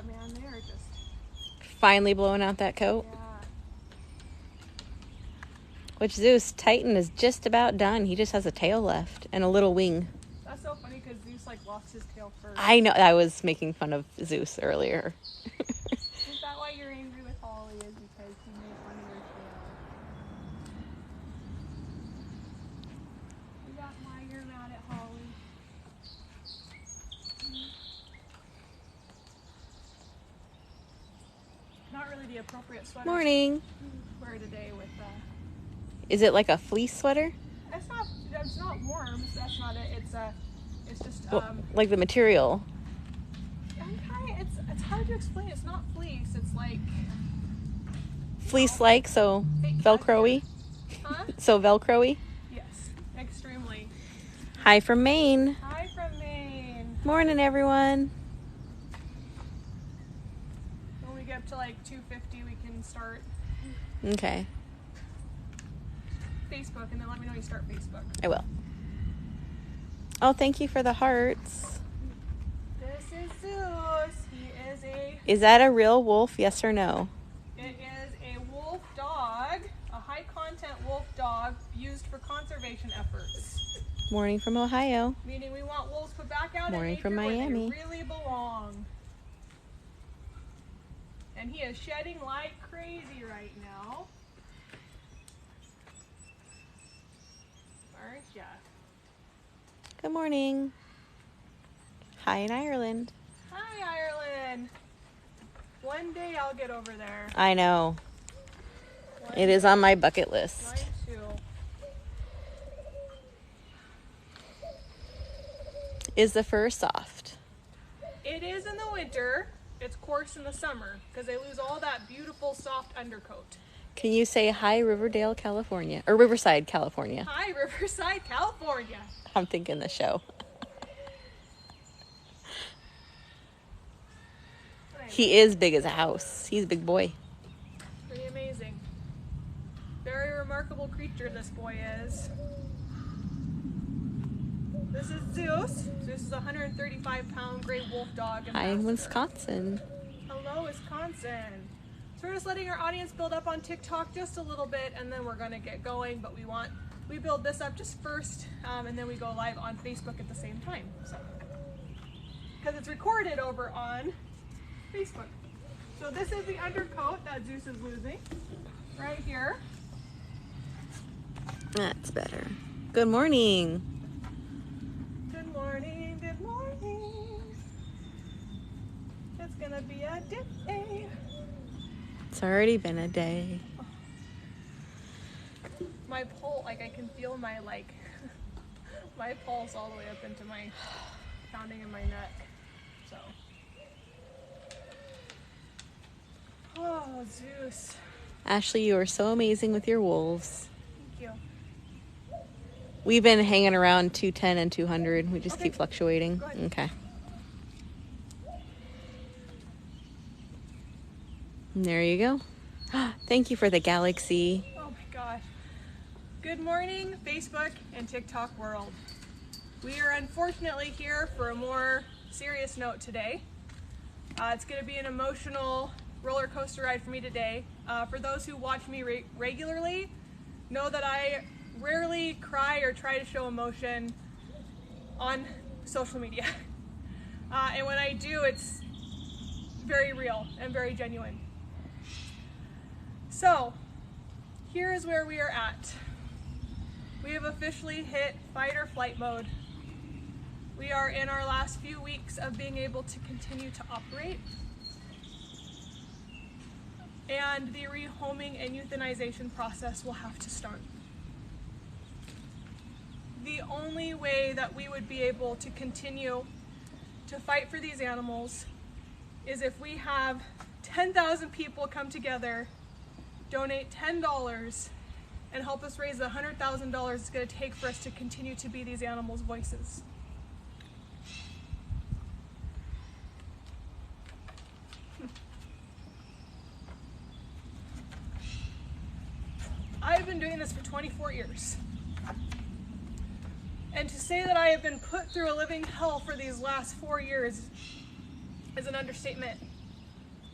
man. They are just... Finally blowing out that coat. Yeah. Which Zeus, Titan is just about done. He just has a tail left and a little wing. That's so funny because Zeus, like, lost his tail first. I know. I was making fun of Zeus earlier. Is that why you're angry with Holly? Is because he made fun of your tail? Is that why you're mad at Holly? Not really the appropriate sweater. Morning. To wear today with Is it like a fleece sweater? It's not warm. So that's not it. It's just Well, like the material. It's hard to explain. It's not fleece. It's like Fleece-like, so Velcro-y. Huh? So Velcro-y. Yes, extremely. Hi from Maine. Hi from Maine. Morning, everyone. When we get up to like 250, we can start Okay, Facebook, and then let me know you start Facebook. I will. Oh, thank you for the hearts. This is Zeus. He is Is that a real wolf, yes or no? It is a wolf dog, a high-content wolf dog used for conservation efforts. Morning from Ohio. Meaning we want wolves put back out Morning in nature from Miami. where they really belong. And he is shedding like crazy right now. Aren't ya? Good morning. Hi in Ireland. Hi, Ireland. One day I'll get over there. I know. It is on my bucket list. Mine too. Is the fur soft? It is in the winter. It's coarse in the summer because they lose all that beautiful soft undercoat. Can you say hi, Riverdale, California? Or Riverside, California? Hi, Riverside, California. I'm thinking the show. He is big as a house. He's a big boy. Pretty amazing. Very remarkable creature this boy is. This is Zeus. Zeus is a 135-pound gray wolf dog. Hi in ambassador. Wisconsin. Hello, Wisconsin. So we're just letting our audience build up on TikTok just a little bit, and then we're going to get going. But we build this up just first, and then we go live on Facebook at the same time. So, because it's recorded over on Facebook. So this is the undercoat that Zeus is losing right here. That's better. Good morning. Good morning, good morning. It's gonna be a day. It's already been a day. My pulse, like I can feel my my pulse all the way up into my pounding in my neck. So. Oh, Zeus. Ashley, you are so amazing with your wolves. Thank you. We've been hanging around 210 and 200. We just Okay. keep fluctuating. Go ahead. Okay. And there you go. Thank you for the galaxy. Oh my gosh. Good morning, Facebook and TikTok world. We are unfortunately here for a more serious note today. It's going to be an emotional roller coaster ride for me today. For those who watch me regularly, know that I rarely cry or try to show emotion on social media. And when I do, it's very real and very genuine. So, here is where we are at. We have officially hit fight or flight mode. We are in our last few weeks of being able to continue to operate. And the rehoming and euthanization process will have to start. The only way that we would be able to continue to fight for these animals is if we have 10,000 people come together, donate $10, and help us raise the $100,000 it's going to take for us to continue to be these animals' voices. I've been doing this for 24 years. And to say that I have been put through a living hell for these last 4 years is an understatement.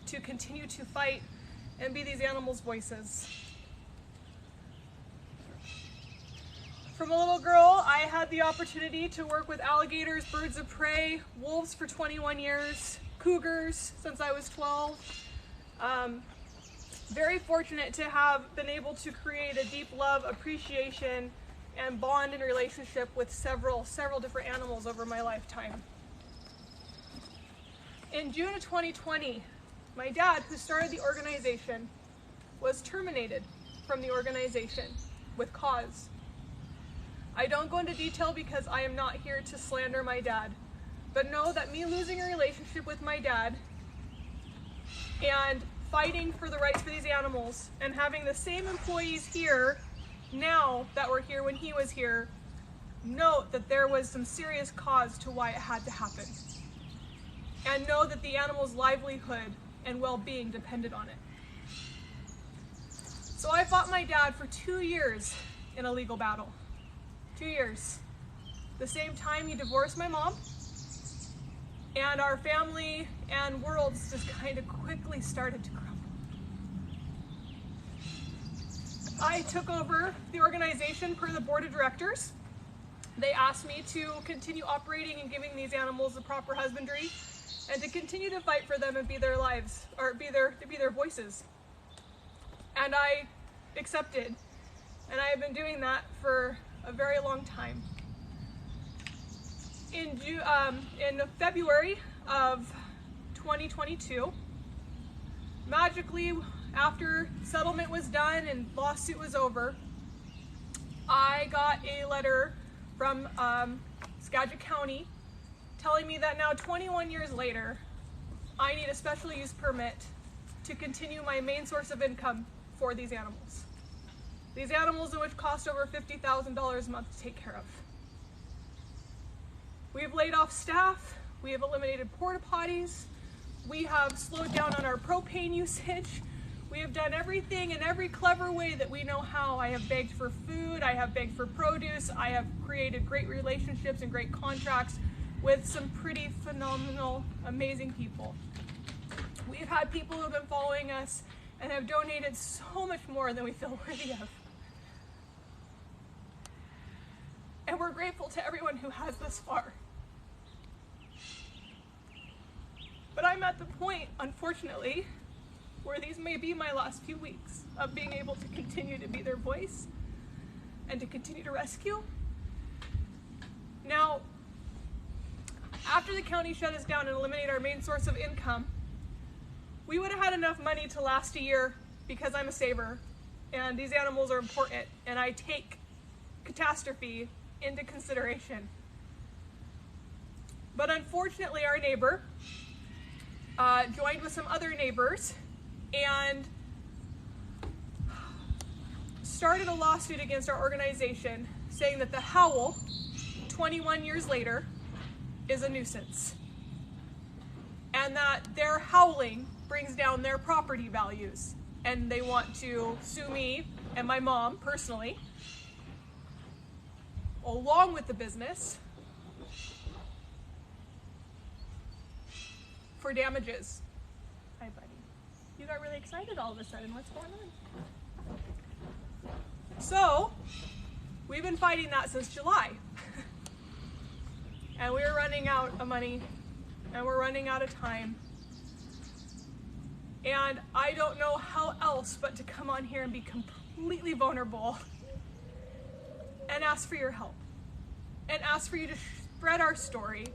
to continue to fight and be these animals' voices. From a little girl, I had the opportunity to work with alligators, birds of prey, wolves for 21 years, cougars since I was 12. Very fortunate to have been able to create a deep love, appreciation, and bond and relationship with several different animals over my lifetime. In June of 2020, my dad, who started the organization, was terminated from the organization with cause. I don't go into detail because I am not here to slander my dad, but know that me losing a relationship with my dad and fighting for the rights for these animals and having the same employees here now that were here when he was here, note that there was some serious cause to why it had to happen. And know that the animal's livelihood and well-being depended on it. So I fought my dad for 2 years in a legal battle. 2 years. The same time he divorced my mom, and our family and worlds just kind of quickly started to crumble. I took over the organization per the board of directors. They asked me to continue operating and giving these animals the proper husbandry and to continue to fight for them and be their lives, or to be their voices. And I accepted, and I have been doing that for a very long time. In February of 2022, magically, after settlement was done and lawsuit was over, I got a letter from Skagit County telling me that now 21 years later, I need a special use permit to continue my main source of income for these animals. These animals in which cost over $50,000 a month to take care of. We have laid off staff, we have eliminated porta potties, we have slowed down on our propane usage, we have done everything in every clever way that we know how. I have begged for food, I have begged for produce, I have created great relationships and great contracts with some pretty phenomenal, amazing people. We've had people who have been following us and have donated so much more than we feel worthy of. And we're grateful to everyone who has this far. But I'm at the point, unfortunately, where these may be my last few weeks of being able to continue to be their voice and to continue to rescue. Now, after the county shut us down and eliminated our main source of income, we would have had enough money to last a year because I'm a saver and these animals are important and I take catastrophe into consideration. But unfortunately, our neighbor joined with some other neighbors and started a lawsuit against our organization saying that the howl, 21 years later, is a nuisance. And that their howling brings down their property values. And they want to sue me and my mom personally, along with the business, for damages. Hi, buddy. You got really excited all of a sudden. What's going on? So, we've been fighting that since July. And we're running out of money, and we're running out of time. And I don't know how else but to come on here and be completely vulnerable and ask for your help. And ask for you to spread our story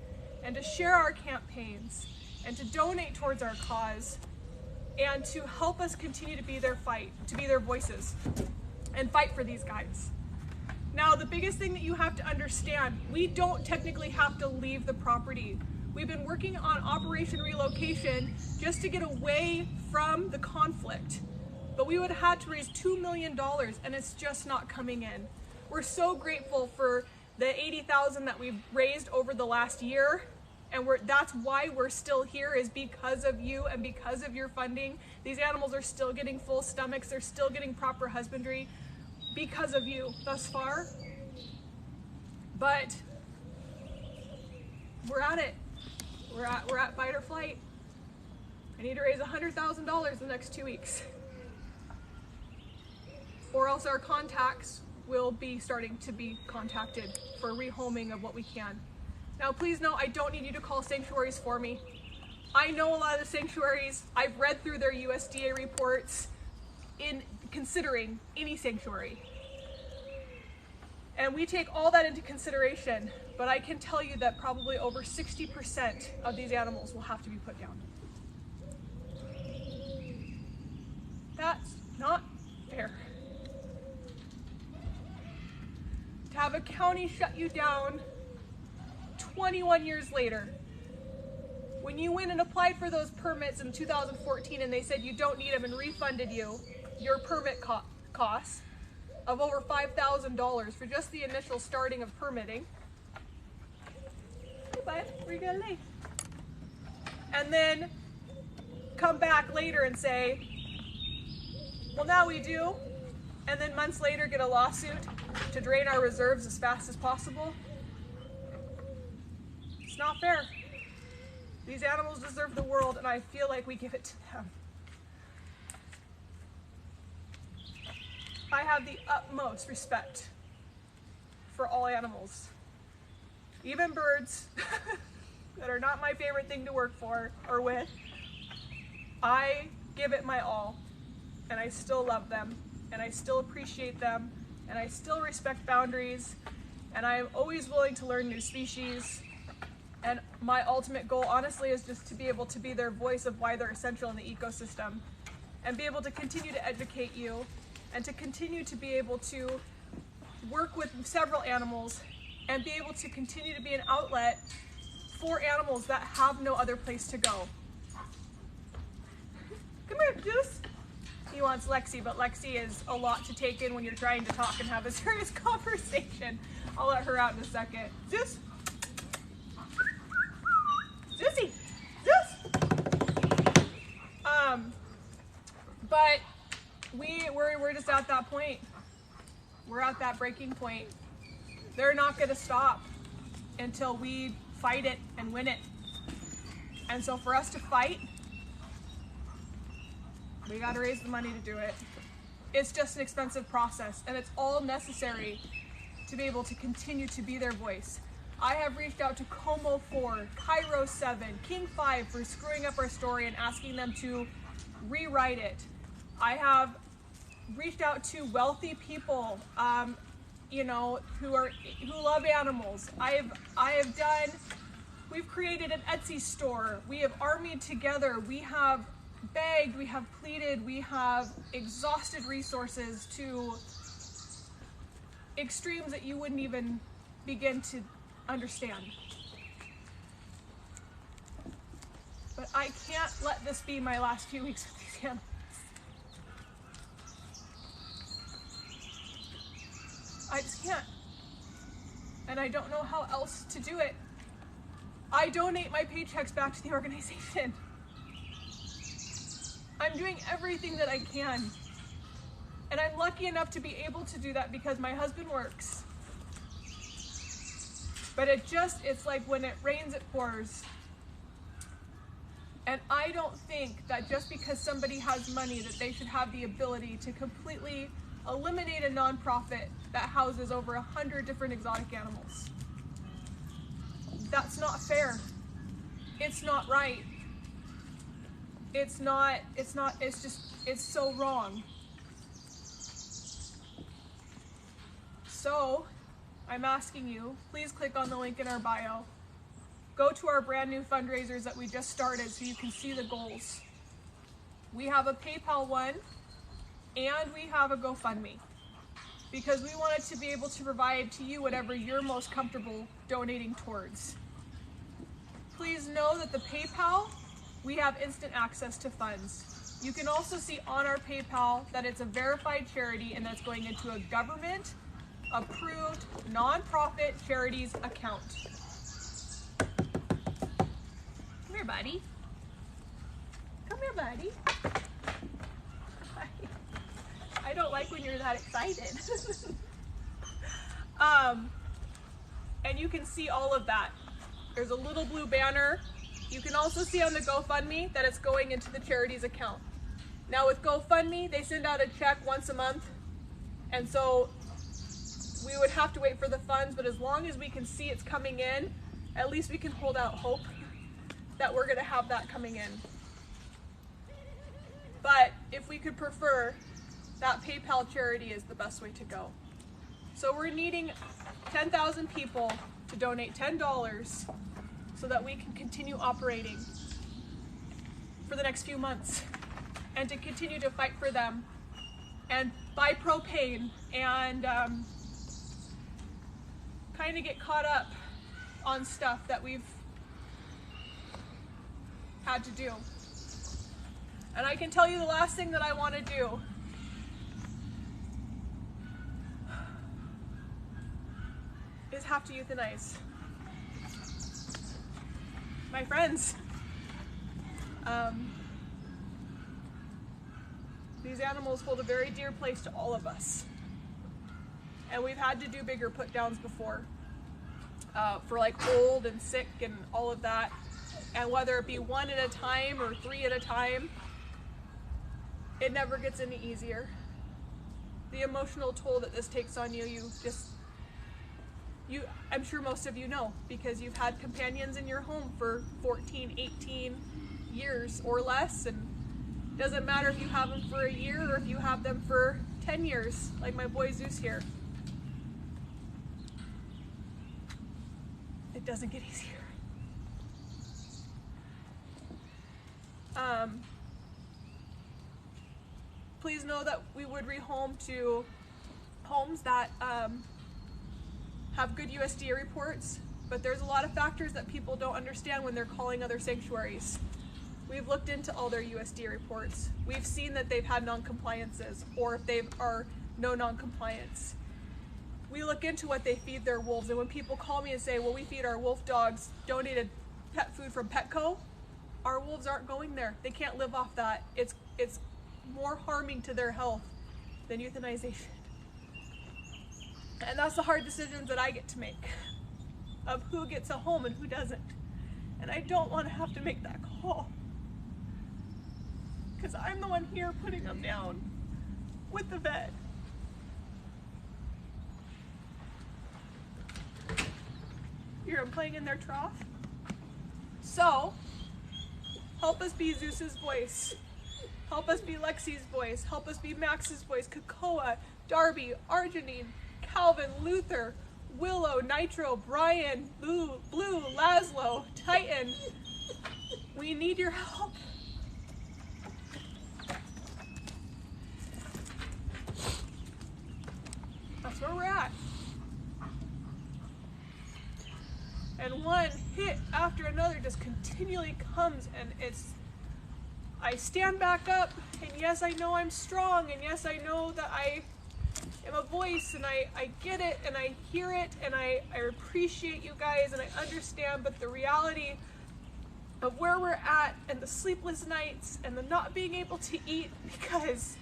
and to share our campaigns and to donate towards our cause and to help us continue to be their fight, to be their voices and fight for these guys. Now, the biggest thing that you have to understand, we don't technically have to leave the property. We've been working on Operation Relocation just to get away from the conflict. But we would have had to raise $2 million and it's just not coming in. We're so grateful for the $80,000 that we've raised over the last year. And that's why we're still here, is because of you and because of your funding. These animals are still getting full stomachs, they're still getting proper husbandry because of you thus far. But we're at it. We're at fight or flight. I need to raise $100,000 the next 2 weeks. Or else our contacts will be starting to be contacted for rehoming of what we can. Now please know, I don't need you to call sanctuaries for me. I know a lot of the sanctuaries. I've read through their USDA reports in considering any sanctuary. And we take all that into consideration, but I can tell you that probably over 60% of these animals will have to be put down. That's not fair. To have a county shut you down 21 years later, when you went and applied for those permits in 2014 and they said you don't need them and refunded you your permit costs of over $5,000 for just the initial starting of permitting. Hey bud, where you gonna lay? And then come back later and say, well now we do, and then months later get a lawsuit to drain our reserves as fast as possible. It's not fair. These animals deserve the world, and I feel like we give it to them. I have the utmost respect for all animals, even birds that are not my favorite thing to work for or with. I give it my all, and I still love them, and I still appreciate them, and I still respect boundaries, and I am always willing to learn new species. And my ultimate goal, honestly, is just to be able to be their voice of why they're essential in the ecosystem, and be able to continue to educate you, and to continue to be able to work with several animals, and be able to continue to be an outlet for animals that have no other place to go. Come here, Juice. He wants Lexi, but Lexi is a lot to take in when you're trying to talk and have a serious conversation. I'll let her out in a second. Juice. Juicy. Juice. But we're just at that point. We're at that breaking point. They're not going to stop until we fight it and win it. And so for us to fight, we got to raise the money to do it. It's just an expensive process, and it's all necessary to be able to continue to be their voice. I have reached out to Como 4, Cairo 7, King 5 for screwing up our story and asking them to rewrite it. I have reached out to wealthy people, you know, who love animals. We've created an Etsy store. We have armied together. We have begged, we have pleaded, we have exhausted resources to extremes that you wouldn't even begin to understand. But I can't let this be my last few weeks with these animals. I just can't. And I don't know how else to do it. I donate my paychecks back to the organization. I'm doing everything that I can. And I'm lucky enough to be able to do that because my husband works. But it's like when it rains, it pours. And I don't think that just because somebody has money that they should have the ability to completely eliminate a nonprofit that houses over 100 different exotic animals. That's not fair. It's not right. It's so wrong. So, I'm asking you, please click on the link in our bio. Go to our brand new fundraisers that we just started so you can see the goals. We have a PayPal one, and we have a GoFundMe, because we wanted to be able to provide to you whatever you're most comfortable donating towards. Please know that the PayPal, we have instant access to funds. You can also see on our PayPal that it's a verified charity and that's going into a government approved nonprofit charities account. Come here, buddy. Come here, buddy. I don't like when you're that excited. And you can see all of that. There's a little blue banner You can also see on the GoFundMe that it's going into the charity's account. Now with GoFundMe, they send out a check once a month, and so we would have to wait for the funds, but as long as we can see it's coming in, at least we can hold out hope that we're gonna have that coming in. But if we could prefer, that PayPal charity is the best way to go. So we're needing 10,000 people to donate $10 so that we can continue operating for the next few months and to continue to fight for them and buy propane and kind of get caught up on stuff that we've had to do. And I can tell you the last thing that I want to do is have to euthanize my friends. These animals hold a very dear place to all of us. And we've had to do bigger put downs before for like old and sick and all of that. And whether it be one at a time or 3 at a time, it never gets any easier. The emotional toll that this takes on you, I'm sure most of you know, because you've had companions in your home for 14, 18 years or less, and it doesn't matter if you have them for a year or if you have them for 10 years, like my boy Zeus here. It doesn't get easier. Please know that we would rehome to homes that have good USDA reports, but there's a lot of factors that people don't understand when they're calling other sanctuaries. We've looked into all their USDA reports. We've seen that they've had non-compliances, or if they are no non-compliance. We look into what they feed their wolves, and when people call me and say, well, we feed our wolf dogs donated pet food from Petco, our wolves aren't going there. They can't live off that. It's more harming to their health than euthanization. And that's the hard decisions that I get to make, of who gets a home and who doesn't. And I don't want to have to make that call, because I'm the one here putting them down with the vet. Here, I'm playing in their trough. So, help us be Zeus's voice. Help us be Lexi's voice. Help us be Max's voice. Kakoa, Darby, Arginine, Calvin, Luther, Willow, Nitro, Brian, Blue, Laszlo, Titan. We need your help. That's where we're at. And one hit after another just continually comes, and I stand back up, and yes, I know I'm strong, and yes, I know that I am a voice, and I get it, and I hear it, and I appreciate you guys, and I understand, but the reality of where we're at, and the sleepless nights, and the not being able to eat because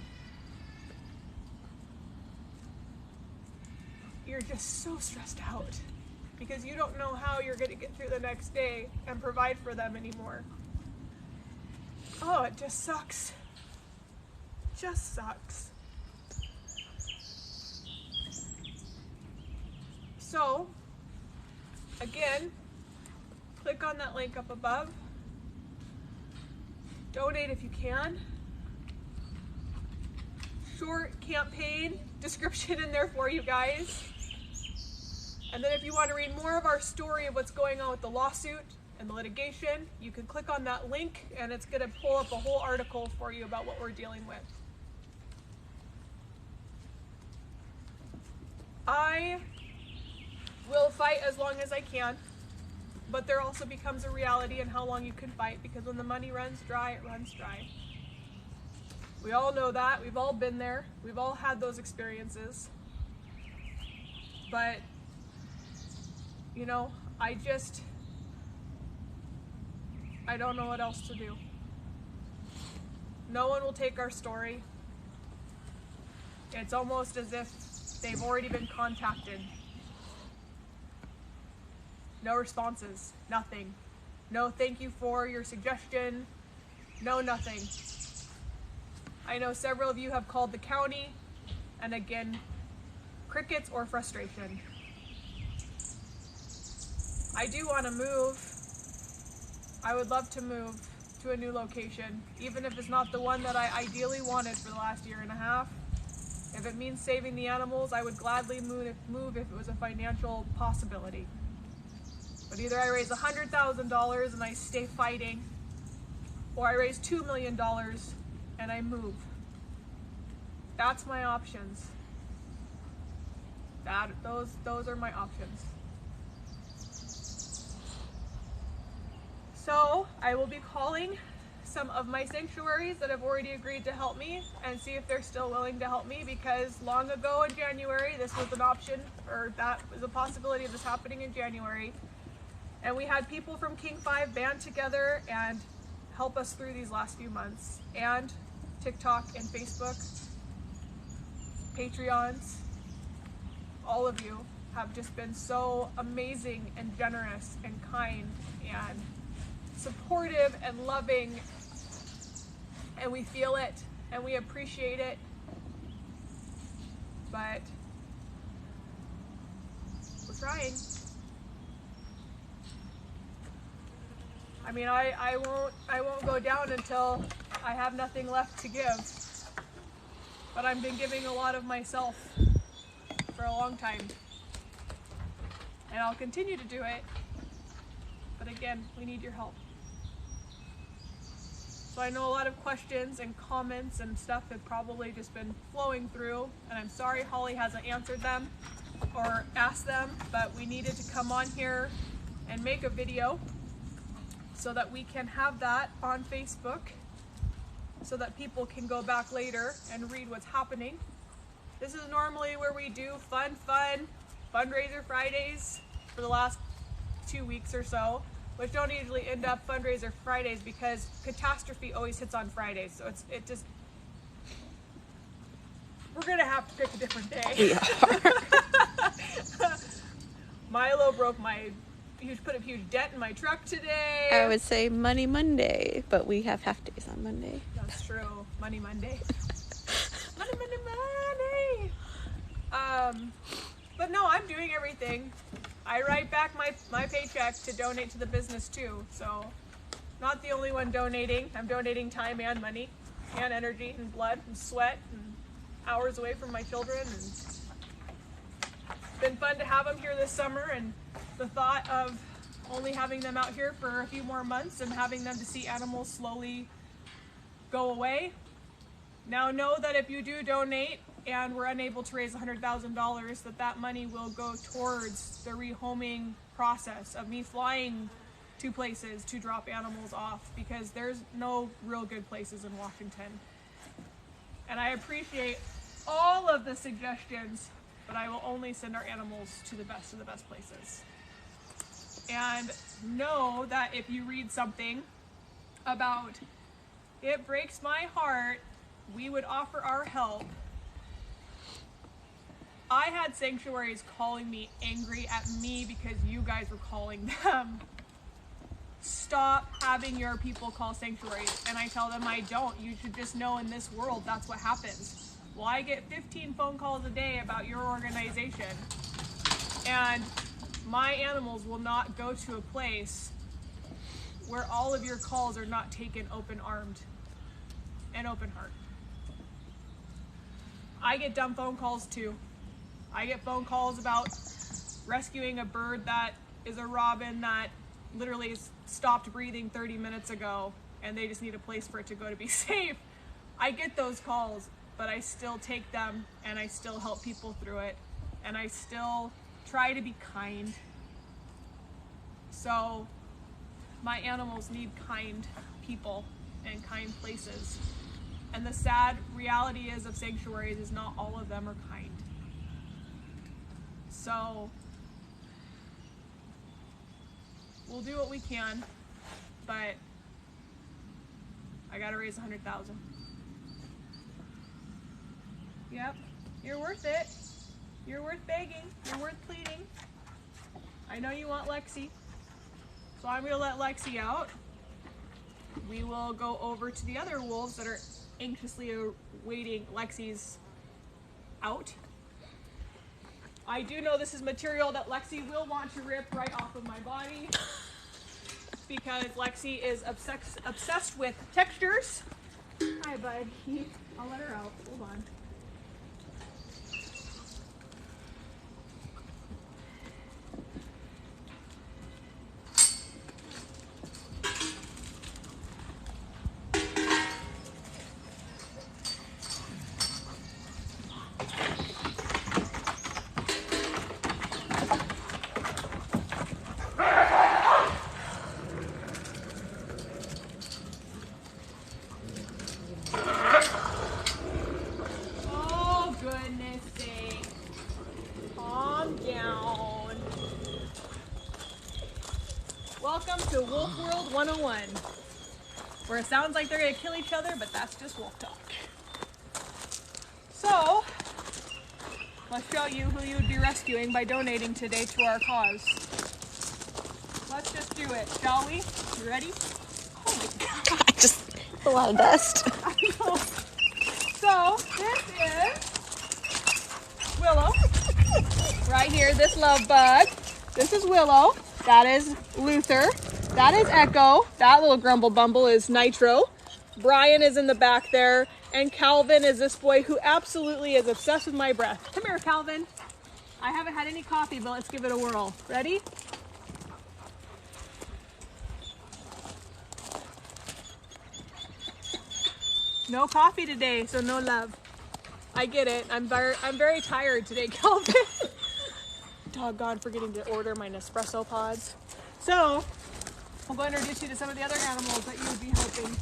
you're just so stressed out, because you don't know how you're going to get through the next day and provide for them anymore. Oh, it just sucks. Just sucks. So, again, click on that link up above. Donate if you can. Short campaign description in there for you guys. And then if you want to read more of our story of what's going on with the lawsuit and the litigation, you can click on that link, and it's going to pull up a whole article for you about what we're dealing with. I will fight as long as I can, but there also becomes a reality in how long you can fight, because when the money runs dry, it runs dry. We all know that. We've all been there. We've all had those experiences. But you know, I don't know what else to do. No one will take our story. It's almost as if they've already been contacted. No responses, nothing. No thank you for your suggestion. No nothing. I know several of you have called the county, and again, crickets or frustration. I do want to move. I would love to move to a new location, even if it's not the one that I ideally wanted for the last year and a half. If it means saving the animals, I would gladly move if it was a financial possibility. But either I raise $100,000 and I stay fighting, or I raise $2 million and I move. That's my options. Those are my options. So I will be calling some of my sanctuaries that have already agreed to help me and see if they're still willing to help me, because long ago in January, this was an option, or that was a possibility of this happening in January. And we had people from King 5 band together and help us through these last few months. And TikTok and Facebook, Patreons, all of you have just been so amazing and generous and kind and supportive and loving. And we feel it and we appreciate it. But we're trying. I mean, I won't go down until I have nothing left to give. But I've been giving a lot of myself for a long time. And I'll continue to do it. But again, we need your help. So I know a lot of questions and comments and stuff have probably just been flowing through, and I'm sorry Holly hasn't answered them or asked them, but we needed to come on here and make a video so that we can have that on Facebook so that people can go back later and read what's happening. This is normally where we do fun fundraiser Fridays for the last 2 weeks or so, which don't usually end up fundraiser Fridays because catastrophe always hits on Fridays. So we're gonna have to pick a different day. We are. Milo put a huge dent in my truck today. I would say Money Monday, but we have half days on Monday. That's true. Money Monday. Money. But no, I'm doing everything. I write back my paycheck to donate to the business too. So not the only one donating. I'm donating time and money and energy and blood and sweat and hours away from my children. And it's been fun to have them here this summer, and the thought of only having them out here for a few more months and having them to see animals slowly go away. Now know that if you do donate and we're unable to raise $100,000, that money will go towards the rehoming process of me flying to places to drop animals off, because there's no real good places in Washington. And I appreciate all of the suggestions, but I will only send our animals to the best of the best places. And know that if you read something about "it breaks my heart, we would offer our help," I had sanctuaries calling me angry at me because you guys were calling them. Stop having your people call sanctuaries. And I tell them I don't. You should just know in this world that's what happens. Well, I get 15 phone calls a day about your organization, and my animals will not go to a place where all of your calls are not taken open-armed and open heart. I get dumb phone calls too. I get phone calls about rescuing a bird that is a robin that literally stopped breathing 30 minutes ago and they just need a place for it to go to be safe. I get those calls, but I still take them and I still help people through it, and I still try to be kind. So my animals need kind people and kind places. And the sad reality is of sanctuaries is not all of them are kind. So we'll do what we can, but I gotta raise 100,000. Yep, you're worth it. You're worth begging. You're worth pleading. I know you want Lexi. So I'm gonna let Lexi out. We will go over to the other wolves that are anxiously awaiting Lexi's out. I do know this is material that Lexi will want to rip right off of my body because Lexi is obsessed with textures. Hi, bud. I'll let her out. Hold on. Welcome to Wolf World 101, where it sounds like they're going to kill each other, but that's just wolf talk. So, let's show you who you would be rescuing by donating today to our cause. Let's just do it, shall we? You ready? Oh my God. I just a lot of dust. I know. So, this is Willow. Right here, this love bug. This is Willow. That is Luther. That is Echo. That little grumble bumble is Nitro. Brian is in the back there. And Calvin is this boy who absolutely is obsessed with my breath. Come here, Calvin. I haven't had any coffee, but let's give it a whirl. Ready? No coffee today, so no love. I get it. I'm very tired today, Calvin. Doggone forgetting to order my Nespresso pods. So, I'm going to introduce you to some of the other animals that you would be helping.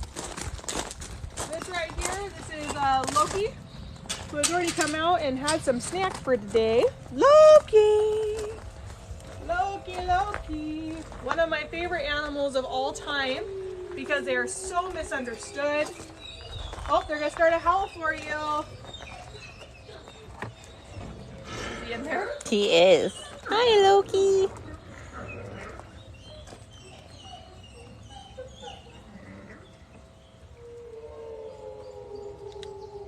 This right here, this is Loki, who has already come out and had some snacks for today. Loki! Loki, Loki! One of my favorite animals of all time because they are so misunderstood. Oh, they're going to start a howl for you. Is he in there? He is. Hi, Loki.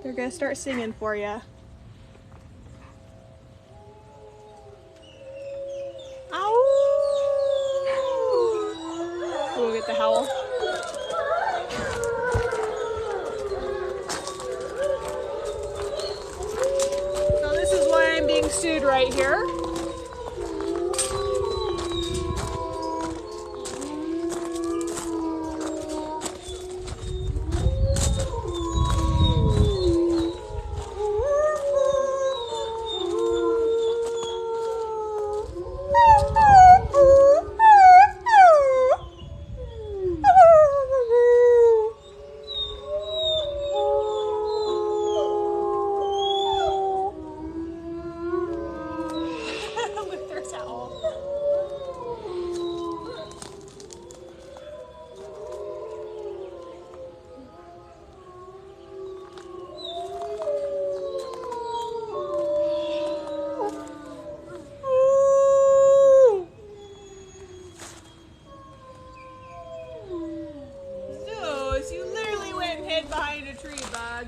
They're going to start singing for you. Ow! We'll get the howl. So this is why I'm being sued right here. Behind a tree, bug.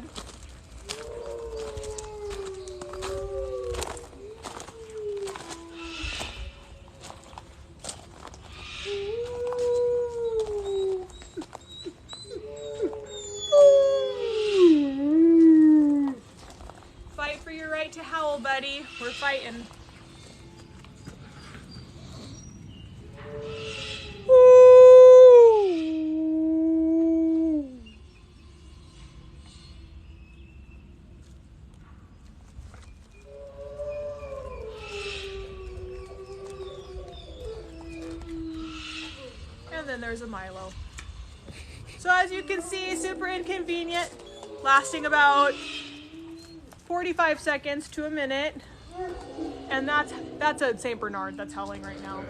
Fight for your right to howl, buddy. We're fighting. And then there's a Milo. So as you can see, super inconvenient, lasting about 45 seconds to a minute. And that's a St. Bernard that's howling right now.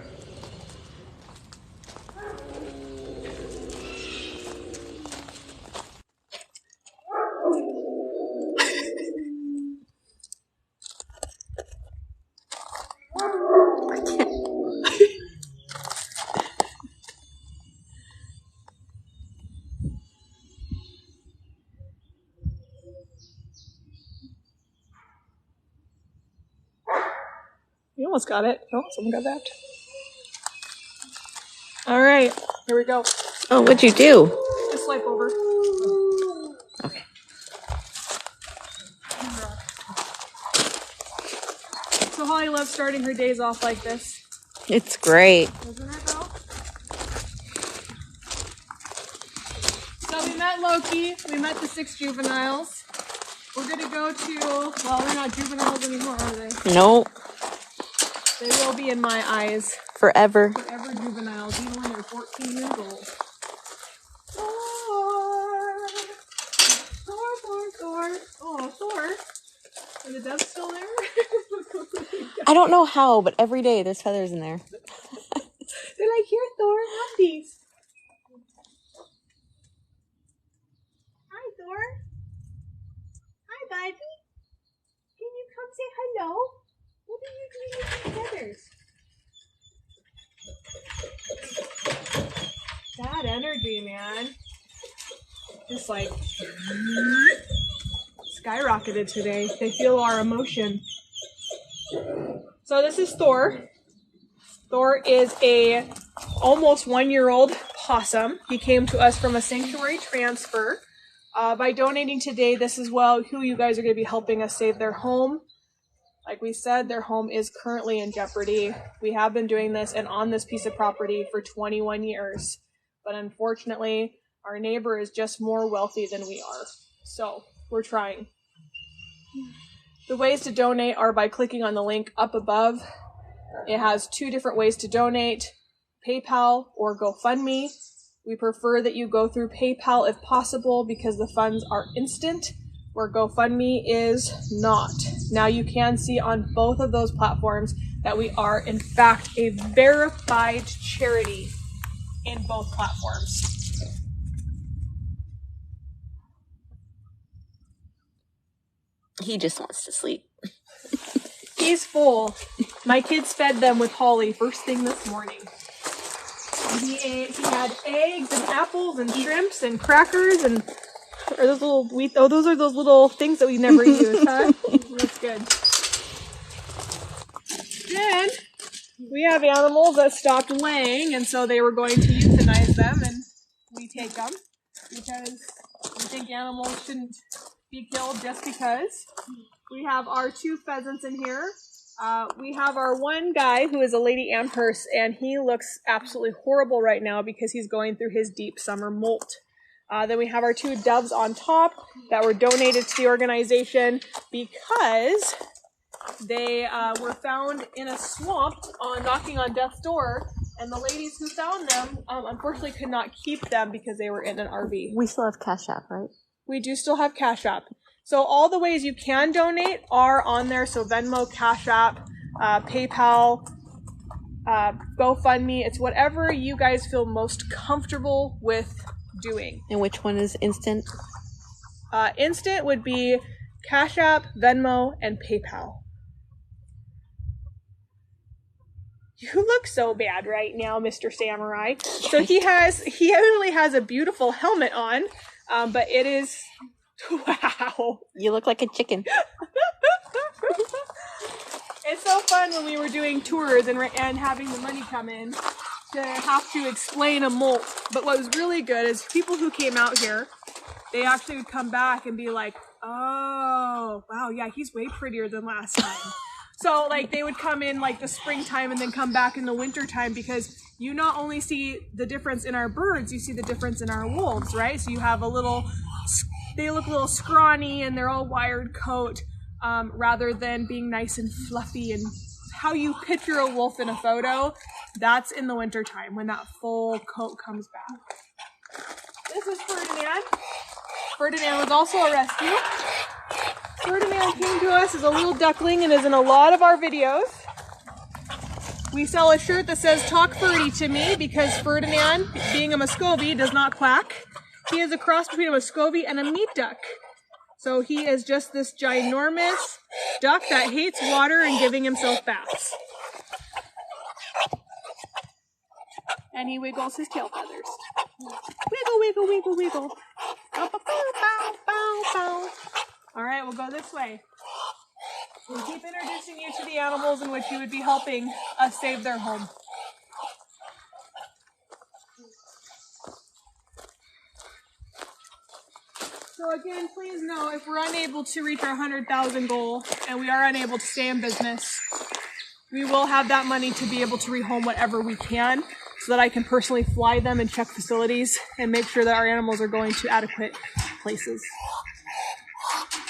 You almost got it. Oh, someone got that. All right, here we go. Oh, what'd you do? Just swipe over. Okay. So Holly loves starting her days off like this. It's great. Isn't it though? So we met Loki, we met the 6 juveniles. We're gonna go to, well, they're not juveniles anymore, are they? Nope. They will be in my eyes. Forever. Forever juveniles, even when they're 14 years old. Thor. Oh, Thor. Are the doves still there? I don't know how, but every day there's feathers in there. They're like, here, Thor, have these. Hi, Thor. Hi, buddy. Can you come say hello? What are you doing with your feathers? That energy, man. Just like skyrocketed today. They feel our emotion. So this is Thor. Thor is a almost 1-year-old possum. He came to us from a sanctuary transfer. By donating today, this is who you guys are going to be helping us save their home. Like we said, their home is currently in jeopardy. We have been doing this and on this piece of property for 21 years. But unfortunately, our neighbor is just more wealthy than we are. So we're trying. The ways to donate are by clicking on the link up above. It has 2 different ways to donate, PayPal or GoFundMe. We prefer that you go through PayPal if possible because the funds are instant, where GoFundMe is not. Now you can see on both of those platforms that we are in fact a verified charity in both platforms. He just wants to sleep. He's full. My kids fed them with Holly first thing this morning. He had eggs and apples and shrimps and crackers and are those little wheat. Oh, those are those little things that we never use, huh? That's good. Then we have animals that stopped laying, and so they were going to euthanize them, and we take them because we think animals shouldn't be killed just because. We have our 2 pheasants in here. We have our one guy who is a Lady Amherst, and he looks absolutely horrible right now because he's going through his deep summer molt. Then we have our 2 doves on top that were donated to the organization because they were found in a swamp knocking on death's door, and the ladies who found them unfortunately could not keep them because they were in an RV. We still have Cash App, right? We do still have Cash App. So all the ways you can donate are on there. So Venmo, Cash App, PayPal, GoFundMe. It's whatever you guys feel most comfortable with doing. And which one is instant? Instant would be Cash App, Venmo, and PayPal. You look so bad right now, Mr. Samurai. So he evidently has a beautiful helmet on, but it is, wow. You look like a chicken. It's so fun when we were doing tours and having the money come in to have to explain a molt. But what was really good is people who came out here, they actually would come back and be like, oh, wow, yeah, he's way prettier than last time. So, like, they would come in, like, the springtime and then come back in the wintertime because you not only see the difference in our birds, you see the difference in our wolves, right? So you have they look a little scrawny and they're all wired coat rather than being nice and fluffy and how you picture a wolf in a photo. That's in the wintertime when that full coat comes back. This is Ferdinand. Ferdinand was also a rescue. Ferdinand came to us as a little duckling and is in a lot of our videos. We sell a shirt that says "Talk Ferdy to me" because Ferdinand, being a Muscovy, does not quack. He is a cross between a Muscovy and a meat duck. So he is just this ginormous duck that hates water and giving himself baths. And he wiggles his tail feathers. Wiggle, wiggle, wiggle, wiggle. Bow, bow, bow, bow, bow. All right, we'll go this way. and keep introducing you to the animals in which you would be helping us save their home. So again, please know if we're unable to reach our 100,000 goal and we are unable to stay in business, we will have that money to be able to rehome whatever we can so that I can personally fly them and check facilities and make sure that our animals are going to adequate places.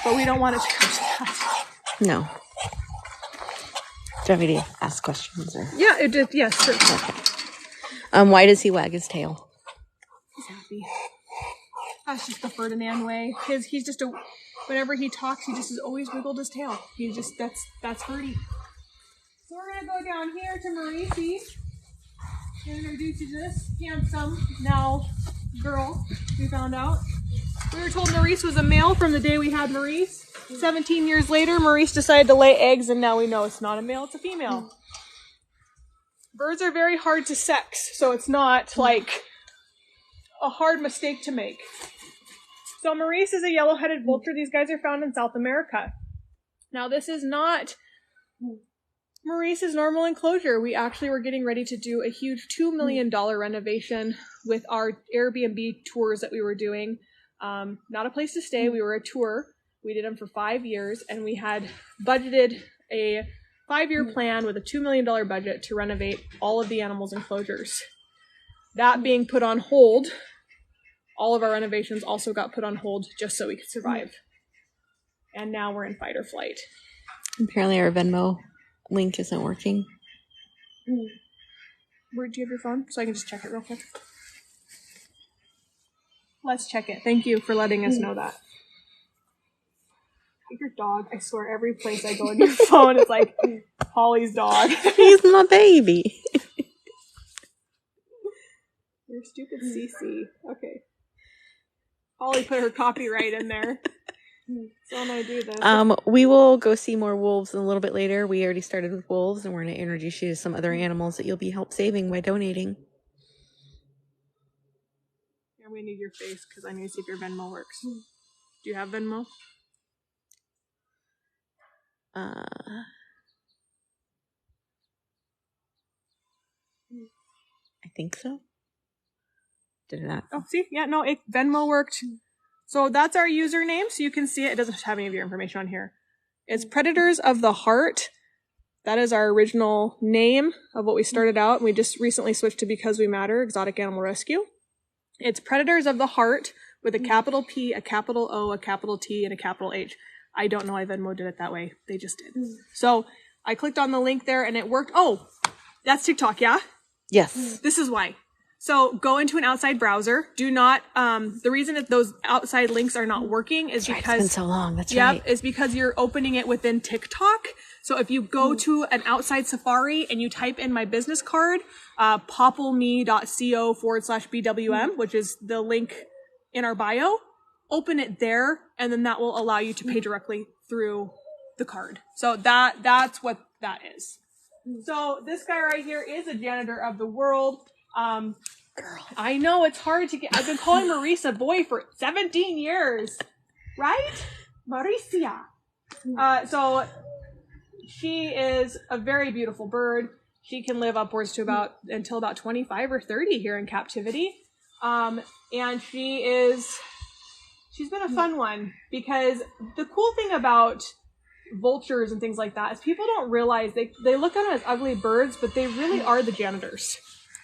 But we don't want it to come to that. No. Do you want me to ask questions? Or? Yeah, it did. Yes, sure. Okay. Why does he wag his tail? He's happy. That's just the Ferdinand way. He's just whenever he talks, he just has always wiggled his tail. He just, that's Ferdy. So we're gonna go down here to Maurice and introduce you to this handsome now girl we found out. We were told Maurice was a male from the day we had Maurice. 17 years later, Maurice decided to lay eggs, and now we know it's not a male, it's a female. Birds are very hard to sex, so it's not like a hard mistake to make. So Maurice is a yellow-headed vulture. These guys are found in South America. Now this is not Maurice's normal enclosure. We actually were getting ready to do a huge $2 million renovation with our Airbnb tours that we were doing. Not a place to stay, we were a tour. We did them for 5 years, and we had budgeted a 5-year plan with a $2 million budget to renovate all of the animals' enclosures. That being put on hold, all of our renovations also got put on hold just so we could survive. And now we're in fight or flight. Apparently our Venmo link isn't working. Where do you have your phone? So I can just check it real quick. Let's check it. Thank you for letting us know that. Your dog, I swear, every place I go on your phone, it's like Holly's dog. He's my baby. You're stupid CC. Okay. Holly put her copyright in there. So when I do this. We will go see more wolves a little bit later. We already started with wolves, and we're going to introduce you to some other animals that you'll be help saving by donating. Yeah, we need your face because I need to see if your Venmo works. Do you have Venmo? I think so. Did it not? Oh, see? Yeah, no, Venmo worked. So that's our username, so you can see it. It doesn't have any of your information on here. It's Predators of the Heart. That is our original name of what we started out. We just recently switched to Because We Matter, Exotic Animal Rescue. It's Predators of the Heart with a capital P, a capital O, a capital T, and a capital H. I don't know why Venmo did it that way. They just did. So I clicked on the link there and it worked. Oh, that's TikTok, yeah? Yes. This is why. So go into an outside browser. Do not, the reason that those outside links are not working is because... It's been so long, that's right. Is because you're opening it within TikTok. So if you go to an outside Safari and you type in my business card, poppleme.co/BWM, which is the link in our bio, open it there, and then that will allow you to pay directly through the card. So that's what that is. So this guy right here is a janitor of the world. Girl, I know it's hard to get. I've been calling Maurice a boy for 17 years, right? Mauricia. So she is a very beautiful bird. She can live upwards to until about 25 or 30 here in captivity. And she's been a fun one because the cool thing about vultures and things like that is people don't realize they look at them as ugly birds, but they really are the janitors.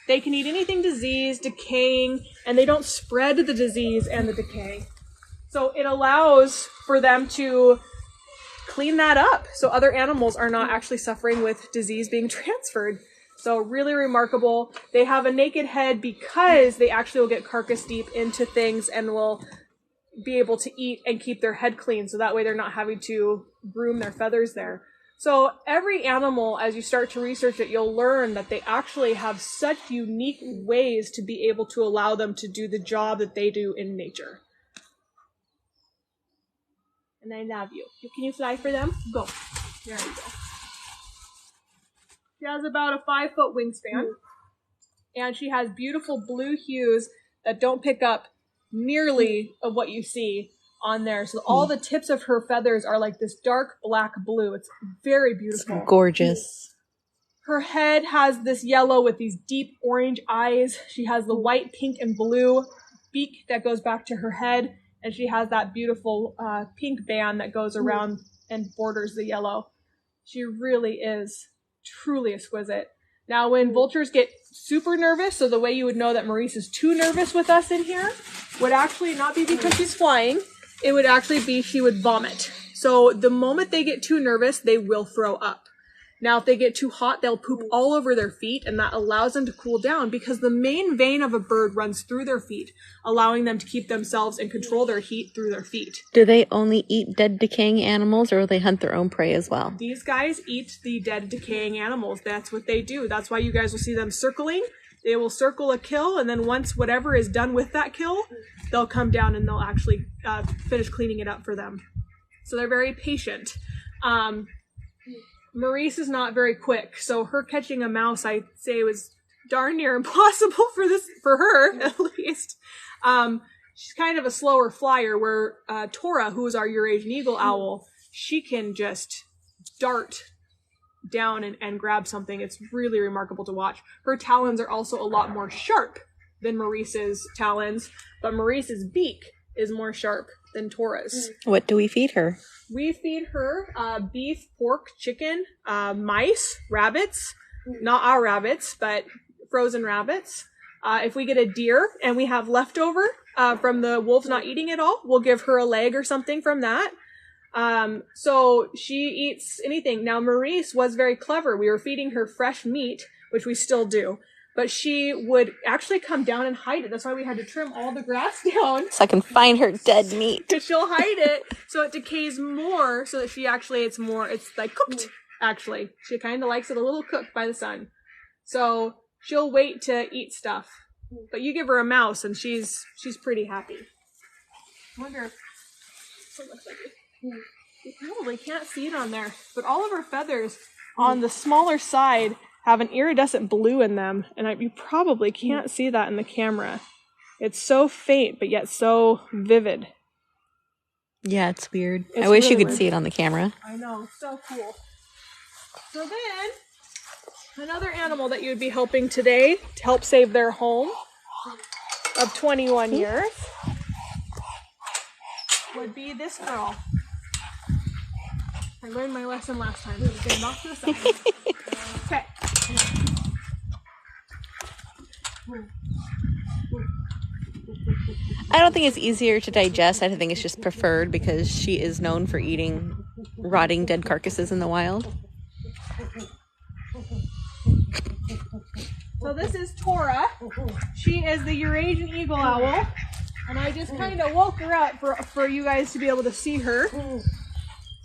They can eat anything diseased, decaying, and they don't spread the disease and the decay. So it allows for them to clean that up so other animals are not actually suffering with disease being transferred. So really remarkable. They have a naked head because they actually will get carcass deep into things and will be able to eat and keep their head clean. So that way they're not having to groom their feathers there. So every animal, as you start to research it, you'll learn that they actually have such unique ways to be able to allow them to do the job that they do in nature. And I love you. Can you fly for them? Go. There you go. She has about a 5-foot wingspan. And she has beautiful blue hues that don't pick up nearly of what you see on there. So all the tips of her feathers are like this dark black blue. It's very beautiful. It's gorgeous. Her head has this yellow with these deep orange eyes. She has the white, pink, and blue beak that goes back to her head. And she has that beautiful pink band that goes around and borders the yellow. She really is truly exquisite. Now, when vultures get super nervous, so the way you would know that Maurice is too nervous with us in here would actually not be because she's flying. It would actually be she would vomit. So the moment they get too nervous, they will throw up. Now, if they get too hot, they'll poop all over their feet, and that allows them to cool down because the main vein of a bird runs through their feet, allowing them to keep themselves and control their heat through their feet. Do they only eat dead, decaying animals, or will they hunt their own prey as well? These guys eat the dead, decaying animals. That's what they do. That's why you guys will see them circling. They will circle a kill, and then once whatever is done with that kill, they'll come down and they'll actually finish cleaning it up for them. So they're very patient. Maurice is not very quick, so her catching a mouse, I'd say, was darn near impossible for her, at least. She's kind of a slower flyer, where Tora, who is our Eurasian eagle owl, she can just dart down and grab something. It's really remarkable to watch. Her talons are also a lot more sharp than Maurice's talons, but Maurice's beak is more sharp than Tora's. What do we feed her? We feed her beef, pork, chicken, mice, rabbits. Not our rabbits, but frozen rabbits. If we get a deer and we have leftover from the wolves not eating it all, we'll give her a leg or something from that. So she eats anything. Now, Maurice was very clever. We were feeding her fresh meat, which we still do. But she would actually come down and hide it. That's why we had to trim all the grass down. So I can find her dead meat. She'll hide it so it decays more, so that she actually, it's like cooked, actually. She kind of likes it a little cooked by the sun. So she'll wait to eat stuff. But you give her a mouse and she's pretty happy. I wonder if it looks like it. You probably can't see it on there, but all of her feathers on the smaller side have an iridescent blue in them, and you probably can't see that in the camera. It's so faint, but yet so vivid. Yeah, it's weird. It's I wish really you could weird. see it on the camera. I know, so cool. So then, another animal that you'd be helping today to help save their home of 21 years would be this girl. I learned my lesson last time. I'm just going to knock to the side. Okay. I don't think it's easier to digest. I think it's just preferred because she is known for eating rotting dead carcasses in the wild. So this is Tora. She is the Eurasian eagle owl. And I just kind of woke her up for you guys to be able to see her.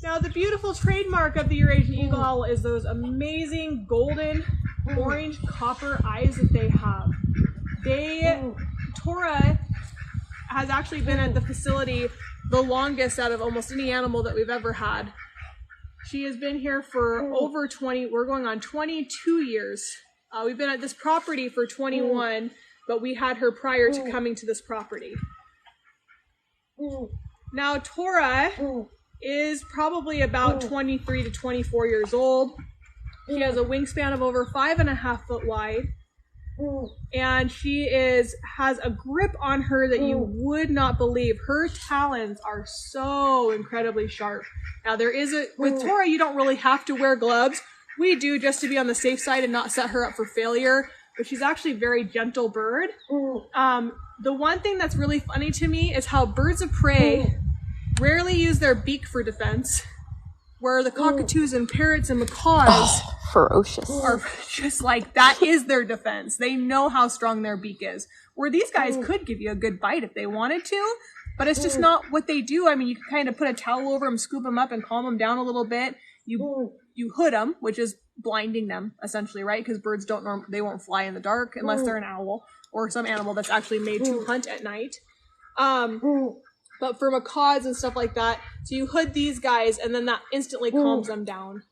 Now, the beautiful trademark of the Eurasian eagle owl is those amazing golden, orange, copper eyes that they have. Tora has actually been at the facility the longest out of almost any animal that we've ever had. She has been here for over 20, we're going on 22 years. We've been at this property for 21, but we had her prior to coming to this property. Now, Tora is probably about 23 to 24 years old. She has a wingspan of over 5.5 foot wide. And she has a grip on her that you would not believe. Her talons are so incredibly sharp. Now with Tora, you don't really have to wear gloves. We do just to be on the safe side and not set her up for failure. But she's actually a very gentle bird. The one thing that's really funny to me is how birds of prey rarely use their beak for defense, where the cockatoos and parrots and macaws Ferocious. are just like, that is their defense. They know how strong their beak is. Where these guys could give you a good bite if they wanted to, but it's just not what they do. I mean, you can kind of put a towel over them, scoop them up, and calm them down a little bit. You hood them, which is blinding them, essentially, right? Because birds they won't fly in the dark unless they're an owl or some animal that's actually made to hunt at night. But for macaws and stuff like that, so you hood these guys, and then that instantly calms them down.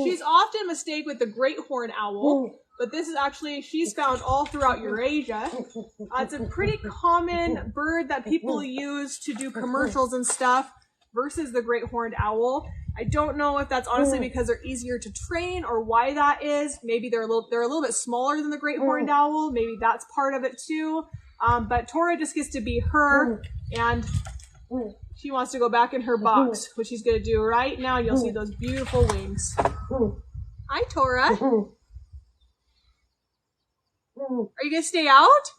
She's often mistaken with the great horned owl, but this is actually, she's found all throughout Eurasia. It's a pretty common bird that people use to do commercials and stuff versus the great horned owl. I don't know if that's honestly because they're easier to train or why that is. Maybe they're a little bit smaller than the great horned owl. Maybe that's part of it too. But Tora just gets to be her, and she wants to go back in her box, which she's going to do right now. You'll see those beautiful wings. Hi, Tora. Are you going to stay out?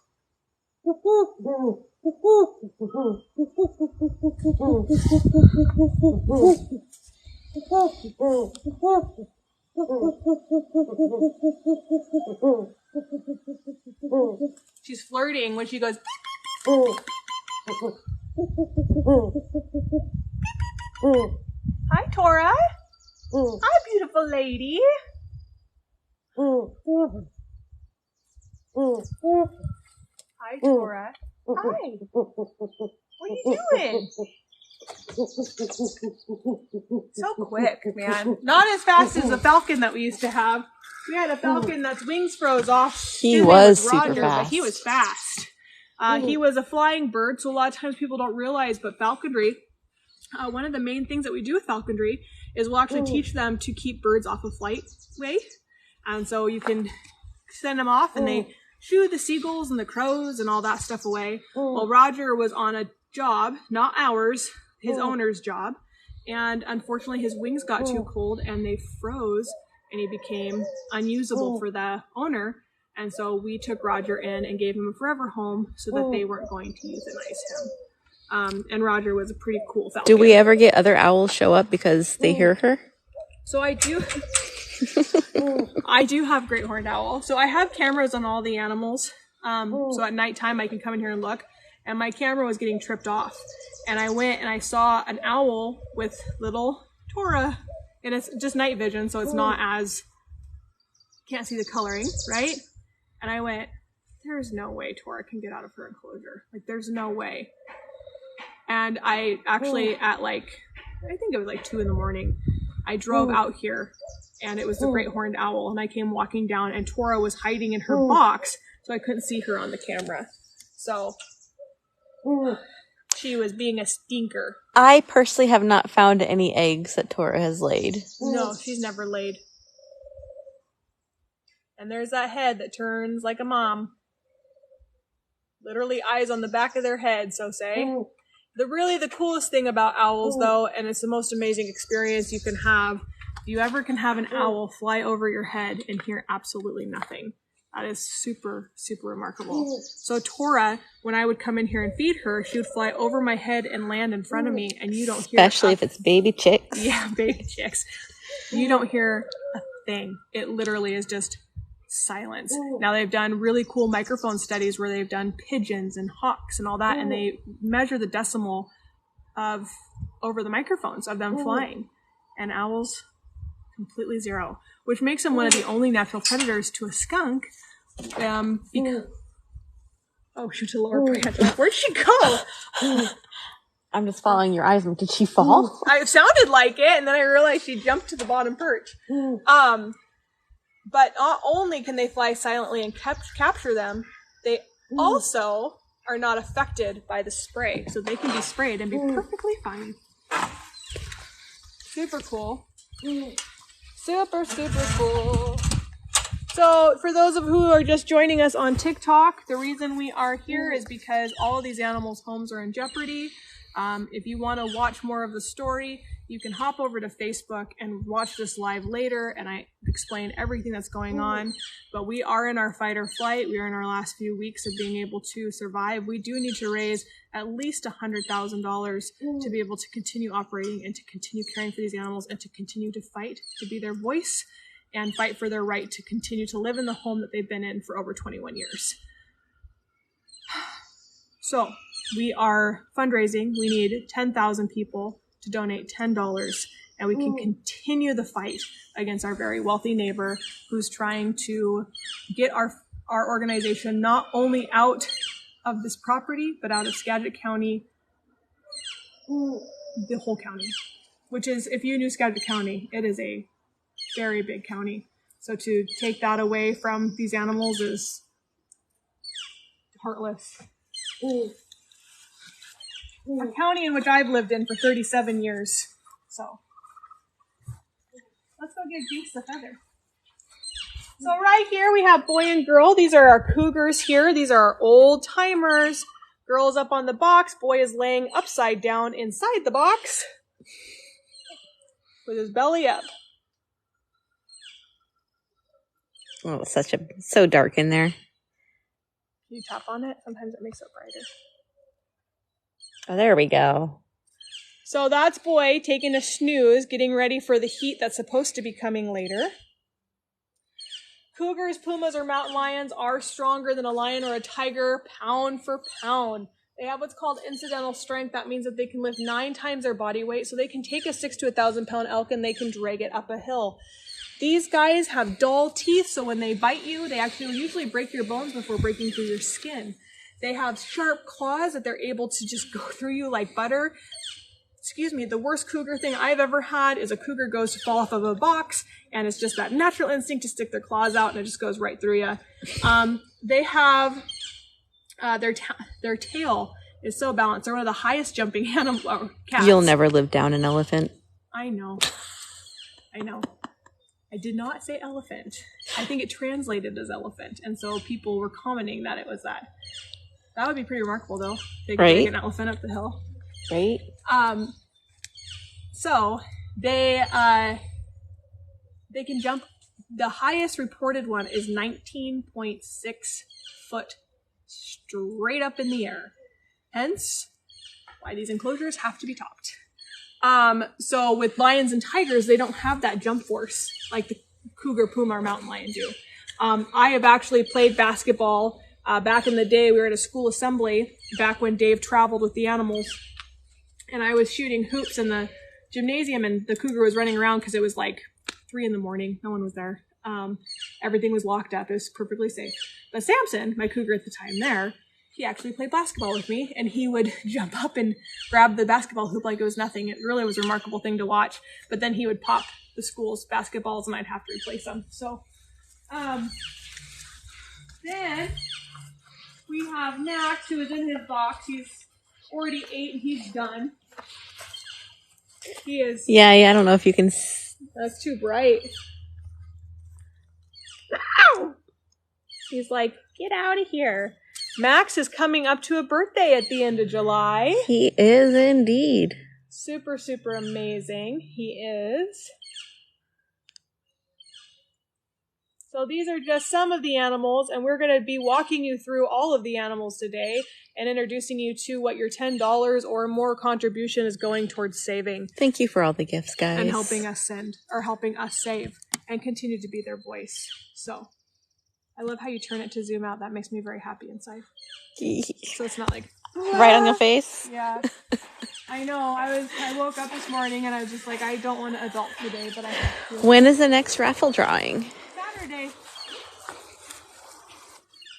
She's flirting when she goes. Hi, Tora. Hi, beautiful lady. Hi, Tora. Hi. What are you doing? So quick, man. Not as fast as the falcon that we used to have. We had a falcon that's wings froze off. He was super Roger, fast. but he was fast. He was a flying bird, so a lot of times people don't realize, but falconry, one of the main things that we do with falconry is we'll actually teach them to keep birds off of flightway. And so you can send them off and they shoo the seagulls and the crows and all that stuff away. Well, Roger was on a job, not ours, his owner's job. And unfortunately his wings got too cold and they froze and he became unusable for the owner. And so we took Roger in and gave him a forever home so that they weren't going to euthanize him. And Roger was a pretty cool falcon. Do we ever get other owls show up because they hear her? So I do I do have great horned owl. So I have cameras on all the animals. So at nighttime I can come in here and look. And my camera was getting tripped off. And I went and I saw an owl with little Tora. And it's just night vision, so it's not as, can't see the coloring, right? And I went, there's no way Tora can get out of her enclosure. Like, there's no way. And I actually, at like, I think it was like 2 in the morning, I drove out here and it was the great horned owl. And I came walking down and Tora was hiding in her box, so I couldn't see her on the camera. So she was being a stinker. I personally have not found any eggs that Tora has laid. No, she's never laid. And there's that head that turns like a mom. Literally eyes on the back of their head, so say. The coolest thing about owls, though, and it's the most amazing experience you can have, if you ever can have an owl fly over your head and hear absolutely nothing. That is super, super remarkable. So Tora, when I would come in here and feed her, she would fly over my head and land in front of me, and you don't hear Especially if it's baby chicks. Yeah, baby chicks. You don't hear a thing. It literally is just silence. Now they've done really cool microphone studies where they've done pigeons and hawks and all that, and they measure the decimal of over the microphones of them flying. And owls, completely zero, which makes them one of the only natural predators to a skunk. Because, oh, shoot, a lower branch. Where'd she go? I'm just following your eyes. Did she fall? It sounded like it, and then I realized she jumped to the bottom perch. But not only can they fly silently and capture them, they also are not affected by the spray. So they can be sprayed and be perfectly fine. Super cool. Super, super cool. So for those of who are just joining us on TikTok, the reason we are here is because all of these animals' homes are in jeopardy. If you want to watch more of the story, you can hop over to Facebook and watch this live later, and I explain everything that's going on. But we are in our fight or flight. We are in our last few weeks of being able to survive. We do need to raise at least $100,000 to be able to continue operating and to continue caring for these animals and to continue to fight, to be their voice and fight for their right to continue to live in the home that they've been in for over 21 years. So we are fundraising. We need 10,000 people to donate $10, and we can continue the fight against our very wealthy neighbor who's trying to get our our organization not only out of this property, but out of Skagit County, the whole county, which is, if you knew Skagit County, it is a very big county. So to take that away from these animals is heartless. A county in which I've lived in for 37 years. So let's go give Jinx the feather. So right here we have boy and girl. These are our cougars here. These are our old timers. Girl's up on the box. Boy is laying upside down inside the box with his belly up. Oh, it's so dark in there. Can you tap on it? Sometimes it makes it brighter. Oh, there we go. So that's boy taking a snooze, getting ready for the heat that's supposed to be coming later. Cougars, pumas, or mountain lions are stronger than a lion or a tiger, pound for pound. They have what's called incidental strength. That means that they can lift 9 times their body weight. So they can take a 6 to 1,000 pound elk and they can drag it up a hill. These guys have dull teeth, so when they bite you, they actually usually break your bones before breaking through your skin. They have sharp claws that they're able to just go through you like butter. Excuse me, the worst cougar thing I've ever had is a cougar goes to fall off of a box, and it's just that natural instinct to stick their claws out, and it just goes right through you. They have their tail is so balanced. They're one of the highest jumping cats. You'll never live down an elephant. I know. I did not say elephant. I think it translated as elephant, and so people were commenting that it was that. That would be pretty remarkable, though. They could take an elephant up the hill. Right. So they can jump. The highest reported one is 19.6 foot straight up in the air. Hence, why these enclosures have to be topped. So with lions and tigers, they don't have that jump force like the cougar, puma, or mountain lion do. I have actually played basketball. Back in the day, we were at a school assembly back when Dave traveled with the animals. And I was shooting hoops in the gymnasium, and the cougar was running around because it was like 3 a.m. No one was there. Everything was locked up. It was perfectly safe. But Samson, my cougar at the time there, he actually played basketball with me, and he would jump up and grab the basketball hoop like it was nothing. It really was a remarkable thing to watch. But then he would pop the school's basketballs, and I'd have to replace them. So then we have Max, who is in his box. He's already ate, and he's done. He is. Yeah, I don't know if you can. That's too bright. Ow! He's like, get out of here. Max is coming up to a birthday at the end of July. He is indeed. Super, super amazing. He is. So these are just some of the animals, and we're going to be walking you through all of the animals today and introducing you to what your $10 or more contribution is going towards saving. Thank you for all the gifts, guys. And helping us save and continue to be their voice. So I love how you turn it to zoom out. That makes me very happy inside. So it's not like right on your face. Yeah. I know. I woke up this morning and I was just like, I don't want to adult today, but I have to. When is the next raffle drawing? Saturday.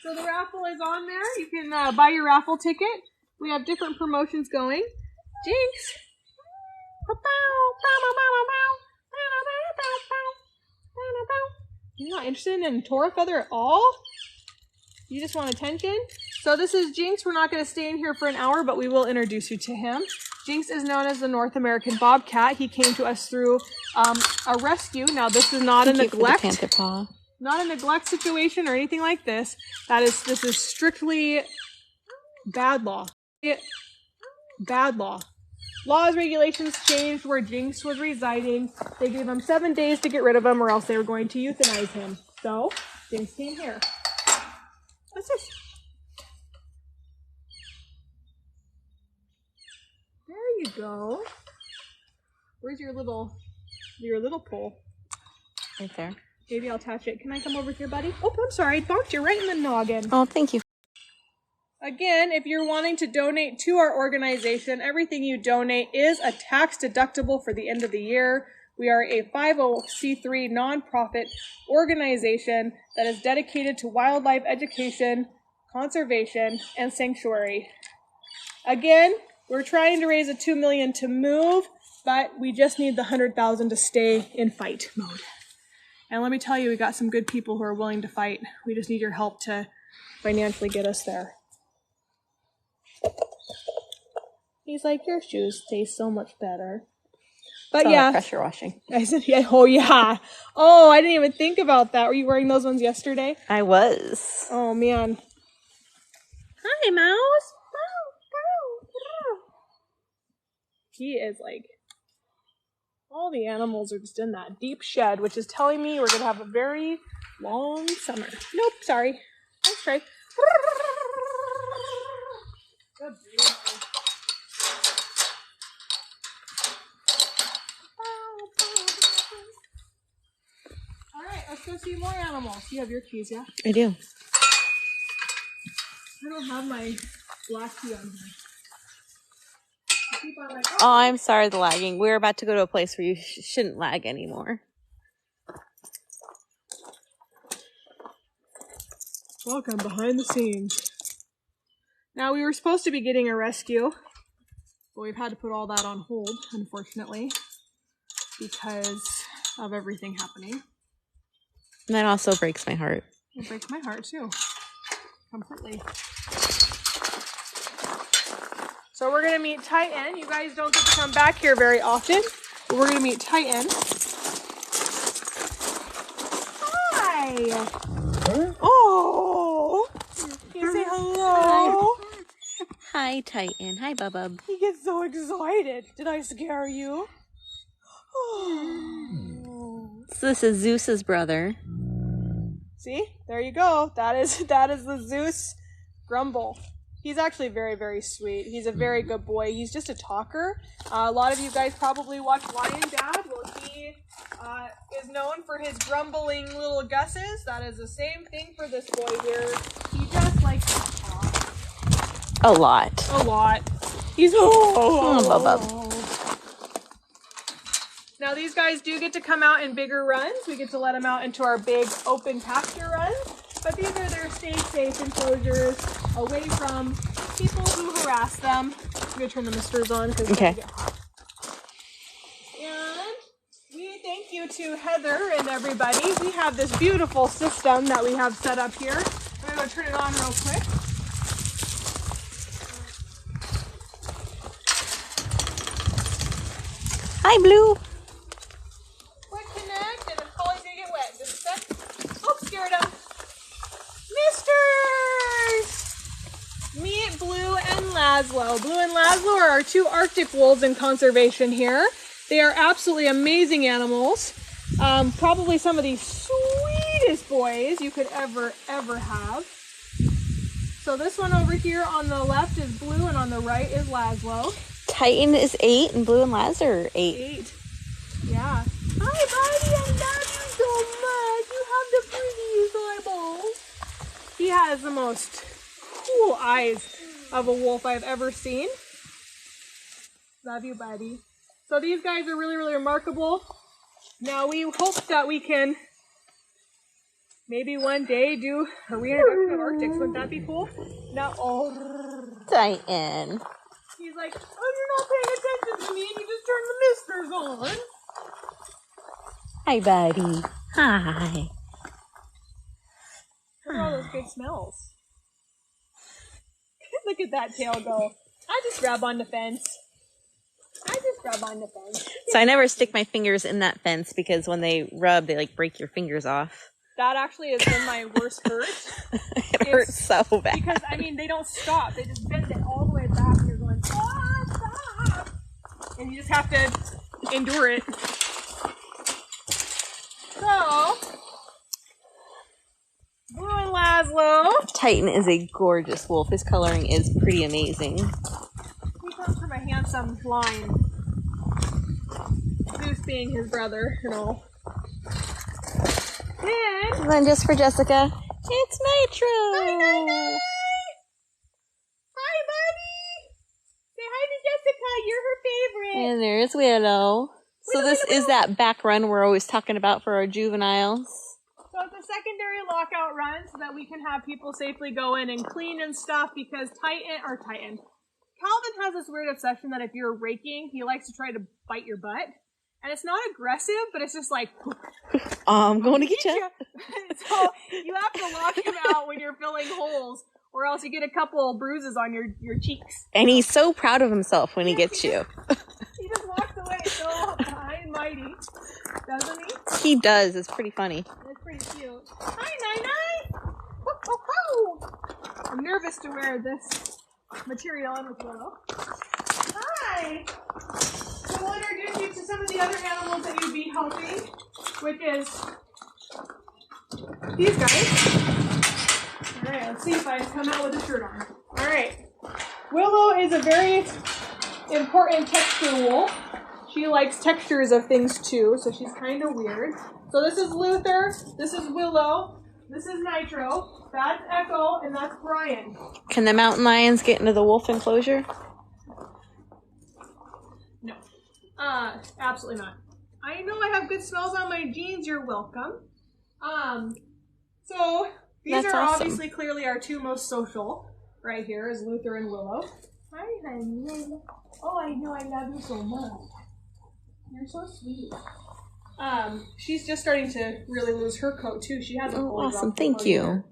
So the raffle is on there. You can buy your raffle ticket. We have different promotions going. Jinx. You're not interested in Tora feather at all? You just want attention? So this is Jinx. We're not going to stay in here for an hour, but we will introduce you to him. Jinx is known as the North American bobcat. He came to us through a rescue. Now this is not a neglect. Not a neglect situation or anything like this. This is strictly bad law. Bad law. Laws, regulations changed where Jinx was residing. They gave him 7 days to get rid of him, or else they were going to euthanize him. So Jinx came here. What's this? There you go. Where's your little pole? Right there. Maybe I'll attach it. Can I come over here, buddy? Oh, I'm sorry. I bonked you right in the noggin. Oh, thank you. Again, if you're wanting to donate to our organization, everything you donate is a tax deductible for the end of the year. We are a 501c3 nonprofit organization that is dedicated to wildlife education, conservation, and sanctuary. Again, we're trying to raise $2 million to move, but we just need the 100,000 to stay in fight mode. And let me tell you, we got some good people who are willing to fight. We just need your help to financially get us there. He's like, your shoes taste so much better. But yeah, pressure washing. I said, yeah. Oh yeah. Oh, I didn't even think about that. Were you wearing those ones yesterday? I was. Oh man. Hi, Mouse. He is like, all the animals are just in that deep shed, which is telling me we're gonna have a very long summer. Nope, sorry. Let's try. Good baby. All right, let's go see more animals. You have your keys, yeah? I do. I don't have my black key on here. Keep on like, Oh, I'm sorry the lagging. We're about to go to a place where you shouldn't lag anymore. welcome behind the scenes. Now, we were supposed to be getting a rescue, but we've had to put all that on hold, unfortunately, because of everything happening. And that also breaks my heart. It breaks my heart, too. Completely. So we're going to meet Titan. You guys don't get to come back here very often, but we're going to meet Titan. Hi! Huh? Oh! You say hello? Hi, Titan. Hi, Bubba. He gets so excited. Did I scare you? Oh. So this is Zeus's brother. See? There you go. That is the Zeus Grumble. He's actually very, very sweet. He's a very good boy. He's just a talker. A lot of you guys probably watch Lion Dad. Well, he is known for his grumbling little gusses. That is the same thing for this boy here. He just likes to talk. A lot. A lot. He's Now these guys do get to come out in bigger runs. We get to let them out into our big open pasture runs. But these are their stay safe enclosures away from people who harass them. I'm going to turn the misters on because it's going to get hot. And we thank you to Heather and everybody. We have this beautiful system that we have set up here. I'm going to turn it on real quick. Hi, Blue. Quick connect, and the collies gonna get wet. Just a sec. Oh, scared him. Misters! Meet Blue and Laszlo. Blue and Laszlo are our two Arctic wolves in conservation here. They are absolutely amazing animals. Probably some of the sweetest boys you could ever have. So this one over here on the left is Blue, and on the right is Laszlo. Titan is 8 and Blue and Laz are 8. 8. Yeah. Hi, buddy. I love you so much. You have the prettiest eyeballs. He has the most cool eyes of a wolf I've ever seen. Love you, buddy. So these guys are really, really remarkable. Now we hope that we can maybe one day do a reintroduction of Arctics. Wouldn't that be cool? No. Oh. Titan. He's like, oh, you're not paying attention to me, and you just turned the misters on. Hi, buddy. Hi. Look at all those good smells. Look at that tail go. I just grab on the fence. So I never stick my fingers in that fence because when they rub, they like break your fingers off. That actually has been my worst hurt. It hurts so bad. Because, I mean, they don't stop. They just bend it all the way back, and you're going, stop! And you just have to endure it. So, Blue and Laszlo. Titan is a gorgeous wolf. His coloring is pretty amazing. He comes from a handsome line. Zeus being his brother and all. And then just for Jessica, it's Nitro. Hi, Night-Night. Hi, buddy. Say hi to Jessica. You're her favorite. And there's Willow. So this is that back run we're always talking about for our juveniles. So it's a secondary lockout run so that we can have people safely go in and clean and stuff because Calvin has this weird obsession that if you're raking, he likes to try to bite your butt. And it's not aggressive, but it's just like... I'm going to get you. So you have to lock him out when you're filling holes, or else you get a couple bruises on your cheeks. And he's so proud of himself when he gets you. He just walks away so high and mighty, doesn't he? He does. It's pretty funny. It's pretty cute. Hi, Nai-Nai! Woo-hoo-hoo! I'm nervous to wear this material on the pillow. Hi! So we'll introduce you to some of the other animals that you'd be helping, which is these guys. Alright, let's see if I come out with a shirt on. Alright. Willow is a very important texture wool. She likes textures of things too, so she's kind of weird. So this is Luther, this is Willow, this is Nitro, that's Echo, and that's Brian. Can the mountain lions get into the wolf enclosure? No. Absolutely not. I know I have good smells on my jeans, you're welcome. So these That's are awesome. obviously clearly our two most social. Right here is Luther and Willow. Hi, honey. Oh, I know I love you so much. You're so sweet. She's just starting to really lose her coat too. She hasn't. Oh, awesome! Thank you.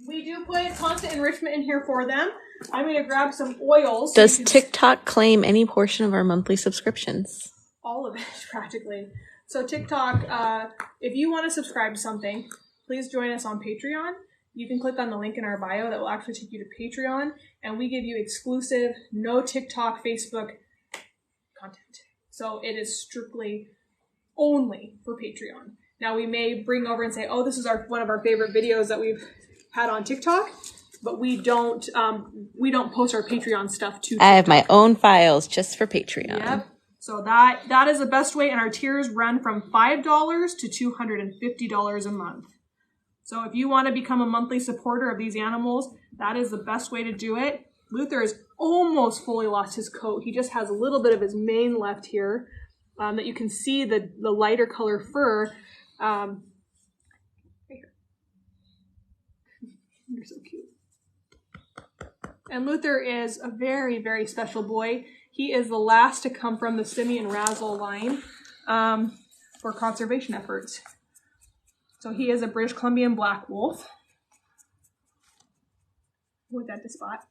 We do put constant enrichment in here for them. I'm going to grab some oils. Does TikTok claim any portion of our monthly subscriptions? All of it, practically. So TikTok, if you want to subscribe to something, please join us on Patreon. You can click on the link in our bio that will actually take you to Patreon, and we give you exclusive, no TikTok, Facebook content. So it is strictly only for Patreon. Now we may bring over and say, oh, this is one of our favorite videos that we've had on TikTok, but we don't post our Patreon stuff to TikTok. I have my own files just for Patreon. Yep. So that is the best way, and our tiers run from $5 to $250 a month. So if you want to become a monthly supporter of these animals, that is the best way to do it. Luther has almost fully lost his coat. He just has a little bit of his mane left here that you can see the lighter color fur. Right here. You're so cute. And Luther is a very, very special boy. He is the last to come from the Simeon Razzle line for conservation efforts. So he is a British Columbian black wolf. Would that the spot?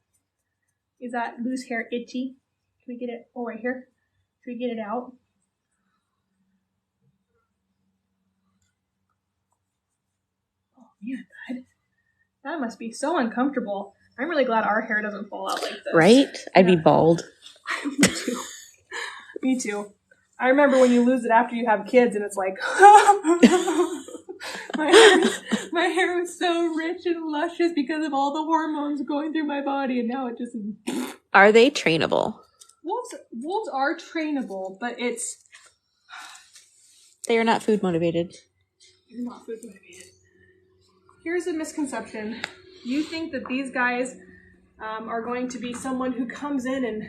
Is that loose hair itchy? Can we get it? Oh, right here. Can we get it out? Oh man, bud. That must be so uncomfortable. I'm really glad our hair doesn't fall out like this. Right? I'd be bald. Me too. Me too. I remember when you lose it after you have kids and it's like, my hair was so rich and luscious because of all the hormones going through my body, and now it just... Are they trainable? Wolves are trainable, but it's... They are not food motivated. They're not food motivated. Here's a misconception. You think that these guys are going to be someone who comes in and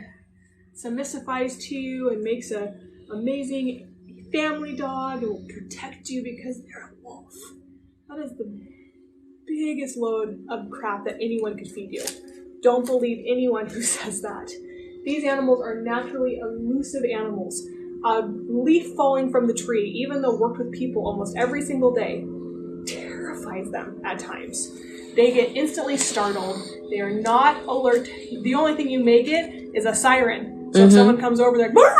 submissifies to you and makes an amazing family dog and will protect you because they're a wolf. That is the biggest load of crap that anyone could feed you. Don't believe anyone who says that. These animals are naturally elusive animals. A leaf falling from the tree, even though worked with people almost every single day, terrifies them at times. They get instantly startled. They are not alert. The only thing you may get is a siren. So if someone comes over, they're like,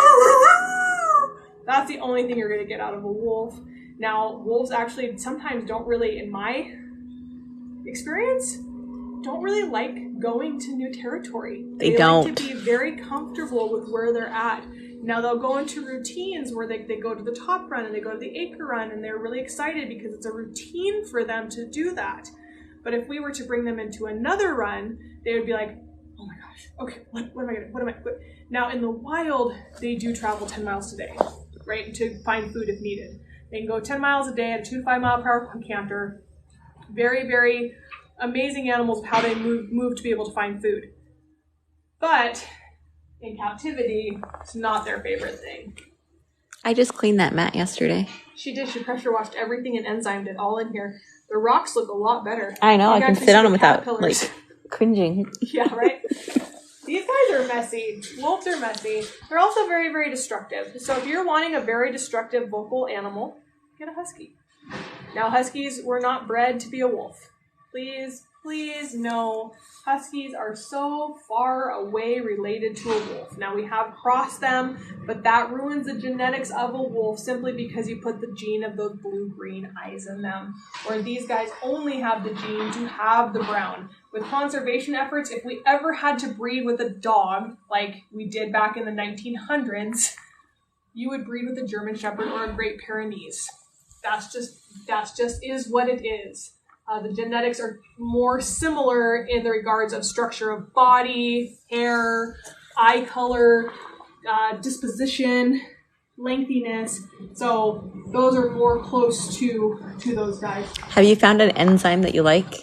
that's the only thing you're going to get out of a wolf. Now, wolves actually sometimes don't really, in my experience, don't really like going to new territory. They don't. like to be very comfortable with where they're at. Now, they'll go into routines where they go to the top run and they go to the acre run, and they're really excited because it's a routine for them to do that. But if we were to bring them into another run, they would be like, oh my gosh, okay, what am I going to, Now, in the wild, they do travel 10 miles a day, right, to find food if needed. They can go 10 miles a day at a 2 to 5 mile per hour canter. Very, very amazing animals of how they move to be able to find food. But in captivity, it's not their favorite thing. I just cleaned that mat yesterday. She did. She pressure washed everything and enzymed it all in here. The rocks look a lot better. I know. I can sit on them without caterpillars. Cringing. Yeah, right? These guys are messy. Wolves are messy. They're also very, very destructive. So if you're wanting a very destructive vocal animal, get a husky. Now, huskies were not bred to be a wolf. Please, please, no. Huskies are so far away related to a wolf. Now, we have crossed them, but that ruins the genetics of a wolf simply because you put the gene of those blue-green eyes in them. Where these guys only have the gene to have the brown. With conservation efforts, if we ever had to breed with a dog, like we did back in the 1900s, you would breed with a German Shepherd or a Great Pyrenees. That's just is what it is. The genetics are more similar in the regards of structure of body, hair, eye color, disposition, lengthiness. So those are more close to those guys. Have you found an enzyme that you like?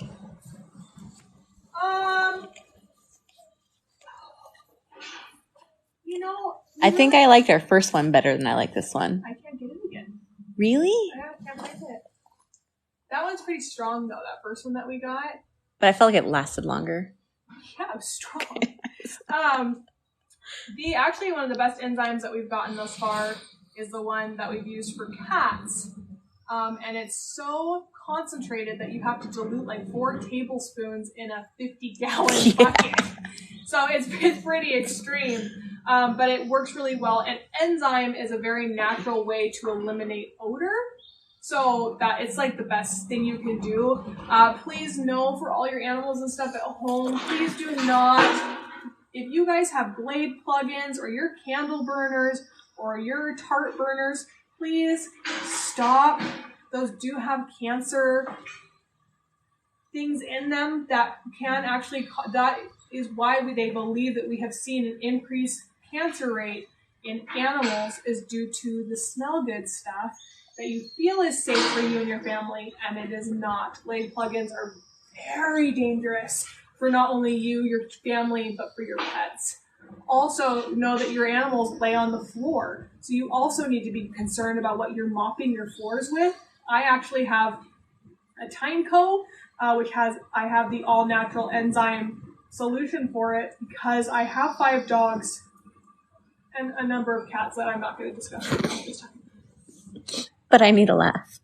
I think I liked our first one better than I like this one. I can't get it again. Really? I can't find it. That one's pretty strong, though, that first one that we got. But I felt like it lasted longer. Yeah, it was strong. Actually, one of the best enzymes that we've gotten thus far is the one that we've used for cats. And it's so concentrated that you have to dilute like 4 tablespoons in a 50-gallon bucket. So it's pretty extreme. But it works really well. And enzyme is a very natural way to eliminate odor. So that it's like the best thing you can do. Please know for all your animals and stuff at home, please do not, if you guys have Glade plugins or your candle burners or your tart burners, please stop. Those do have cancer things in them that can actually, that is why they believe that we have seen an increased cancer rate in animals is due to the smell good stuff that you feel is safe for you and your family, and it is not. Glade plugins are very dangerous for not only you, your family, but for your pets. Also, know that your animals lay on the floor, so you also need to be concerned about what you're mopping your floors with. I actually have a Tyneco, which I have the all-natural enzyme solution for it because I have 5 dogs and a number of cats that I'm not going to discuss this time. But I need a laugh.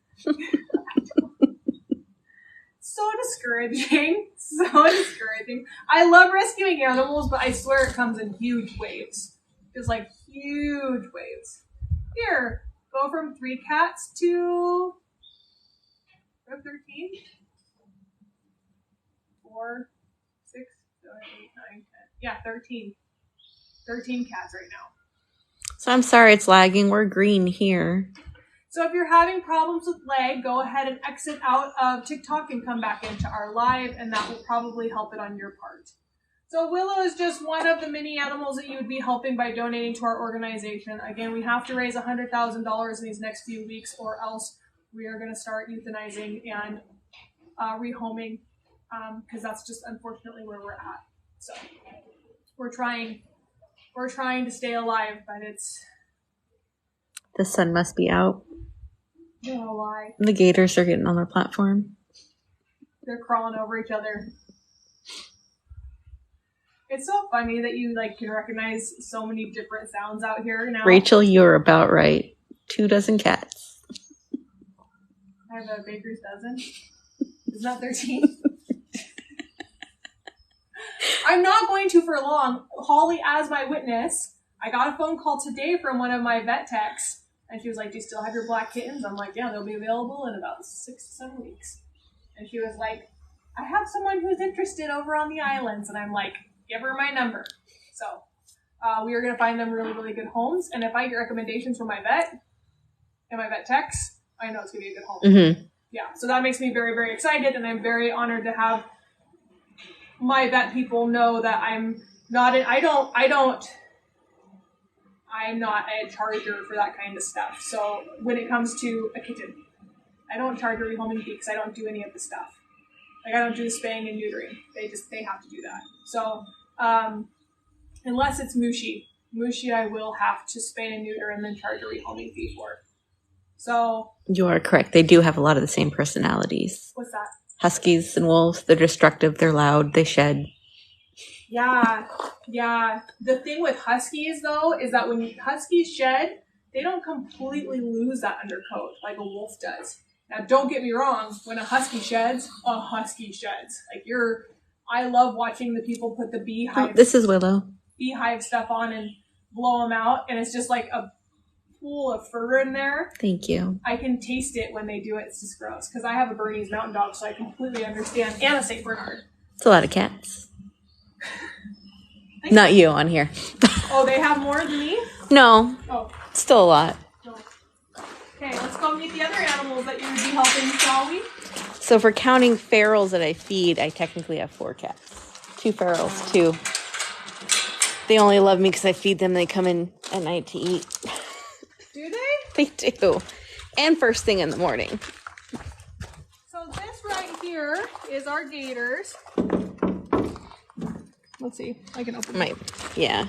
So discouraging. So discouraging. I love rescuing animals, but I swear it comes in huge waves. Just like huge waves. Here, go from 3 cats to 13? 4, 6, 7, 8, 9, 10. Yeah, 13. 13 cats right now. So I'm sorry it's lagging. We're green here. So if you're having problems with lag, go ahead and exit out of TikTok and come back into our live, and that will probably help it on your part. So Willow is just one of the many animals that you would be helping by donating to our organization. Again, we have to raise $100,000 in these next few weeks, or else we are going to start euthanizing and rehoming, because that's just unfortunately where we're at. So we're trying to stay alive, but it's... The sun must be out. No lie. The gators are getting on their platform. They're crawling over each other. It's so funny that you can recognize so many different sounds out here now. Rachel, you're about right. 24 cats. I have a baker's dozen. Isn't that 13? I'm not going to for long. Holly as my witness. I got a phone call today from one of my vet techs. And she was like, do you still have your black kittens? I'm like, yeah, they'll be available in about 6 to 7 weeks. And she was like, I have someone who's interested over on the islands. And I'm like, give her my number. So we are going to find them really, really good homes. And if I get recommendations from my vet and my vet techs, I know it's going to be a good home. Mm-hmm. Yeah, so that makes me very, very excited. And I'm very honored to have my vet people know that I'm not a charger for that kind of stuff. So when it comes to a kitten, I don't charge a rehoming fee because I don't do any of the stuff. Like I don't do the spaying and neutering. They have to do that. So unless it's mushy, Mushi I will have to spay and neuter and then charge a rehoming fee for. So You are correct. They do have a lot of the same personalities. what's that? Huskies and wolves, they're destructive, they're loud, they shed. Yeah. The thing with huskies though is that when huskies shed, they don't completely lose that undercoat like a wolf does. Now don't get me wrong, when a husky sheds, a husky sheds. Like I love watching the people put the beehive. This is Willow. Beehive stuff on and blow them out, and it's just like a pool of fur in there. Thank you. I can taste it when they do it. It's just gross because I have a Bernese Mountain Dog, so I completely understand. And a Saint Bernard. It's a lot of cats. Not you on here. Oh, they have more than me? No. Oh. Still a lot. No. Okay, let's go meet the other animals that you would be helping, shall we? So for counting ferals that I feed, I technically have 4 cats. 2 ferals, 2. They only love me because I feed them. They come in at night to eat. Do they? They do. And first thing in the morning. So this right here is our gators. Let's see. I can open it. Yeah.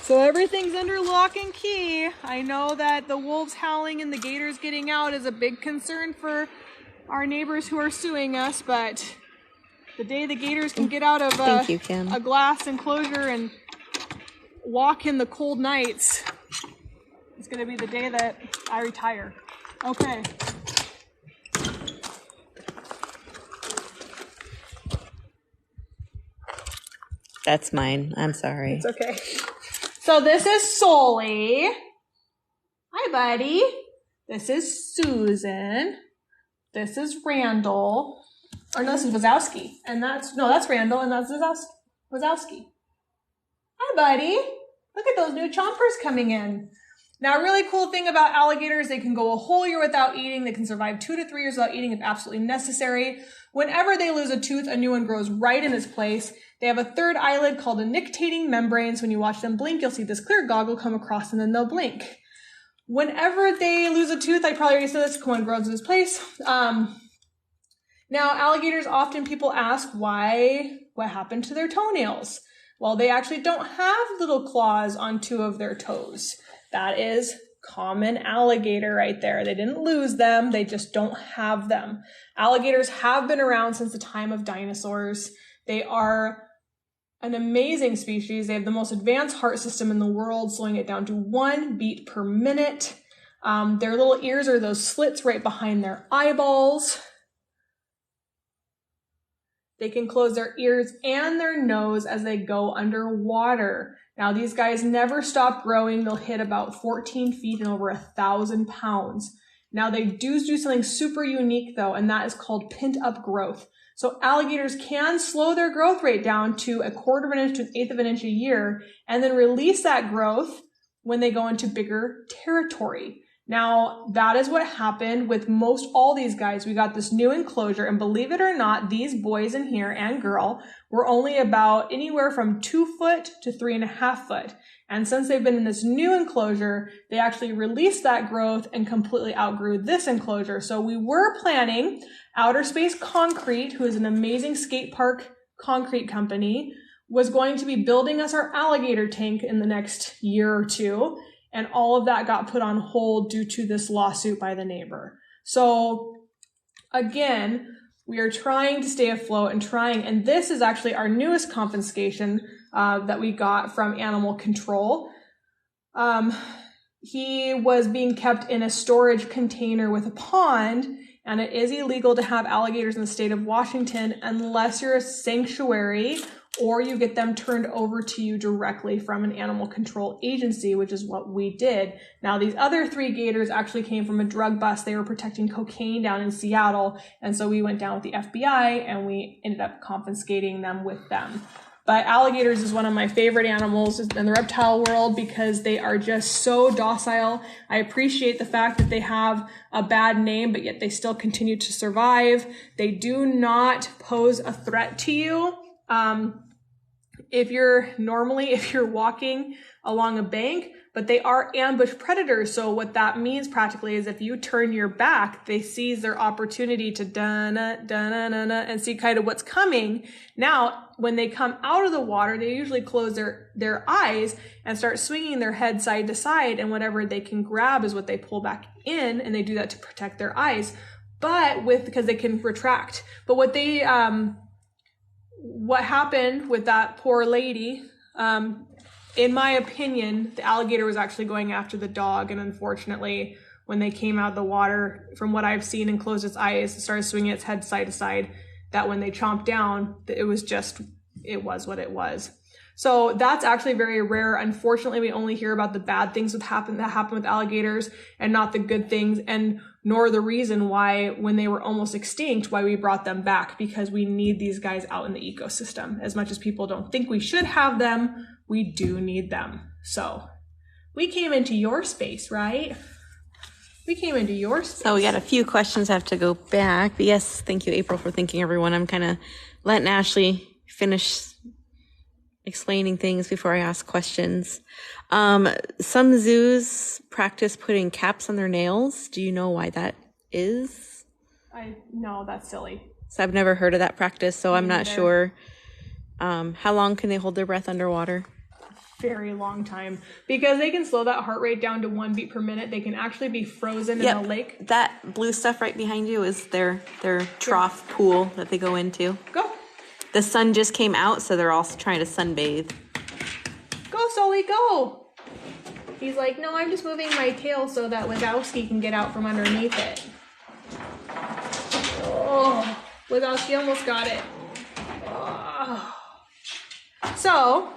So everything's under lock and key. I know that the wolves howling and the gators getting out is a big concern for our neighbors who are suing us, but the day the gators can get out of a glass enclosure and walk in the cold nights, it's going to be the day that I retire. Okay. That's mine. I'm sorry. It's okay. So this is Sully. Hi, buddy. This is Susan. This is Randall. Or no, this is Wazowski. And that's Randall, and that's Wazowski. Hi, buddy. Look at those new chompers coming in. Now, a really cool thing about alligators, they can go a whole year without eating. They can survive 2 to 3 years without eating if absolutely necessary. Whenever they lose a tooth, a new one grows right in its place. They have a third eyelid called a nictitating membrane. So when you watch them blink, you'll see this clear goggle come across and then they'll blink. Whenever they lose a tooth, I probably already said this, one grows in its place. Now, alligators, often people ask what happened to their toenails? Well, they actually don't have little claws on 2 of their toes. That is common alligator right there. They didn't lose them. They just don't have them. Alligators have been around since the time of dinosaurs. They are an amazing species. They have the most advanced heart system in the world, slowing it down to 1 beat per minute. Their little ears are those slits right behind their eyeballs. They can close their ears and their nose as they go underwater. Now, these guys never stop growing. They'll hit about 14 feet and over 1,000 pounds. Now, they do something super unique, though, and that is called pent-up growth. So alligators can slow their growth rate down to 1/4 of an inch to 1/8 of an inch a year, and then release that growth when they go into bigger territory. Now, that is what happened with most all these guys. We got this new enclosure, and believe it or not, these boys in here and girl were only about anywhere from 2 foot to 3.5 foot. And since they've been in this new enclosure, they actually released that growth and completely outgrew this enclosure. So we were planning Outer Space Concrete, who is an amazing skate park concrete company, was going to be building us our alligator tank in the next year or 2. And all of that got put on hold due to this lawsuit by the neighbor. So again, we are trying to stay afloat and this is actually our newest confiscation that we got from animal control. He was being kept in a storage container with a pond, and it is illegal to have alligators in the state of Washington unless you're a sanctuary or you get them turned over to you directly from an animal control agency, which is what we did. Now, these other 3 gators actually came from a drug bust. They were protecting cocaine down in Seattle, and so we went down with the FBI, and we ended up confiscating them with them. But alligators is one of my favorite animals in the reptile world because they are just so docile. I appreciate the fact that they have a bad name, but yet they still continue to survive. They do not pose a threat to you. If you're walking along a bank, but they are ambush predators. So what that means practically is if you turn your back, they seize their opportunity to and see kind of what's coming. Now, when they come out of the water, they usually close their eyes and start swinging their head side to side, and whatever they can grab is what they pull back in, and they do that to protect their eyes. But because they can retract. But what happened with that poor lady, in my opinion, the alligator was actually going after the dog, and unfortunately, when they came out of the water, from what I've seen, and closed its eyes, it started swinging its head side to side, that when they chomped down, it was what it was. So that's actually very rare. Unfortunately, we only hear about the bad things that happen with alligators, and not the good things, and nor the reason why, when they were almost extinct, why we brought them back, because we need these guys out in the ecosystem. As much as people don't think we should have them, we do need them. So we came into your space, right? We came into your space. So we got a few questions. I have to go back. But yes, thank you, April, for thanking everyone. I'm kind of letting Ashley finish explaining things before I ask questions. Some zoos practice putting caps on their nails. Do you know why that is? No, that's silly. So I've never heard of that practice, so I'm not sure. How long can they hold their breath underwater? Very long time, because they can slow that heart rate down to 1 beat per minute. They can actually be frozen in a lake. That blue stuff right behind you is their trough pool that they go into. Go. The sun just came out, so they're also trying to sunbathe. Go, Sully, go. He's like, no, I'm just moving my tail so that Wazowski can get out from underneath it. Oh, Wazowski almost got it. Oh. So,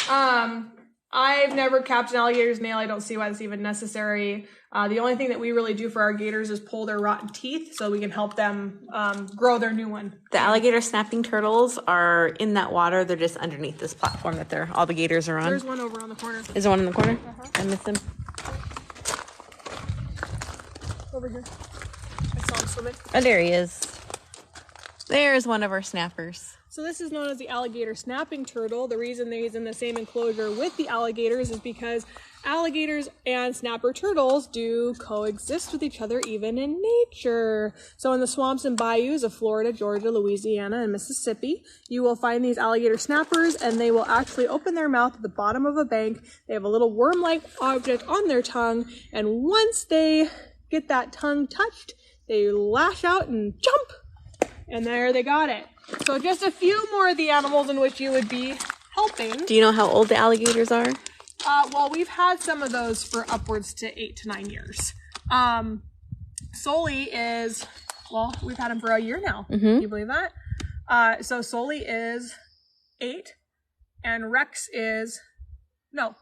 I've never capped an alligator's nail. I don't see why that's even necessary. The only thing that we really do for our gators is pull their rotten teeth so we can help them grow their new one. The alligator snapping turtles are in that water. They're just underneath this platform that all the gators are on. There's one over on the corner. Is there one in the corner? I missed him. Over here. I saw him swimming. Oh, there he is. There's one of our snappers. So this is known as the alligator snapping turtle. The reason that he's in the same enclosure with the alligators is because alligators and snapper turtles do coexist with each other even in nature. So in the swamps and bayous of Florida, Georgia, Louisiana, and Mississippi, you will find these alligator snappers, and they will actually open their mouth at the bottom of a bank. They have a little worm-like object on their tongue, and once they get that tongue touched, they lash out and jump, and there they got it. So just a few more of the animals in which you would be helping. Do you know how old the alligators are? Well, we've had some of those for upwards to 8 to 9 years. Sully is, well, we've had him for a year now. Mm-hmm. Can you believe that? So Sully is 8, and Rex is, no,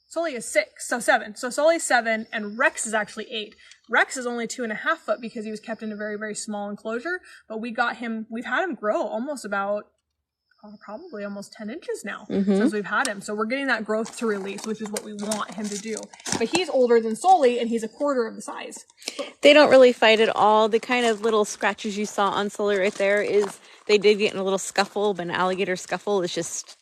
Sully is 6, so 7. So Sully's 7, and Rex is actually 8. Rex is only 2.5 foot because he was kept in a very, very small enclosure, but we've had him grow almost about, probably almost 10 inches now since we've had him. So we're getting that growth to release, which is what we want him to do. But he's older than Sully, and he's a quarter of the size. They don't really fight at all. The kind of little scratches you saw on Sully right there is they did get in a little scuffle, but an alligator scuffle is just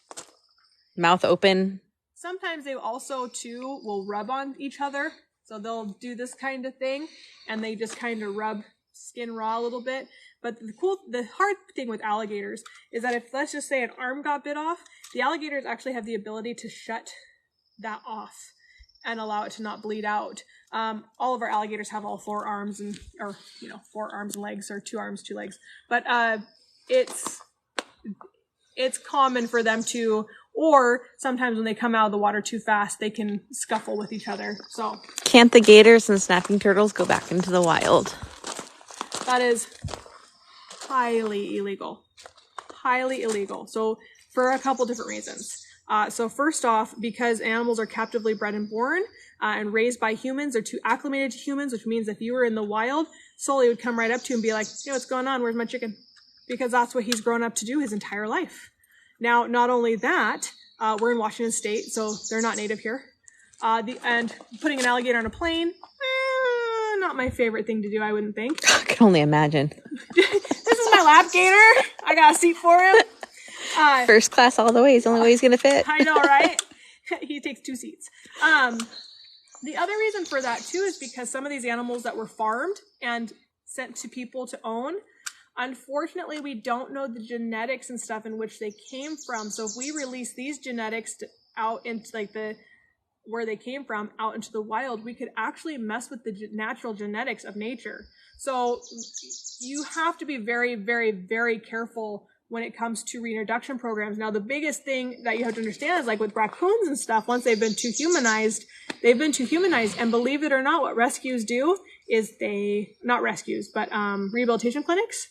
mouth open. Sometimes they also, too, will rub on each other. So they'll do this kind of thing, and they just kind of rub skin raw a little bit. But the hard thing with alligators is that if, let's just say, an arm got bit off, the alligators actually have the ability to shut that off and allow it to not bleed out. All of our alligators have all 4 arms and 4 arms and legs, or 2 arms, 2 legs. But it's common for them to, or sometimes when they come out of the water too fast, they can scuffle with each other. So can't the gators and snapping turtles go back into the wild? That is highly illegal. Highly illegal. So for a couple different reasons. So first off, because animals are captively bred and born and raised by humans, they're too acclimated to humans, which means if you were in the wild, Sully would come right up to you and be like, hey, what's going on? Where's my chicken? Because that's what he's grown up to do his entire life. Now, not only that, we're in Washington State, so they're not native here. And putting an alligator on a plane, not my favorite thing to do, I wouldn't think. I can only imagine. This is my lap gator. I got a seat for him. First class all the way. He's the only way he's going to fit. I know, right? He takes 2 seats. The other reason for that, too, is because some of these animals that were farmed and sent to people to own, Unfortunately, we don't know the genetics and stuff in which they came from. So if we release these genetics out into like where they came from out into the wild, we could actually mess with the natural genetics of nature. So you have to be very, very, very careful when it comes to reintroduction programs. Now, the biggest thing that you have to understand is like with raccoons and stuff, once they've been too humanized, and believe it or not, what rescues do is not rescues, but rehabilitation clinics,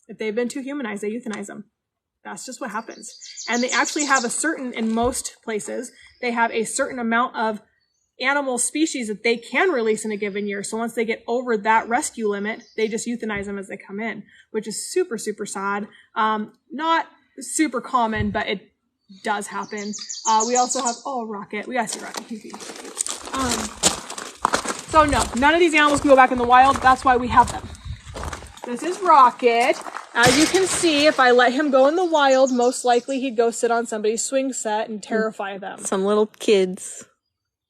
if they've been too humanized, they euthanize them. That's just what happens. And they actually have in most places, they have a certain amount of animal species that they can release in a given year. So once they get over that rescue limit, they just euthanize them as they come in, which is super, super sad. Not super common, but it does happen. We also have, Rocket. We gotta see Rocket. So no, none of these animals can go back in the wild. That's why we have them. This is Rocket. As you can see, if I let him go in the wild, most likely he'd go sit on somebody's swing set and terrify them. Some little kids.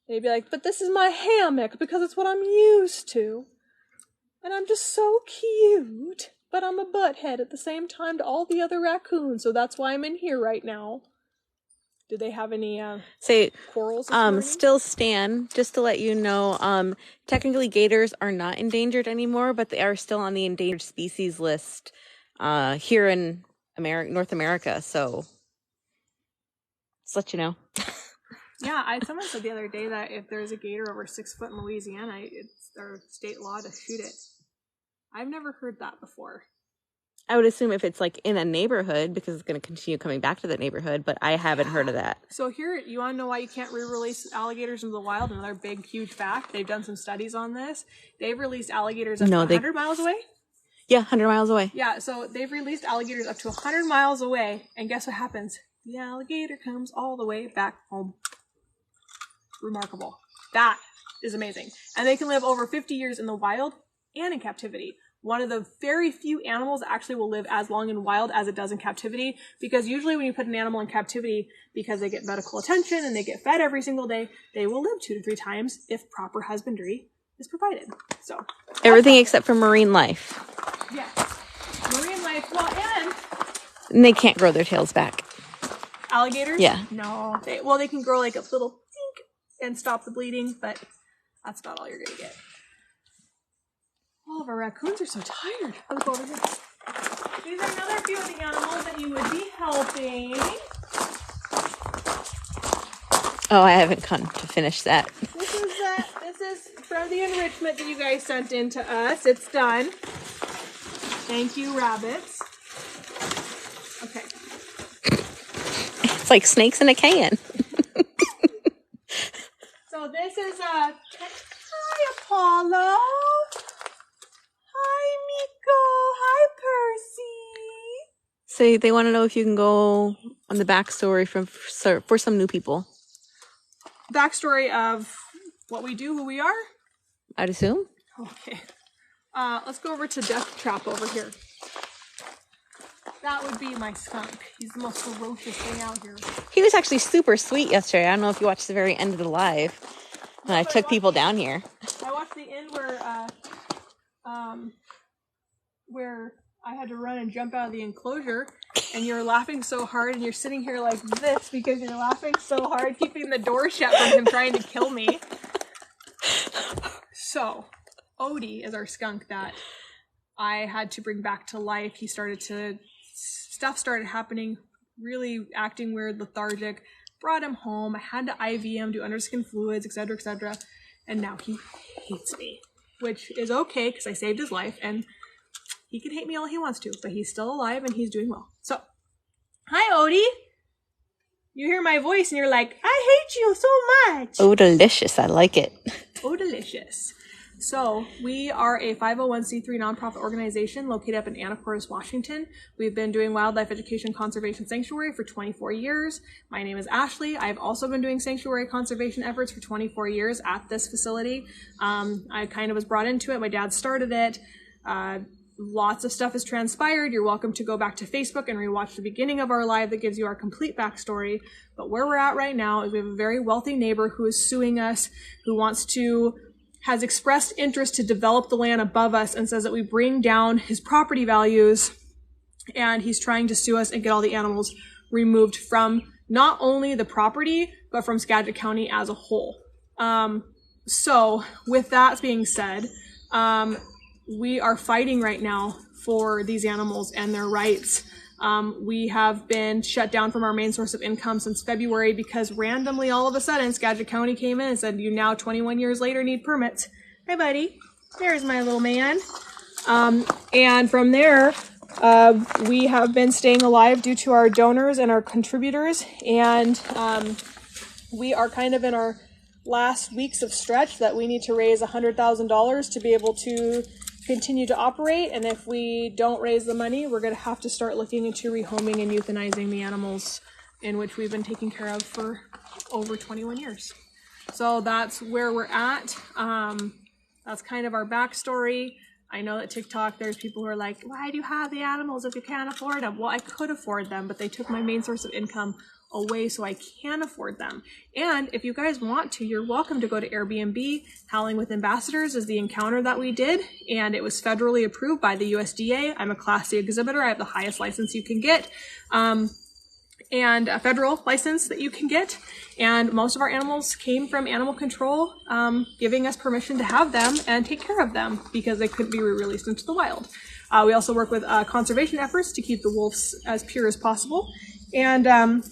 They'd be like, but this is my hammock because it's what I'm used to. And I'm just so cute. But I'm a butthead at the same time to all the other raccoons, so that's why I'm in here right now. Did they have any quarrels this morning? Still Stan, just to let you know, technically gators are not endangered anymore, but they are still on the endangered species list here in North America, so just let you know. Yeah, someone said the other day that if there's a gator over 6 foot in Louisiana, it's their state law to shoot it. I've never heard that before. I would assume if it's like in a neighborhood, because it's going to continue coming back to that neighborhood, but I haven't heard of that. So here, you want to know why you can't re-release alligators into the wild? Another big, huge fact. They've done some studies on this. They've released alligators up to 100 miles away. Yeah, 100 miles away. Yeah, so they've released alligators up to 100 miles away, and guess what happens? The alligator comes all the way back home. Remarkable. That is amazing. And they can live over 50 years in the wild and in captivity. One of the very few animals that actually will live as long in wild as it does in captivity, because usually when you put an animal in captivity, because they get medical attention and they get fed every single day, they will live 2 to 3 times if proper husbandry is provided. So everything except for marine life. Yes. Marine life, well, and they can't grow their tails back. Alligators? Yeah. No. They can grow like a little tink and stop the bleeding, but that's about all you're going to get. All of our raccoons are so tired. Let's go over here. These are another few of the animals that you would be helping. Oh, I haven't come to finish that. This is from the enrichment that you guys sent in to us. It's done. Thank you, rabbits. Okay. It's like snakes in a can. So this is hi, Apollo. Hi, Miko. Hi, Percy. So they want to know if you can go on the backstory for some new people. Backstory of what we do, who we are? I'd assume. Okay. Let's go over to Death Trap over here. That would be my skunk. He's the most ferocious thing out here. He was actually super sweet yesterday. I don't know if you watched the very end of the live. When I took people down here. I watched the end where I had to run and jump out of the enclosure, and you're laughing so hard, and you're sitting here like this because you're laughing so hard, keeping the door shut from him trying to kill me. So, Odie is our skunk that I had to bring back to life. Stuff started happening, really acting weird, lethargic. Brought him home. I had to IV him, do underskin fluids, etc., etc. And now he hates me, which is okay because I saved his life, and he can hate me all he wants to, but he's still alive and he's doing well. So, hi, Odie. You hear my voice and you're like, I hate you so much. Oh, delicious. I like it. Oh, delicious. So we are a 501c3 nonprofit organization located up in Anacortes, Washington. We've been doing wildlife education conservation sanctuary for 24 years. My name is Ashley. I've also been doing sanctuary conservation efforts for 24 years at this facility. I kind of was brought into it. My dad started it. Lots of stuff has transpired. You're welcome to go back to Facebook and rewatch the beginning of our live that gives you our complete backstory. But where we're at right now is we have a very wealthy neighbor who is suing us, who wants to has expressed interest to develop the land above us and says that we bring down his property values, and he's trying to sue us and get all the animals removed from not only the property, but from Skagit County as a whole. So with that being said, we are fighting right now for these animals and their rights. We have been shut down from our main source of income since February because randomly all of a sudden Skagit County came in and said, you now 21 years later need permits. Hi buddy, there's my little man. And from there, we have been staying alive due to our donors and our contributors, and we are kind of in our last weeks of stretch that we need to raise $100,000 to be able to continue to operate. And if we don't raise the money, we're going to have to start looking into rehoming and euthanizing the animals in which we've been taking care of for over 21 years. So that's where we're at. That's kind of our backstory. I know that TikTok, there's people who are like, why do you have the animals if you can't afford them? Well, I could afford them, but they took my main source of income away, so I can afford them. And if you guys want to, you're welcome to go to Airbnb. Howling with Ambassadors is the encounter that we did, and it was federally approved by the USDA. I'm a Class C exhibitor. I have the highest license you can get, and a federal license that you can get. And most of our animals came from animal control, giving us permission to have them and take care of them because they couldn't be released into the wild. We also work with conservation efforts to keep the wolves as pure as possible. And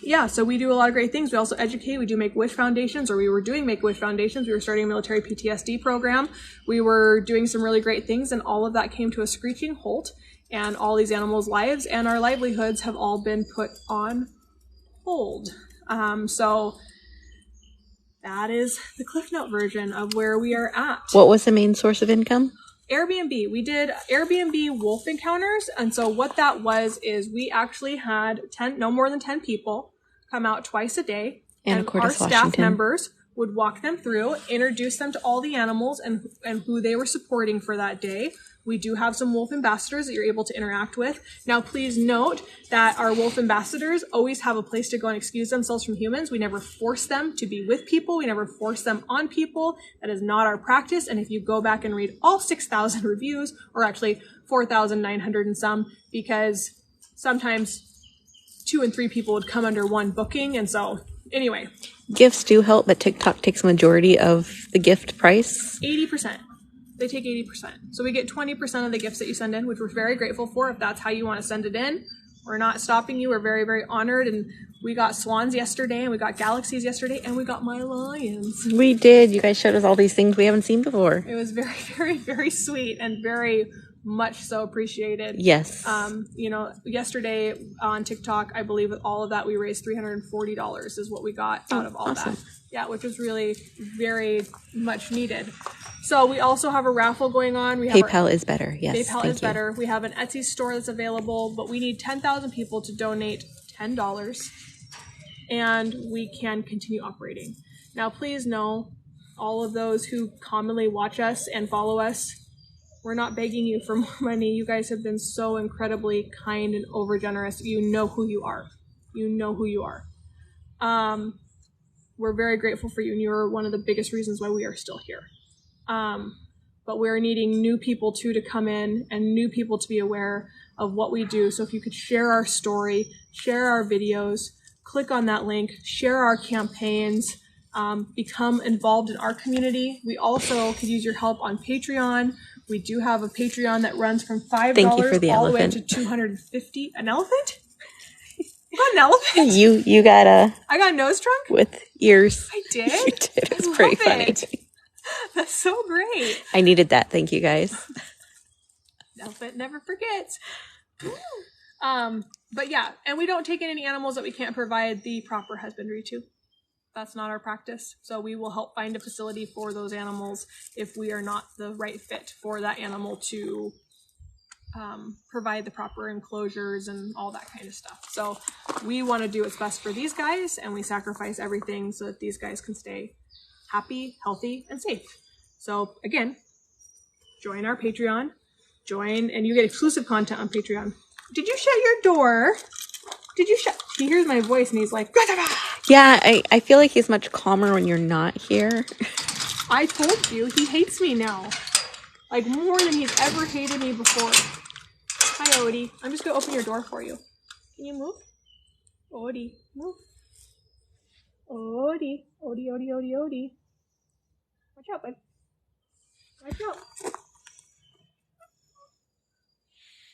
yeah, so we do a lot of great things. We also educate. We do Make-A-Wish Foundations, or we were doing Make-A-Wish Foundations. We were starting a military PTSD program. We were doing some really great things, and all of that came to a screeching halt. And all these animals' lives and our livelihoods have all been put on hold. So that is the Cliff Note version of where we are at. What was the main source of income? Airbnb. We did Airbnb wolf encounters. And so what that was is we actually had no more than 10 people come out twice a day. And Anacortes, our staff Washington. members would walk them through, introduce them to all the animals and who they were supporting for that day. We do have some wolf ambassadors that you're able to interact with. Now, please note that our wolf ambassadors always have a place to go and excuse themselves from humans. We never force them to be with people. We never force them on people. That is not our practice. And if you go back and read all 6,000 reviews, or actually 4,900 and some, because sometimes 2 and 3 people would come under one booking. And so anyway. Gifts do help, but TikTok takes a majority of the gift price. 80%. They take 80%. So we get 20% of the gifts that you send in, which we're very grateful for. If that's how you want to send it in, we're not stopping you. We're very, very honored. And we got swans yesterday, and we got galaxies yesterday, and we got my lions. We did. You guys showed us all these things we haven't seen before. It was very, very, very sweet and very much so appreciated. Yes. You know, yesterday on TikTok, I believe with all of that, we raised $340 is what we got out of all awesome. that. Yeah, which was really very much needed. So we also have a raffle going on. We have PayPal is better. Yes. PayPal is better. We have an Etsy store that's available, but we need 10,000 people to donate $10, and we can continue operating. Now, please know, all of those who commonly watch us and follow us, we're not begging you for more money. You guys have been so incredibly kind and over generous. You know who you are. You know who you are. We're very grateful for you, and you're one of the biggest reasons why we are still here. But we're needing new people too to come in, and new people to be aware of what we do. So if you could share our story, share our videos, click on that link, share our campaigns, become involved in our community. We also could use your help on Patreon. We do have a Patreon that runs from $5 all the way to $250. An elephant? You got an elephant? You got a... I got a nose trunk? With ears. I did? You did. It's pretty funny. That's so great. I needed that. Thank you, guys. Elephant never forgets. But yeah, and we don't take in any animals that we can't provide the proper husbandry to. That's not our practice. So we will help find a facility for those animals if we are not the right fit for that animal to provide the proper enclosures and all that kind of stuff. So we want to do what's best for these guys, and we sacrifice everything so that these guys can stay happy, healthy, and safe. So again, join our Patreon, and you get exclusive content on Patreon. Did you shut your door? He hears my voice and he's like, yeah, I feel like he's much calmer when you're not here. I told you, he hates me now. Like more than he's ever hated me before. Hi, Odie. I'm just gonna open your door for you. Can you move? Odie, move. Odie, Odie, Odie, Odie, Odie. Watch out, bud. Watch out.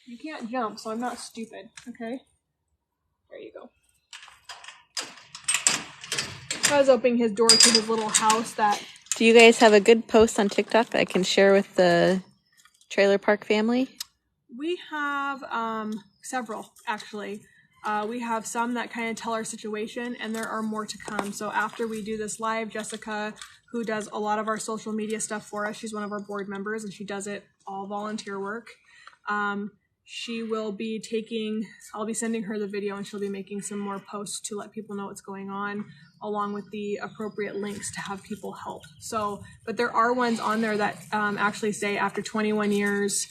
You can't jump, so I'm not stupid, okay? There you go. I was opening his door to his little house that... Do you guys have a good post on TikTok that I can share with the trailer park family? We have several, actually. We have some that kind of tell our situation, and there are more to come. So after we do this live, Jessica, who does a lot of our social media stuff for us, she's one of our board members, and she does it all volunteer work. She will be I'll be sending her the video, and she'll be making some more posts to let people know what's going on, along with the appropriate links to have people help. So, but there are ones on there that actually say after 21 years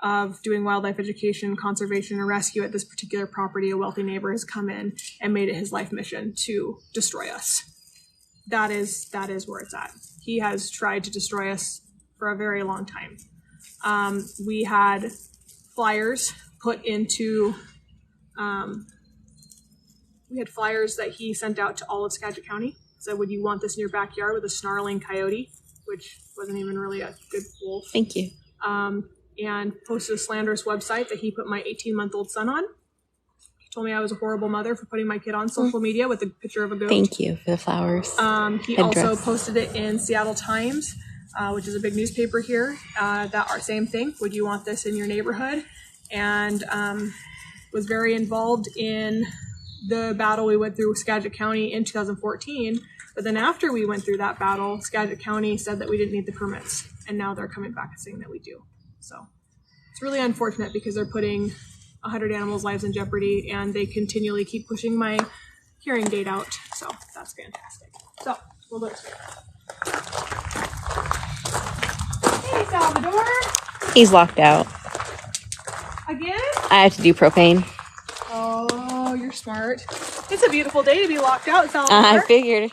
of doing wildlife education, conservation, and rescue at this particular property, a wealthy neighbor has come in and made it his life mission to destroy us. That is where it's at. He has tried to destroy us for a very long time. We had flyers put into, we had flyers that he sent out to all of Skagit County. So would you want this in your backyard with a snarling coyote, which wasn't even really a good wolf. Thank you. And posted a slanderous website that he put my 18-month-old son on. He told me I was a horrible mother for putting my kid on social media with a picture of a goat. Thank you for the flowers. He also posted it in Seattle Times, which is a big newspaper here. That are same thing. Would you want this in your neighborhood? And was very involved in the battle we went through with Skagit County in 2014. But then after we went through that battle, Skagit County said that we didn't need the permits. And now they're coming back and saying that we do. So it's really unfortunate because they're putting 100 animals' lives in jeopardy, and they continually keep pushing my hearing date out. So that's fantastic. So we'll look. Hey, Salvador. He's locked out. Again? I have to do propane. Oh, you're smart. It's a beautiful day to be locked out, Salvador. I figured.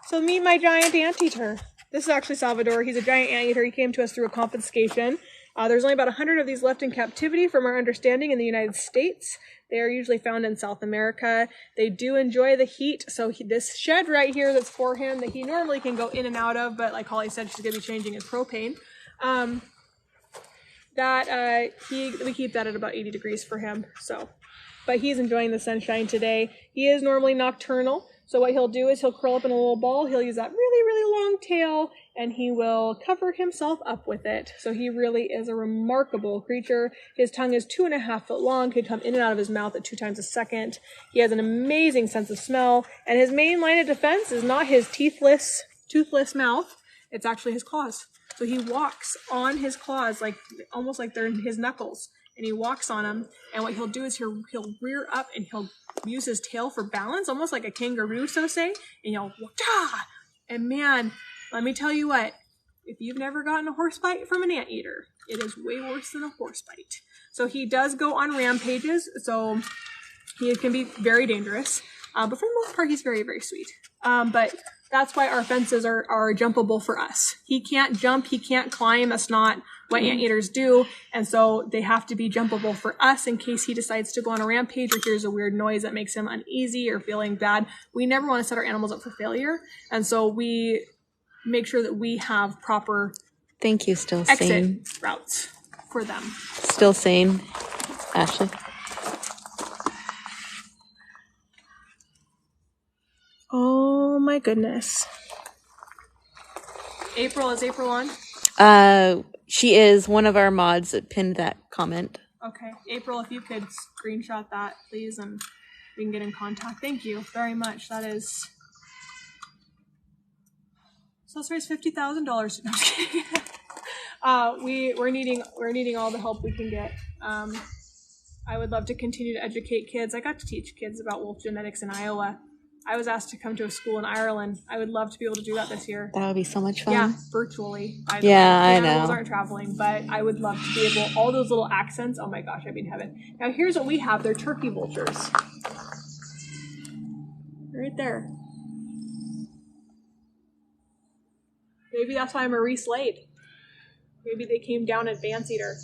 So meet my giant anteater. This is actually Salvador. He's a giant anteater. He came to us through a confiscation. There's only about 100 of these left in captivity from our understanding in the United States. They are usually found in South America. They do enjoy the heat. So this shed right here that's for him that he normally can go in and out of, but like Holly said, she's going to be changing his propane. We keep that at about 80 degrees for him. So, but he's enjoying the sunshine today. He is normally nocturnal. So what he'll do is he'll curl up in a little ball. He'll use that really, really long tail, and he will cover himself up with it. So he really is a remarkable creature. His tongue is 2.5 feet long. He can come in and out of his mouth at 2 times a second. He has an amazing sense of smell, and his main line of defense is not his toothless mouth. It's actually his claws. So he walks on his claws, like almost like they're his knuckles. And he walks on them, and what he'll do is he'll rear up and he'll use his tail for balance, almost like a kangaroo, so say, and he'll wah-cha! And man, let me tell you what, if you've never gotten a horse bite from an anteater, it is way worse than a horse bite. So he does go on rampages, so he can be very dangerous, but for the most part, he's very, very sweet. But that's why our fences are jumpable for us. He can't jump, he can't climb, that's not what anteaters do, and so they have to be jumpable for us in case he decides to go on a rampage or hears a weird noise that makes him uneasy or feeling bad. We never want to set our animals up for failure, and so we make sure that we have proper exit routes for them. Still sane, Ashley. Oh my goodness. Is April on? She is one of our mods that pinned that comment. Okay. April, if you could screenshot that, please, and we can get in contact. Thank you very much. That is... So let's raise $50,000. No, I'm just kidding. We're needing all the help we can get. I would love to continue to educate kids. I got to teach kids about wolf genetics in Iowa. I was asked to come to a school in Ireland. I would love to be able to do that this year. That would be so much fun. Yeah, virtually. I know. I know. Animals aren't traveling, but I would love to be able, all those little accents, oh my gosh, I'd be in heaven. Now here's what we have. They're turkey vultures. Right there. Maybe that's why Marie slayed. Maybe they came down and fancied her.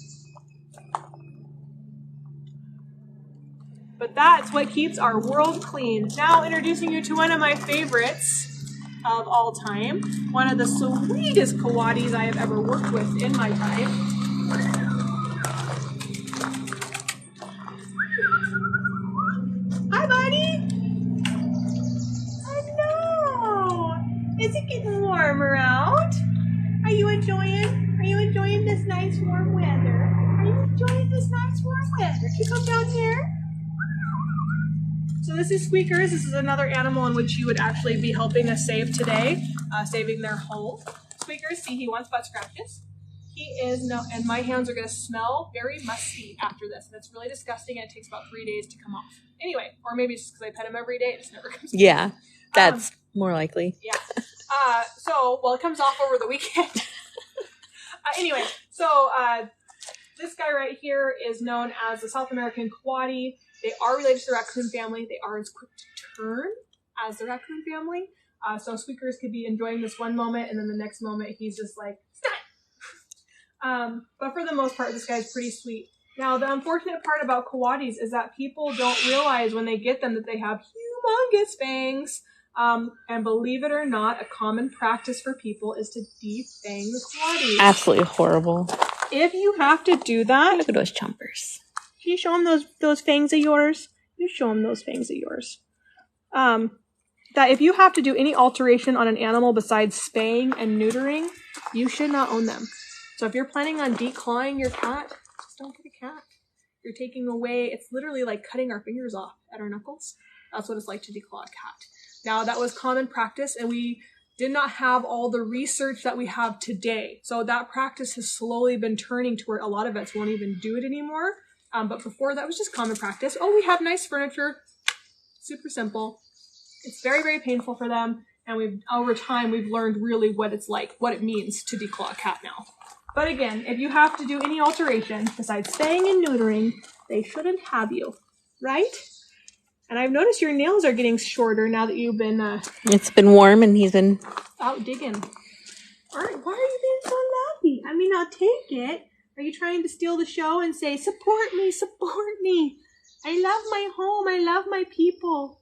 But that's what keeps our world clean. Now introducing you to one of my favorites of all time. One of the sweetest coatis I have ever worked with in my time. Hi, buddy. Hello. Is it getting warmer out? Are you enjoying this nice warm weather? Are you enjoying this nice warm weather? Can you come down here? So this is Squeakers. This is another animal in which you would actually be helping us save today, saving their home. Squeakers, see, he wants butt scratches. He is no, and my hands are going to smell very musty after this, and it's really disgusting, and it takes about 3 days to come off. Anyway, or maybe it's just because I pet him every day, it just never comes off. Yeah, that's more likely. Yeah. Well, it comes off over the weekend. Anyway, this guy right here is known as the South American coati. They are related to the raccoon family. They are as quick to turn as the raccoon family. So Squeakers could be enjoying this one moment, and then the next moment he's just like, stop! But for the most part, this guy's pretty sweet. Now, the unfortunate part about coatis is that people don't realize when they get them that they have humongous fangs. And believe it or not, a common practice for people is to defang the coatis. Absolutely horrible. If you have to do that, Look at those chompers. can you show him those fangs of yours? You show him those fangs of yours. That if you have to do any alteration on an animal besides spaying and neutering, you should not own them. So if you're planning on declawing your cat, just don't get a cat. You're taking away, it's literally like cutting our fingers off at our knuckles. That's what it's like to declaw a cat. Now, that was common practice, and we did not have all the research that we have today. So that practice has slowly been turning to where a lot of vets won't even do it anymore. But before, that was just common practice. Oh, we have nice furniture. Super simple. It's very, very painful for them. And over time, we've learned really what it's like, what it means to declaw a cat now. But again, if you have to do any alteration besides spaying and neutering, they shouldn't have you, right? And I've noticed your nails are getting shorter now that you've been... It's been warm and he's been... out digging. All right, why are you being so lousy? I mean, I'll take it. Are you trying to steal the show and say, support me, support me. I love my home. I love my people.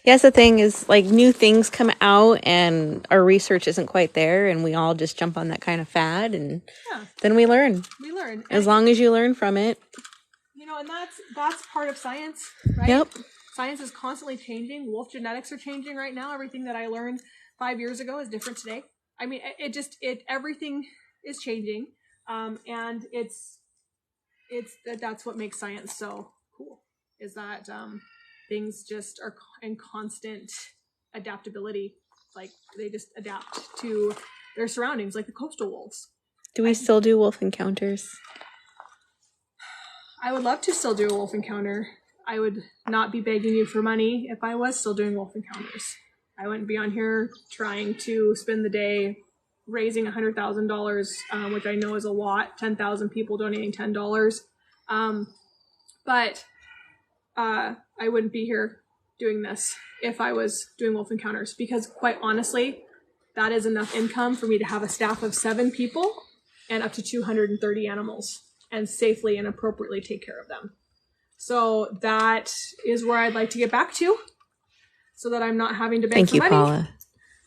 Yes, the thing is, like, new things come out and our research isn't quite there, and we all just jump on that kind of fad, and then we learn. We learn. As long as you learn from it. You know, and that's part of science, right? Yep. Science is constantly changing. Wolf genetics are changing right now. Everything that I learned 5 years ago is different today. I mean, everything is changing. And that's what makes science so cool, is that things just are in constant adaptability. Like, they just adapt to their surroundings, like the coastal wolves. Do we still do wolf encounters? I would love to still do a wolf encounter. I would not be begging you for money if I was still doing wolf encounters. I wouldn't be on here trying to spend the day raising $100,000, which I know is a lot. 10,000 people donating $10. But I wouldn't be here doing this if I was doing wolf encounters, because quite honestly, that is enough income for me to have a staff of 7 people and up to 230 animals and safely and appropriately take care of them. So that is where I'd like to get back to, so that I'm not having to beg for money. Thank you, Paula.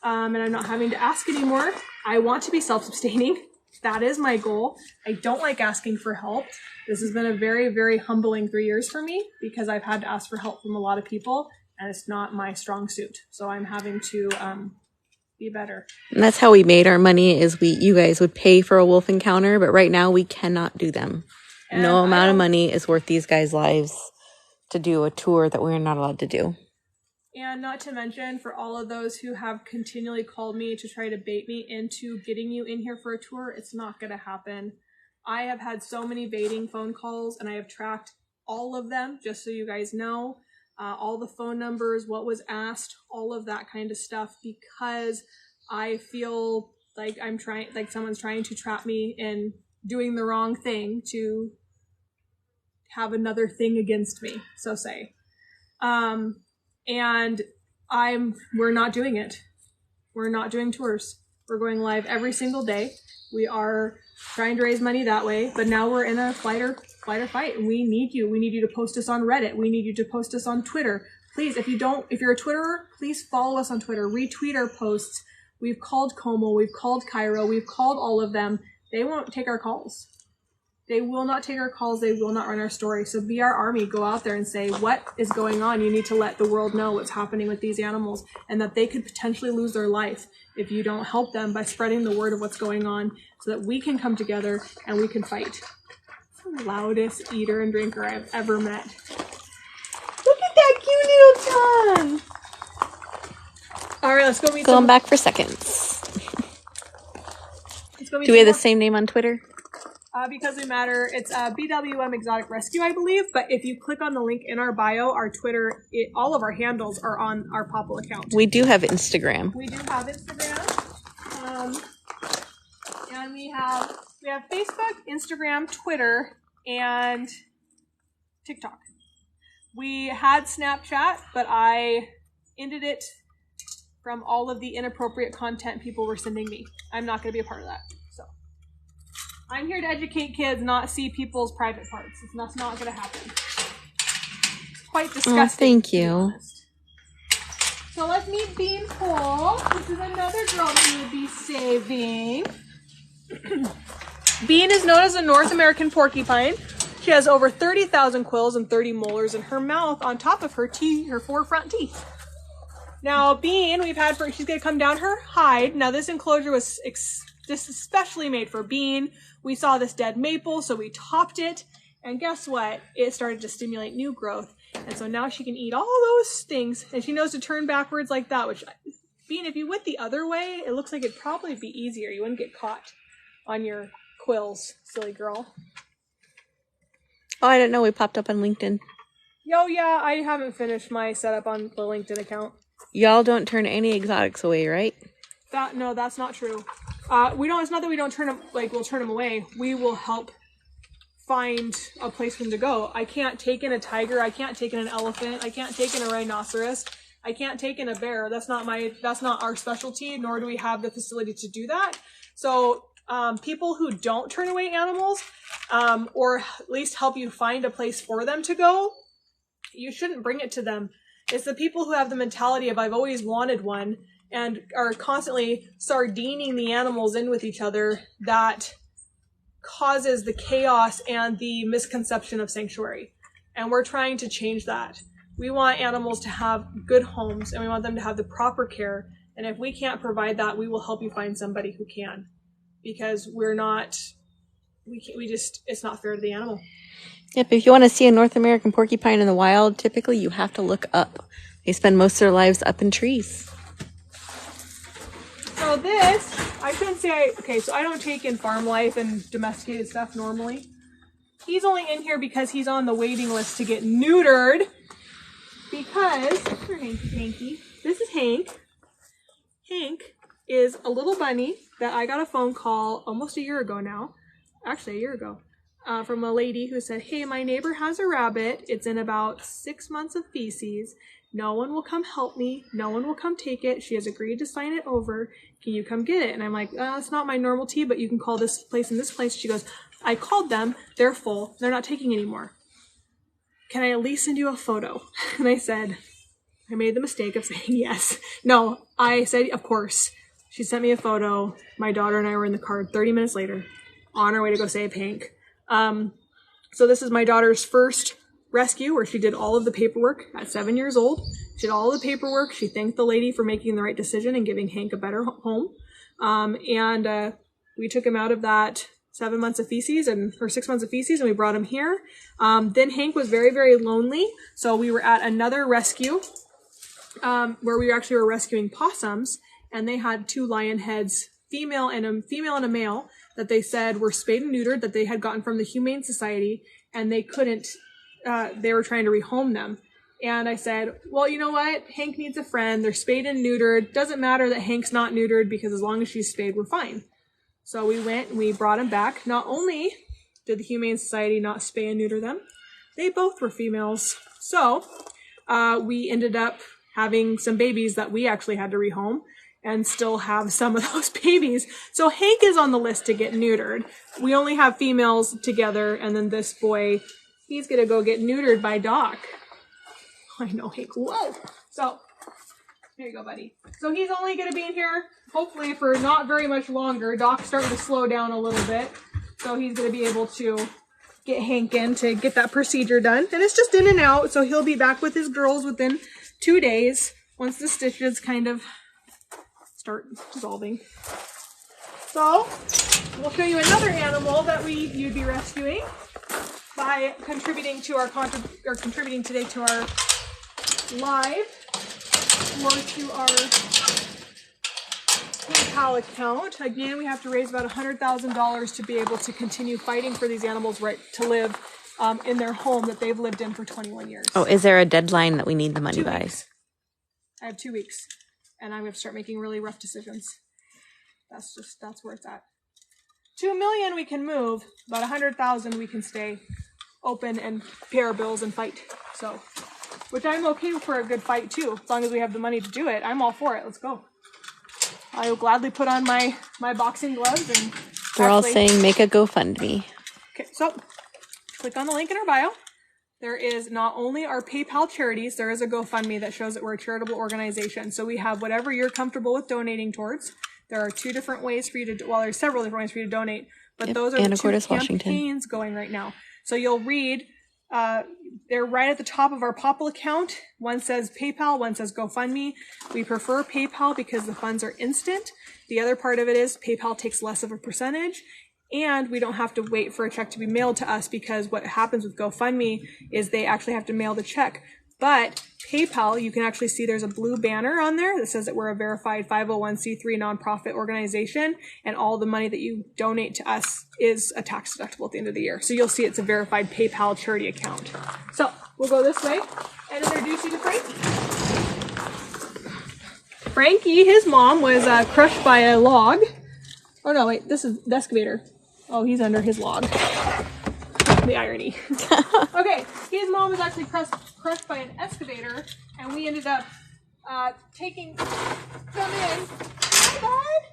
And I'm not having to ask anymore. I want to be self-sustaining. That is my goal. I don't like asking for help. This has been a very, very humbling 3 years for me, because I've had to ask for help from a lot of people, and it's not my strong suit. So I'm having to be better. And that's how we made our money, is you guys would pay for a wolf encounter, but right now we cannot do them. And no amount of money is worth these guys' lives to do a tour that we're not allowed to do. And not to mention, for all of those who have continually called me to try to bait me into getting you in here for a tour, it's not going to happen. I have had so many baiting phone calls, and I have tracked all of them, just so you guys know. All the phone numbers, what was asked, all of that kind of stuff, because I feel like someone's trying to trap me in doing the wrong thing to have another thing against me, so say. And we're not doing it. We're not doing tours. We're going live every single day. We are trying to raise money that way, but now we're in a flight or fight, and we need you. We need you to post us on Reddit. We need you to post us on Twitter. Please, if you're a Twitterer, please follow us on Twitter. Retweet our posts. We've called Como. We've called Cairo. We've called all of them. They won't take our calls. They will not take our calls. They will not run our story. So be our army. Go out there and say, what is going on? You need to let the world know what's happening with these animals and that they could potentially lose their life if you don't help them by spreading the word of what's going on so that we can come together and we can fight. It's the loudest eater and drinker I've ever met. Look at that cute little tongue. All right, let's go meet Going back for seconds. Let's go meet Do we have the more. same name on Twitter? Because we matter, it's BWM Exotic Rescue, I believe. But if you click on the link in our bio, our Twitter, all of our handles are on our Popple account. We do have Instagram. We do have Instagram, and we have Facebook, Instagram, Twitter, and TikTok. We had Snapchat, but I ended it from all of the inappropriate content people were sending me. I'm not going to be a part of that. So I'm here to educate kids, not see people's private parts. That's not going to happen. It's quite disgusting. Oh, thank you. So let's meet Bean Cole. This is another girl that you would be saving. Bean is known as a North American porcupine. She has over 30,000 quills and 30 molars in her mouth on top of her four front teeth. Now, Bean, she's going to come down her hide. Now, this enclosure was just especially made for Bean. We saw this dead maple, so we topped it. And guess what? It started to stimulate new growth. And so now she can eat all those things. And she knows to turn backwards like that, which, Bean, if you went the other way, it looks like it'd probably be easier. You wouldn't get caught on your quills, silly girl. Oh, I didn't know we popped up on LinkedIn. Yo, yeah, I haven't finished my setup on the LinkedIn account. Y'all don't turn any exotics away, right? No, that's not true. It's not that we don't turn them, we'll turn them away. We will help find a place for them to go. I can't take in a tiger. I can't take in an elephant. I can't take in a rhinoceros. I can't take in a bear. That's not our specialty, nor do we have the facility to do that. So, people who don't turn away animals, or at least help you find a place for them to go, you shouldn't bring it to them. It's the people who have the mentality of, I've always wanted one, and are constantly sardining the animals in with each other that causes the chaos and the misconception of sanctuary. And we're trying to change that. We want animals to have good homes, and we want them to have the proper care. And if we can't provide that, we will help you find somebody who can. Because it's not fair to the animal. Yep, if you want to see a North American porcupine in the wild, typically you have to look up. They spend most of their lives up in trees. So this, I shouldn't say, so I don't take in farm life and domesticated stuff normally. He's only in here because he's on the waiting list to get neutered. Because, where's Hanky? This is Hank. Hank is a little bunny that I got a phone call almost a year ago now. Actually, a year ago. From a lady who said, hey, my neighbor has a rabbit. It's in about 6 months of feces. No one will come help me. No one will come take it. She has agreed to sign it over. Can you come get it? And I'm like, it's not my normal tea, but you can call this place and this place. She goes, I called them. They're full. They're not taking anymore. Can I at least send you a photo? And I said, I made the mistake of saying yes. No, I said, of course. She sent me a photo. My daughter and I were in the car 30 minutes later on our way to go save Hank. So this is my daughter's first rescue where she did all of the paperwork at 7 years old. She did all of the paperwork. She thanked the lady for making the right decision and giving Hank a better home. We took him out of that 6 months of feces and we brought him here. Then Hank was very, very lonely. So we were at another rescue, where we actually were rescuing possums, and they had 2 lion heads, female and a male, that they said were spayed and neutered, that they had gotten from the Humane Society, and they couldn't, they were trying to rehome them. And I said, well, you know what? Hank needs a friend. They're spayed and neutered. Doesn't matter that Hank's not neutered, because as long as she's spayed, we're fine. So we went and we brought him back. Not only did the Humane Society not spay and neuter them, they both were females. So we ended up having some babies that we actually had to rehome and still have some of those babies. So Hank is on the list to get neutered. We only have females together, and then this boy, he's gonna go get neutered by Doc. I know, Hank, whoa. So, here you go, buddy. So he's only gonna be in here, hopefully for not very much longer. Doc's starting to slow down a little bit. So he's gonna be able to get Hank in to get that procedure done. And it's just in and out, so he'll be back with his girls within 2 days once the stitches kind of start dissolving. So we'll show you another animal that you'd be rescuing by contributing to our contributing today to our live or to our PayPal account. Again, we have to raise about $100,000 to be able to continue fighting for these animals' right to live in their home that they've lived in for 21 years. Oh, is there a deadline that we need the money 2 by? weeks. I have 2 weeks, and I'm going to start making really rough decisions. That's where it's at. 2 million we can move, about 100,000 we can stay open and pay our bills and fight. So, which I'm okay for a good fight too, as long as we have the money to do it. I'm all for it. Let's go. I will gladly put on my boxing gloves and. They're all saying make a GoFundMe. Okay, so click on the link in our bio. There is not only our PayPal charities, there is a GoFundMe that shows that we're a charitable organization. So we have whatever you're comfortable with donating towards. There are 2 different ways for you to, well, there's several different ways for you to donate, but those are the 2 Anacortes, campaigns going right now. So you'll read, they're right at the top of our POPL account. One says PayPal, one says GoFundMe. We prefer PayPal because the funds are instant. The other part of it is PayPal takes less of a percentage, and we don't have to wait for a check to be mailed to us, because what happens with GoFundMe is they actually have to mail the check. But PayPal, you can actually see there's a blue banner on there that says that we're a verified 501c3 nonprofit organization, and all the money that you donate to us is a tax deductible at the end of the year. So you'll see it's a verified PayPal charity account. So we'll go this way and introduce you to Frankie. Frankie, his mom was crushed by a log. Oh no, wait, this is the excavator. Oh, he's under his log. The irony. Okay, his mom was actually crushed by an excavator, and we ended up taking them in. Hi, bud.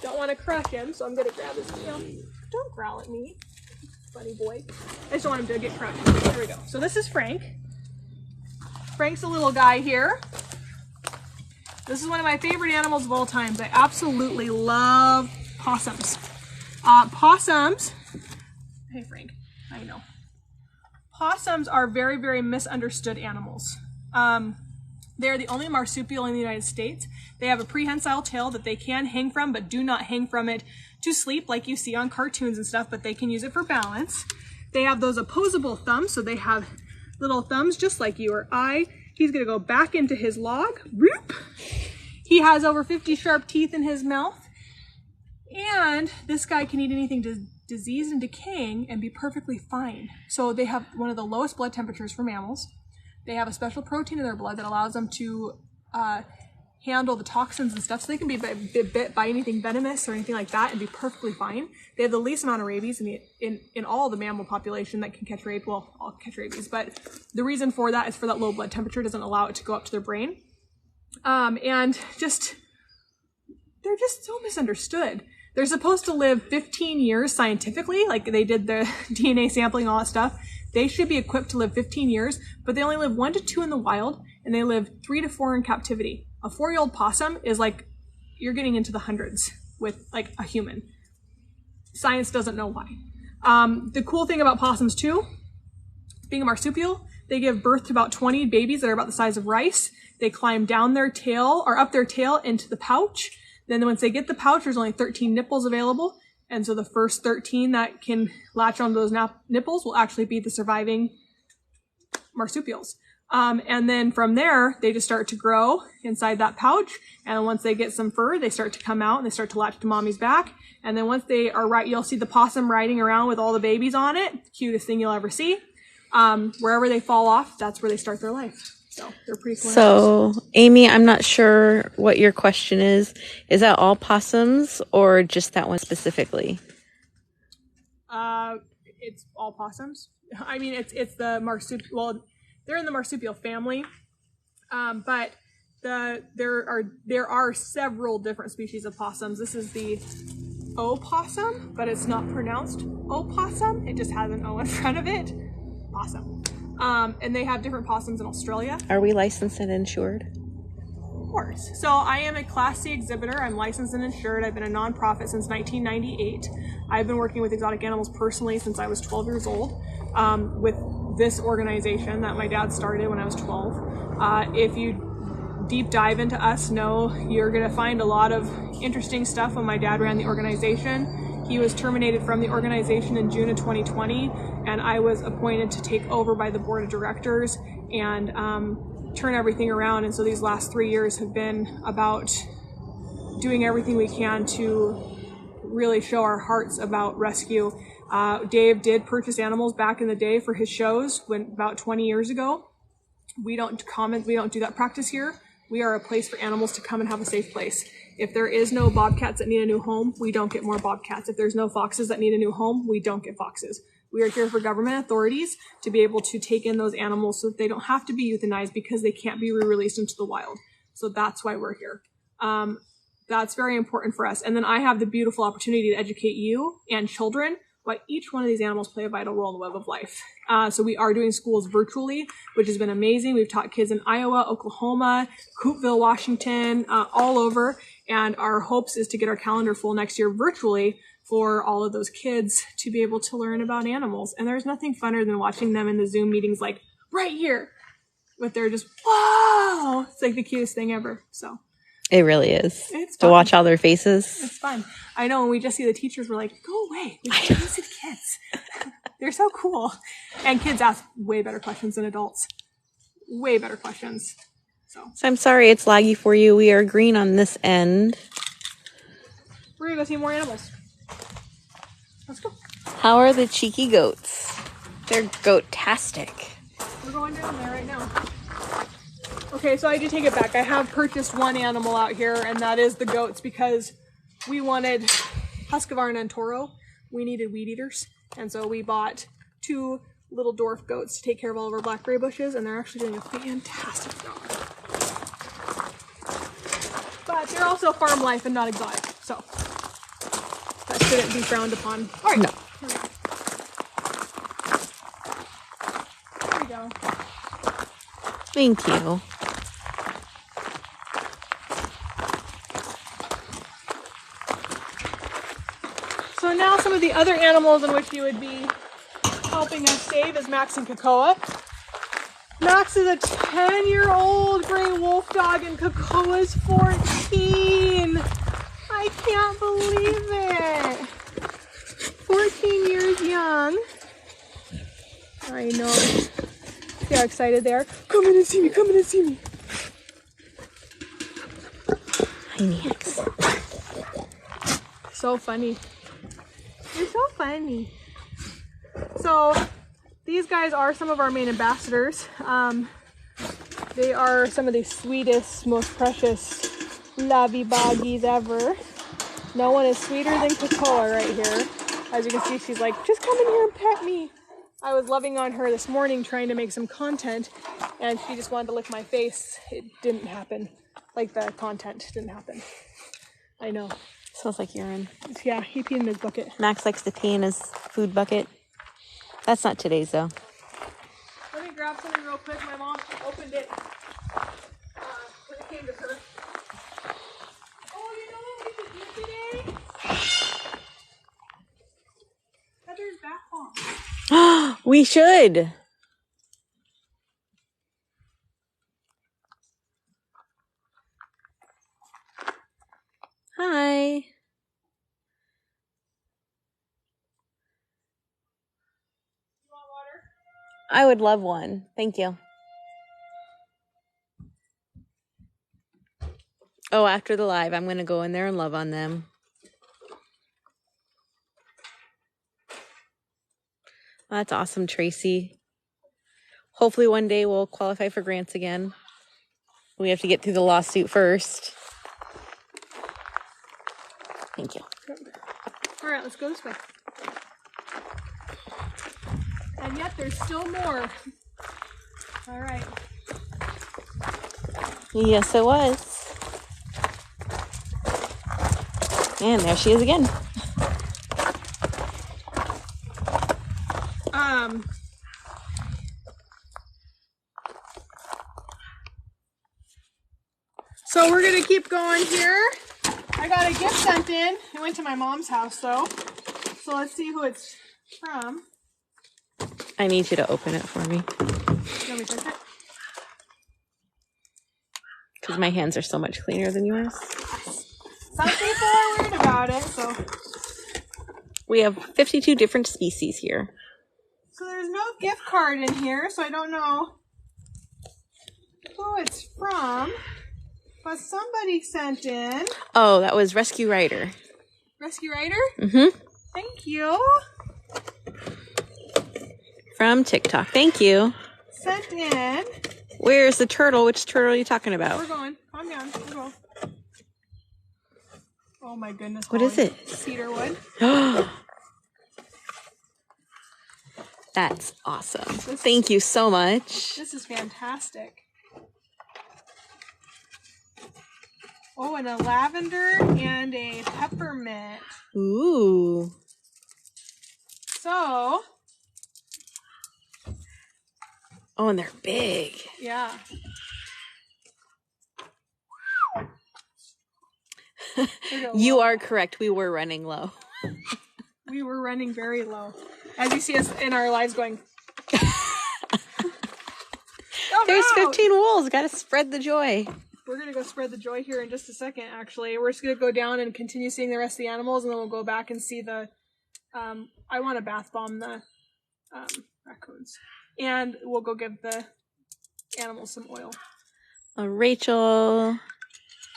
Don't want to crush him, so I'm going to grab his tail. Don't growl at me, buddy boy. I just don't want him to get crushed. There we go. So this is Frank. Frank's a little guy here. This is one of my favorite animals of all times. I absolutely love possums. Possums, hey Frank, I know. Possums are very, very misunderstood animals. They're the only marsupial in the United States. They have a prehensile tail that they can hang from, but do not hang from it to sleep like you see on cartoons and stuff, but they can use it for balance. They have those opposable thumbs, so they have little thumbs just like you or I. He's gonna go back into his log. Whoop. He has over 50 sharp teeth in his mouth. And this guy can eat anything diseased and decaying and be perfectly fine. So they have one of the lowest blood temperatures for mammals. They have a special protein in their blood that allows them to handle the toxins and stuff. So they can be bit by anything venomous or anything like that and be perfectly fine. They have the least amount of rabies in all the mammal population that can catch rabies. Well, all catch rabies, but the reason for that is for that low blood temperature doesn't allow it to go up to their brain. And they're just so misunderstood. They're supposed to live 15 years scientifically, like they did the DNA sampling, all that stuff. They should be equipped to live 15 years, but they only live 1 to 2 in the wild, and they live 3 to 4 in captivity. A 4-year-old possum is like, you're getting into the hundreds with like a human. Science doesn't know why. The cool thing about possums too, being a marsupial, they give birth to about 20 babies that are about the size of rice. They climb down their tail, or up their tail into the pouch. Then once they get the pouch, there's only 13 nipples available. And so the first 13 that can latch onto those nipples will actually be the surviving marsupials. And then from there, they just start to grow inside that pouch. And once they get some fur, they start to come out and they start to latch to mommy's back. And then once they are right, you'll see the possum riding around with all the babies on it. Cutest thing you'll ever see. Wherever they fall off, that's where they start their life. So they're pretty cool. So, Amy, I'm not sure what your question is. Is that all possums or just that one specifically? it's all possums. I mean, it's the marsupial. Well, they're in the marsupial family, but there are several different species of possums. This is the opossum, but it's not pronounced opossum. It just has an O in front of it. Possum. And they have different possums in Australia. Are we licensed and insured? Of course. So I am a Class C exhibitor. I'm licensed and insured. I've been a nonprofit since 1998. I've been working with exotic animals personally since I was 12 years old, with this organization that my dad started when I was 12. If you deep dive into us, you're going to find a lot of interesting stuff when my dad ran the organization. He was terminated from the organization in June of 2020, and I was appointed to take over by the board of directors and turn everything around. And so these last 3 years have been about doing everything we can to really show our hearts about rescue. Dave did purchase animals back in the day for his shows about 20 years ago. We don't do that practice here. We are a place for animals to come and have a safe place. If there is no bobcats that need a new home, we don't get more bobcats. If there's no foxes that need a new home, we don't get foxes. We are here for government authorities to be able to take in those animals so that they don't have to be euthanized because they can't be re-released into the wild. So that's why we're here. That's very important for us. And then I have the beautiful opportunity to educate you and children why each one of these animals play a vital role in the web of life. So we are doing schools virtually, which has been amazing. We've taught kids in Iowa, Oklahoma, Coopville, Washington, all over. And our hopes is to get our calendar full next year virtually for all of those kids to be able to learn about animals. And there's nothing funner than watching them in the Zoom meetings like right here, with their just, whoa, it's like the cutest thing ever. So it really is. It's to fun. watch all their faces. It's fun. I know when we just see the teachers, we're like, go away. We just see the kids. They're so cool. And kids ask way better questions than adults. Way better questions. So I'm sorry it's laggy for you. We are green on this end. We're going to go see more animals. Let's go. How are the cheeky goats? They're goat-tastic. We're going down there right now. Okay, so I do take it back. I have purchased one animal out here, and that is the goats, because we wanted Husqvarna and Toro. We needed weed eaters, and so we bought 2 little dwarf goats to take care of all of our blackberry bushes, and they're actually doing a fantastic job. But they're also farm life and not exotic, so that shouldn't be frowned upon. All right. No. There we go. Thank you. So now some of the other animals in which you would be helping us save is Max and Cocoa. Max is a 10-year-old gray wolf dog and Cocoa's 14. I can't believe it. 14 years young. I know. See how excited they are. Come in and see me, come in and see me. Hi, Nance. So funny. You're so funny. So these guys are some of our main ambassadors. They are some of the sweetest, most precious lovey-boggies ever. No one is sweeter than Cocoa right here. As you can see, she's like, just come in here and pet me. I was loving on her this morning trying to make some content, and she just wanted to lick my face. It didn't happen. Like, the content didn't happen. I know. Smells like urine. Yeah, he peed in his bucket. Max likes to pee in his food bucket. That's not today's, though. Let me grab something real quick. My mom opened it when it came to her. Oh, you know what we could do today? Heather's bath bomb. We should. Hi. You want water? I would love one. Thank you. Oh, after the live, I'm going to go in there and love on them. That's awesome, Tracy. Hopefully one day we'll qualify for grants again. We have to get through the lawsuit first. Thank you. All right, let's go this way. And yet there's still more. All right. Yes, it was. And there she is again. So we're gonna keep going here. I got a gift sent in. It went to my mom's house though. So let's see who it's from. I need you to open it for me. You want me to take it? Because my hands are so much cleaner than yours. Some people are weird about it, so. We have 52 different species here. So there's no gift card in here, so I don't know who it's from. But somebody sent in. Oh, that was Rescue Rider. Rescue Rider? Mm-hmm. Thank you. From TikTok. Thank you. Sent in. Where's the turtle? Which turtle are you talking about? We're going. Calm down. We'll go. Oh my goodness. What is it? Cedarwood. That's awesome. Thank you so much. This is fantastic. Oh, and a lavender and a peppermint. Ooh. So. Oh, and they're big. Yeah. You are correct. We were running low. We were running very low. As you see us in our lives going. There's 15 wolves. Got to spread the joy. We're going to go spread the joy here in just a second, actually. We're just going to go down and continue seeing the rest of the animals, and then we'll go back and see the, I want to bath bomb the raccoons. And we'll go give the animals some oil. Rachel,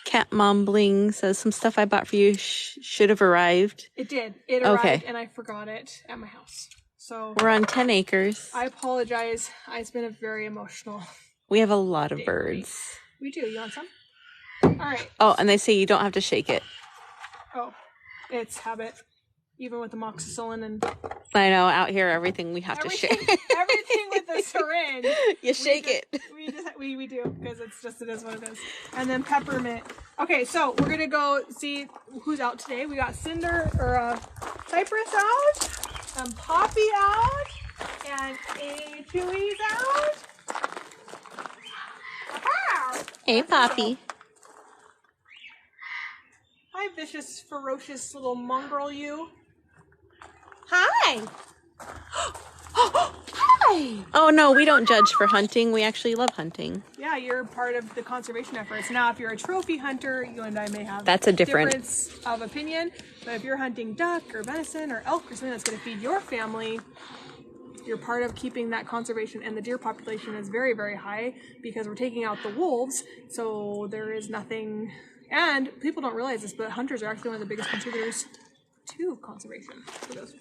Cat Mom Bling says, some stuff I bought for you should have arrived. It did. It arrived, and I forgot it at my house. So we're on 10 acres. I apologize. It's been a very emotional We have a lot of birds. We do. You want some? All right. Oh, and they say you don't have to shake it. Oh, it's habit. Even with amoxicillin and... I know, out here, everything we have to shake. Everything with the syringe. You shake it. We do, because it is what it is. And then peppermint. Okay, so we're going to go see who's out today. We got Cypress out, Poppy out, and a Chewy's out. Hey, Poppy. Hi, vicious, ferocious little mongrel, you. Hi. Hi. Oh, no, we don't judge for hunting. We actually love hunting. Yeah, you're part of the conservation efforts. Now, if you're a trophy hunter, you and I may have that's a difference of opinion. But if you're hunting duck or venison or elk or something that's going to feed your family, you're part of keeping that conservation, and the deer population is very, very high because we're taking out the wolves, so there is nothing, and people don't realize this, but hunters are actually one of the biggest contributors to conservation for those.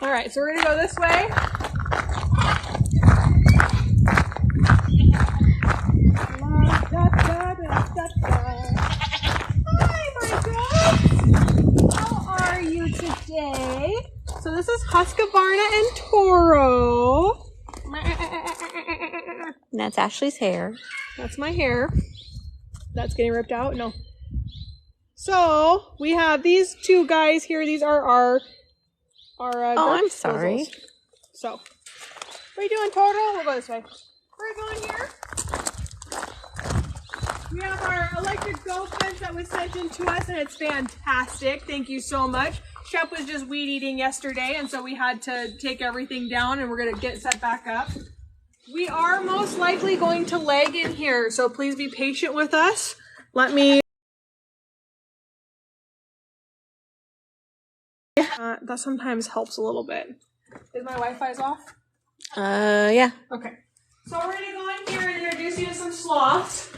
All right, so we're gonna go this way. Hi, my dogs. How are you today? So this is Husqvarna and Toro. And that's Ashley's hair. That's my hair. That's getting ripped out? No. So we have these two guys here. These are our oh, I'm sorry. Disposals. So, what are you doing, Toro? We'll go this way. We're going here. We have our electric goat fence that was sent in to us, and it's fantastic. Thank you so much. Shep was just weed eating yesterday, and so we had to take everything down, and we're going to get set back up. We are most likely going to leg in here, so please be patient with us. Let me... that sometimes helps a little bit. Is my Wi-Fi's off? Yeah. Okay. So we're gonna go in here and introduce you to some sloths.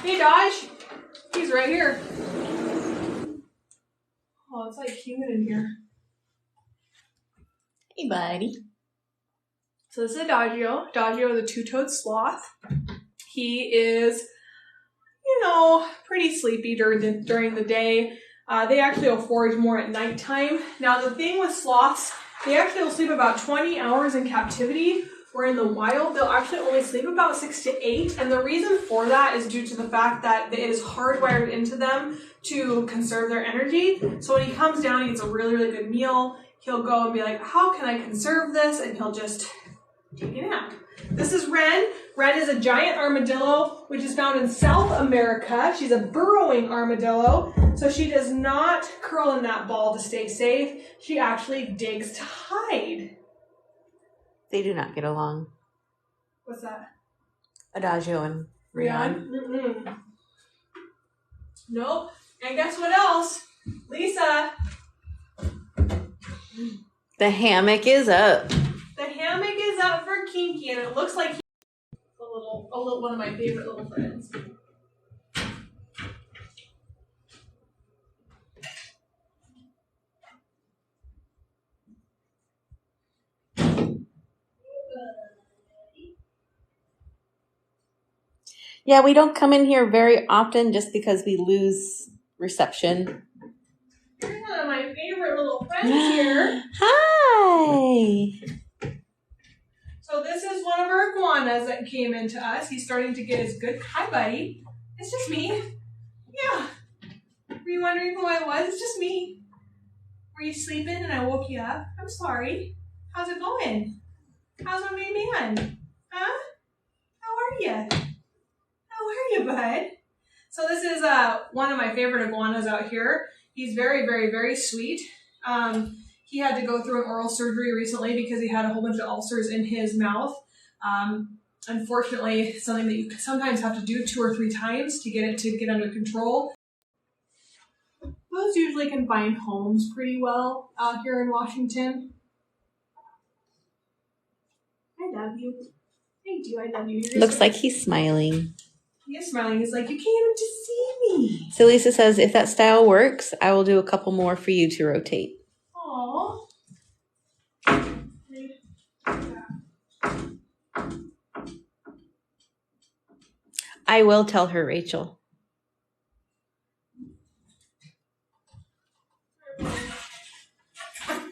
Hey, Dodge. He's right here. Oh, it's like humid in here. Hey, buddy. So this is Adagio. Adagio is a two-toed sloth. He is, pretty sleepy during the day. They actually will forage more at nighttime. Now the thing with sloths, they actually will sleep about 20 hours in captivity, where in the wild they'll actually only sleep about 6 to 8. And the reason for that is due to the fact that it is hardwired into them to conserve their energy. So when he comes down, he gets a really, really good meal. He'll go and be like, how can I conserve this? And he'll just take a nap. This is Wren. Wren is a giant armadillo, which is found in South America. She's a burrowing armadillo, so she does not curl in that ball to stay safe. She actually digs to hide. They do not get along. What's that? Adagio and Rion. Mm-mm. Nope. And guess what else? Lisa. The hammock is up. The hammock is up for Kinky, and it looks like he's a little one of my favorite little friends. Yeah, we don't come in here very often just because we lose reception. Here's one of my favorite little friends here. Hi. So this is one of our iguanas that came into us. He's starting to get his good. Hi, buddy. It's just me. Yeah. Were you wondering who I was? It's just me. Were you sleeping and I woke you up? I'm sorry. How's it going? How's my main man? Huh? How are you? How are you, bud? So this is one of my favorite iguanas out here. He's very, very, very sweet. He had to go through an oral surgery recently because he had a whole bunch of ulcers in his mouth. Unfortunately, something that you sometimes have to do 2 or 3 times to get under control. Those usually can find homes pretty well out here in Washington. I love you. I do. I love you. Looks like he's smiling. He is smiling. He's like, you came to see me. So Lisa says, if that style works, I will do a couple more for you to rotate. Aww. I will tell her, Rachel.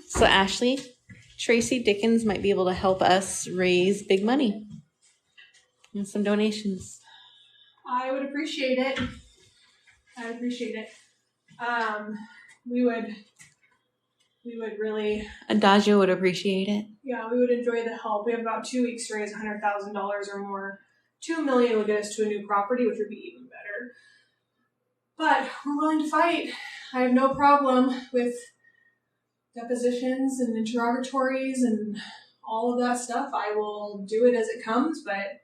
So Ashley, Tracy Dickens might be able to help us raise big money and some donations. I would appreciate it. We would really. Adagio would appreciate it. Yeah, we would enjoy the help. We have about 2 weeks to raise $100,000 or more. $2 million would get us to a new property, which would be even better. But we're willing to fight. I have no problem with depositions and interrogatories and all of that stuff. I will do it as it comes, but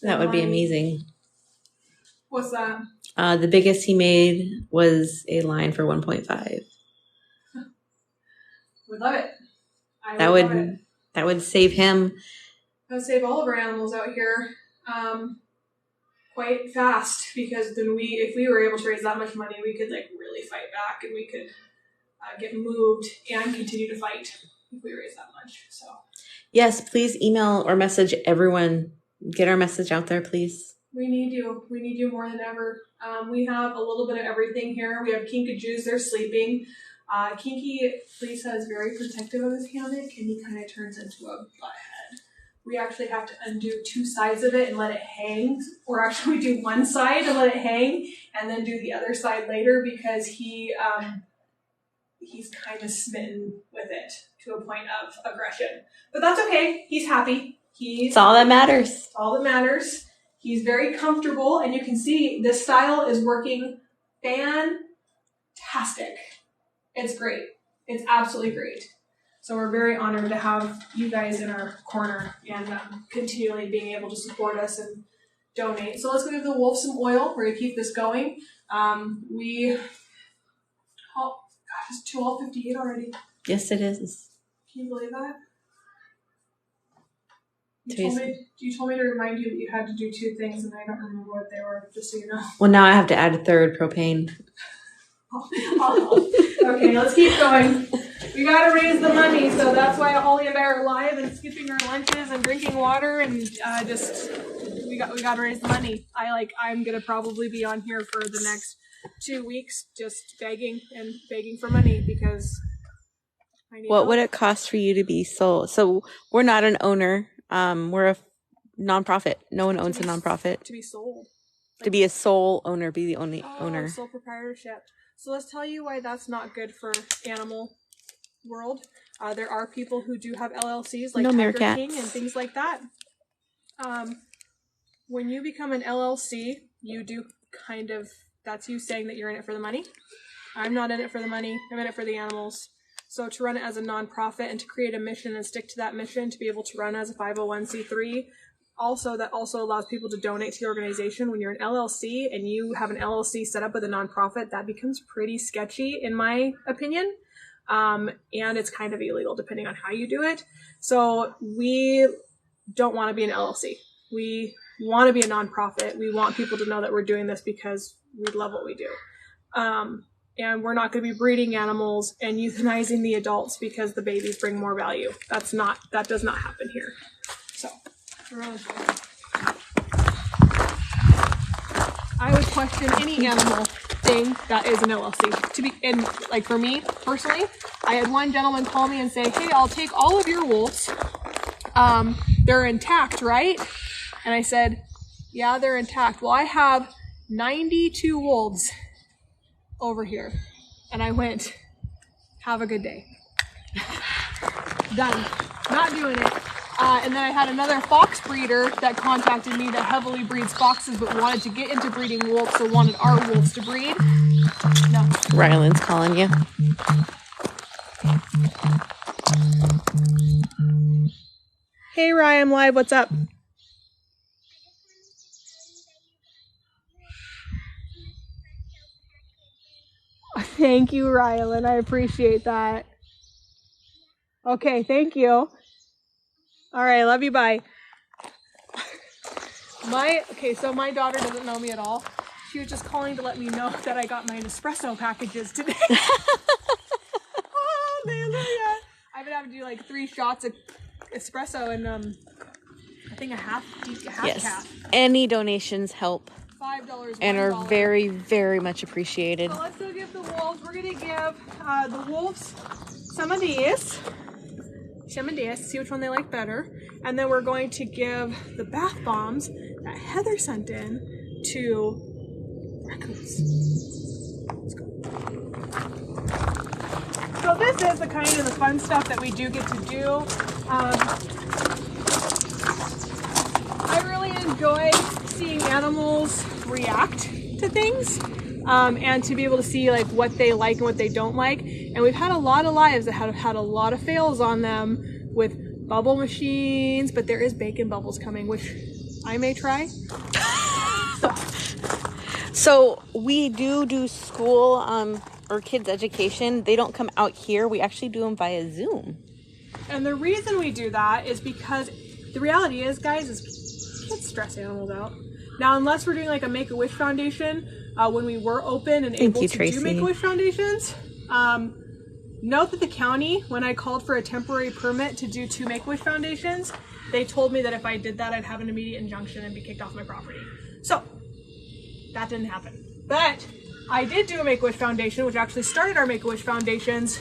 that would be amazing. What's that? The biggest he made was a line for 1.5. We love it. That would save him. That would save all of our animals out here quite fast, because then if we were able to raise that much money, we could really fight back, and we could get moved and continue to fight if we raise that much. So yes, please email or message everyone. Get our message out there, please. We need you. We need you more than ever. We have a little bit of everything here. We have kinkajous. They're sleeping. Kinky, Lisa, is very protective of his hammock, and he kind of turns into a butthead. We actually have to undo 2 sides of it and let it hang. Or actually, we do one side and let it hang, and then do the other side later, because he's kind of smitten with it to a point of aggression. But that's okay. He's happy. It's all that matters. It's all that matters. He's very comfortable, and you can see this style is working fantastic. It's great. It's absolutely great. So we're very honored to have you guys in our corner and continually being able to support us and donate. So let's go give the wolf some oil. We're going to keep this going. It's 12:58 already. Yes, it is. Can you believe that? You told me to remind you that you had to do 2 things, and I don't remember what they were, just so you know. Well, now I have to add a third, propane. Okay, let's keep going. We gotta raise the money, so that's why Holly and I are live and skipping our lunches and drinking water and we gotta raise the money. I'm gonna probably be on here for the next 2 weeks just begging for money because I need What help. would it cost for you to be sold? So we're not an owner. We're a nonprofit. No one owns a nonprofit. To be sold. To be a sole owner, be the only owner. Sole proprietorship. So let's tell you why that's not good for animal world. There are people who do have LLCs like Tiger King and things like that. When you become an LLC, you do that's you saying that you're in it for the money. I'm not in it for the money. I'm in it for the animals. So to run it as a nonprofit and to create a mission and stick to that mission, to be able to run as a 501c3, that also allows people to donate to the organization. When you're an LLC and you have an LLC set up with a nonprofit, that becomes pretty sketchy in my opinion. And it's kind of illegal depending on how you do it. So we don't want to be an LLC. We want to be a nonprofit. We want people to know that we're doing this because we love what we do. And we're not going to be breeding animals and euthanizing the adults because the babies bring more value. That does not happen here. So, I would question any animal thing that is an LLC. For me personally, I had one gentleman call me and say, "Hey, I'll take all of your wolves. They're intact, right?" And I said, "Yeah, they're intact." "Well, I have 92 wolves over here." And I went, "Have a good day." Done. Not doing it. And then I had another fox breeder that contacted me that heavily breeds foxes but wanted to get into breeding wolves, so wanted our wolves to breed. No. Ryland's calling you. Hey, Ryan, I'm live. What's up? Thank you, Rylan. I appreciate that. Okay, thank you. All right, love you. Bye. So my daughter doesn't know me at all. She was just calling to let me know that I got my Nespresso packages today. Hallelujah. I've been having to do like 3 shots of espresso and I think a half cap. Any donations help. $5 and are very, very much appreciated. So let's go give the wolves. We're gonna give the wolves some of these. See which one they like better. And then we're going to give the bath bombs that Heather sent in to raccoons. Let's go. So this is the kind of the fun stuff that we do get to do. I really enjoy seeing animals react to things. And to be able to see like what they like and what they don't like. And we've had a lot of lives that have had a lot of fails on them with bubble machines, but there is bacon bubbles coming, which I may try. So we do school or kids education. They don't come out here. We actually do them via Zoom. And the reason we do that is because the reality is, guys, is kids stress animals out. Now, unless we're doing like a Make-A-Wish Foundation, when we were open and able to do Make-A-Wish Foundations, note that the county, when I called for a temporary permit to do 2 Make-A-Wish Foundations, they told me that if I did that, I'd have an immediate injunction and be kicked off my property. So that didn't happen. But I did do a Make-A-Wish Foundation, which actually started our Make-A-Wish Foundations,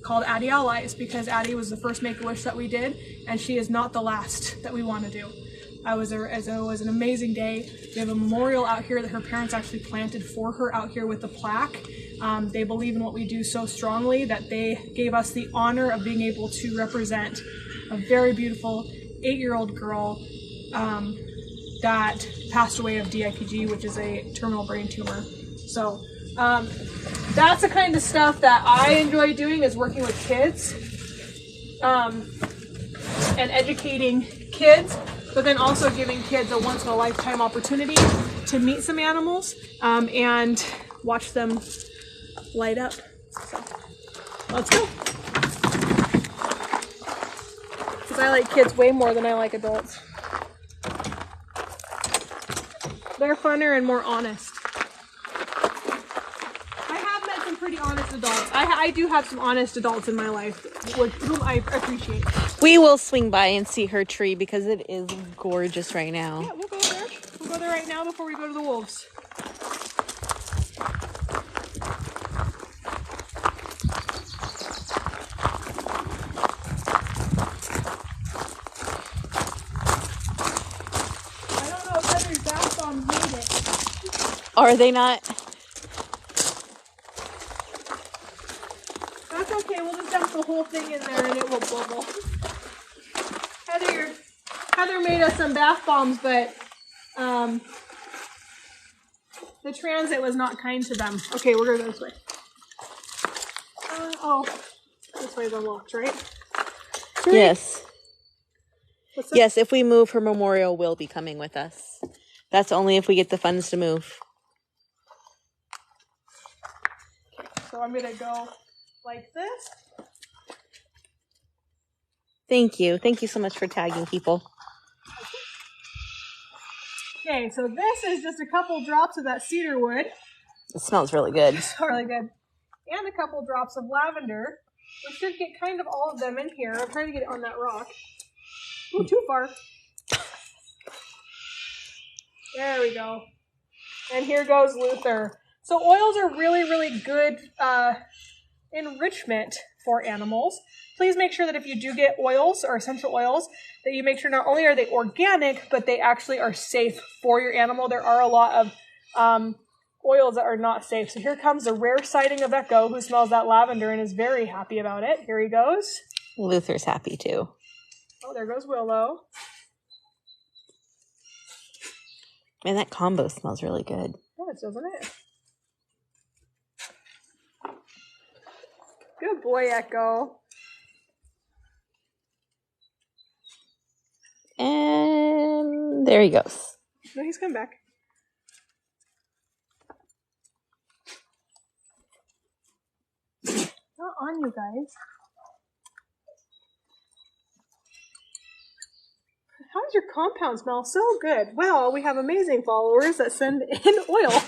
called Addie Allies, because Addie was the first Make-A-Wish that we did, and she is not the last that we want to do. It was an amazing day. We have a memorial out here that her parents actually planted for her out here with the plaque. They believe in what we do so strongly that they gave us the honor of being able to represent a very beautiful 8-year-old girl that passed away of DIPG, which is a terminal brain tumor. So that's the kind of stuff that I enjoy doing, is working with kids and educating kids, but then also giving kids a once-in-a-lifetime opportunity to meet some animals and watch them light up. So let's go. Because I like kids way more than I like adults. They're funner and more honest. I have met some pretty honest adults. I do have some honest adults in my life, whom I appreciate. We will swing by and see her tree because it is gorgeous right now. Yeah, we'll go there. We'll go there right now before we go to the wolves. I don't know if Heather's bath bombs made it. Are they not? That's okay, we'll just dump the whole thing in there and it will bubble. Heather made us some bath bombs, but the transit was not kind to them. Okay, we're gonna go this way. This way's unlocked, right? Yes. What's that? Yes, if we move, her memorial will be coming with us. That's only if we get the funds to move. So I'm gonna go like this. Thank you. Thank you so much for tagging people. Okay, so this is just a couple drops of that cedar wood. It smells really good. It's really good. And a couple drops of lavender. We should get kind of all of them in here. I'm trying to get it on that rock. Ooh, too far. There we go. And here goes Luther. So oils are really, really good enrichment for animals. Please make sure that if you do get oils or essential oils, that you make sure not only are they organic, but they actually are safe for your animal. There are a lot of oils that are not safe. So here comes a rare sighting of Echo, who smells that lavender and is very happy about it. Here he goes. Luther's happy too. Oh, there goes Willow. Man, that combo smells really good. Yes, doesn't it? Good boy, Echo. And there he goes. No, he's coming back. Not on you guys. How does your compound smell so good? Well, we have amazing followers that send in oil.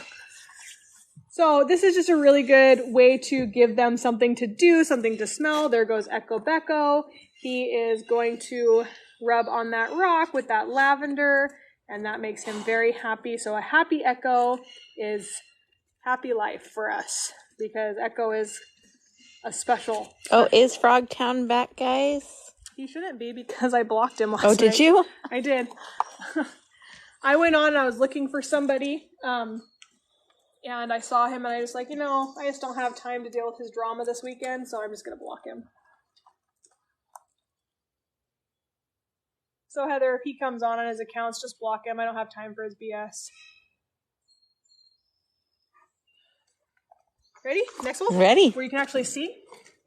So this is just a really good way to give them something to do, something to smell. There goes Echo Becco. He is going to rub on that rock with that lavender, and that makes him very happy. So a happy Echo is happy life for us, because Echo is a special. Oh, is Frogtown back, guys? He shouldn't be, because I blocked him last night. Oh, did you? I did. I went on and I was looking for somebody, and I saw him and I was like, I just don't have time to deal with his drama this weekend, so I'm just going to block him. So Heather, if he comes on his accounts, just block him. I don't have time for his BS. Ready? Next one? Ready. Where you can actually see?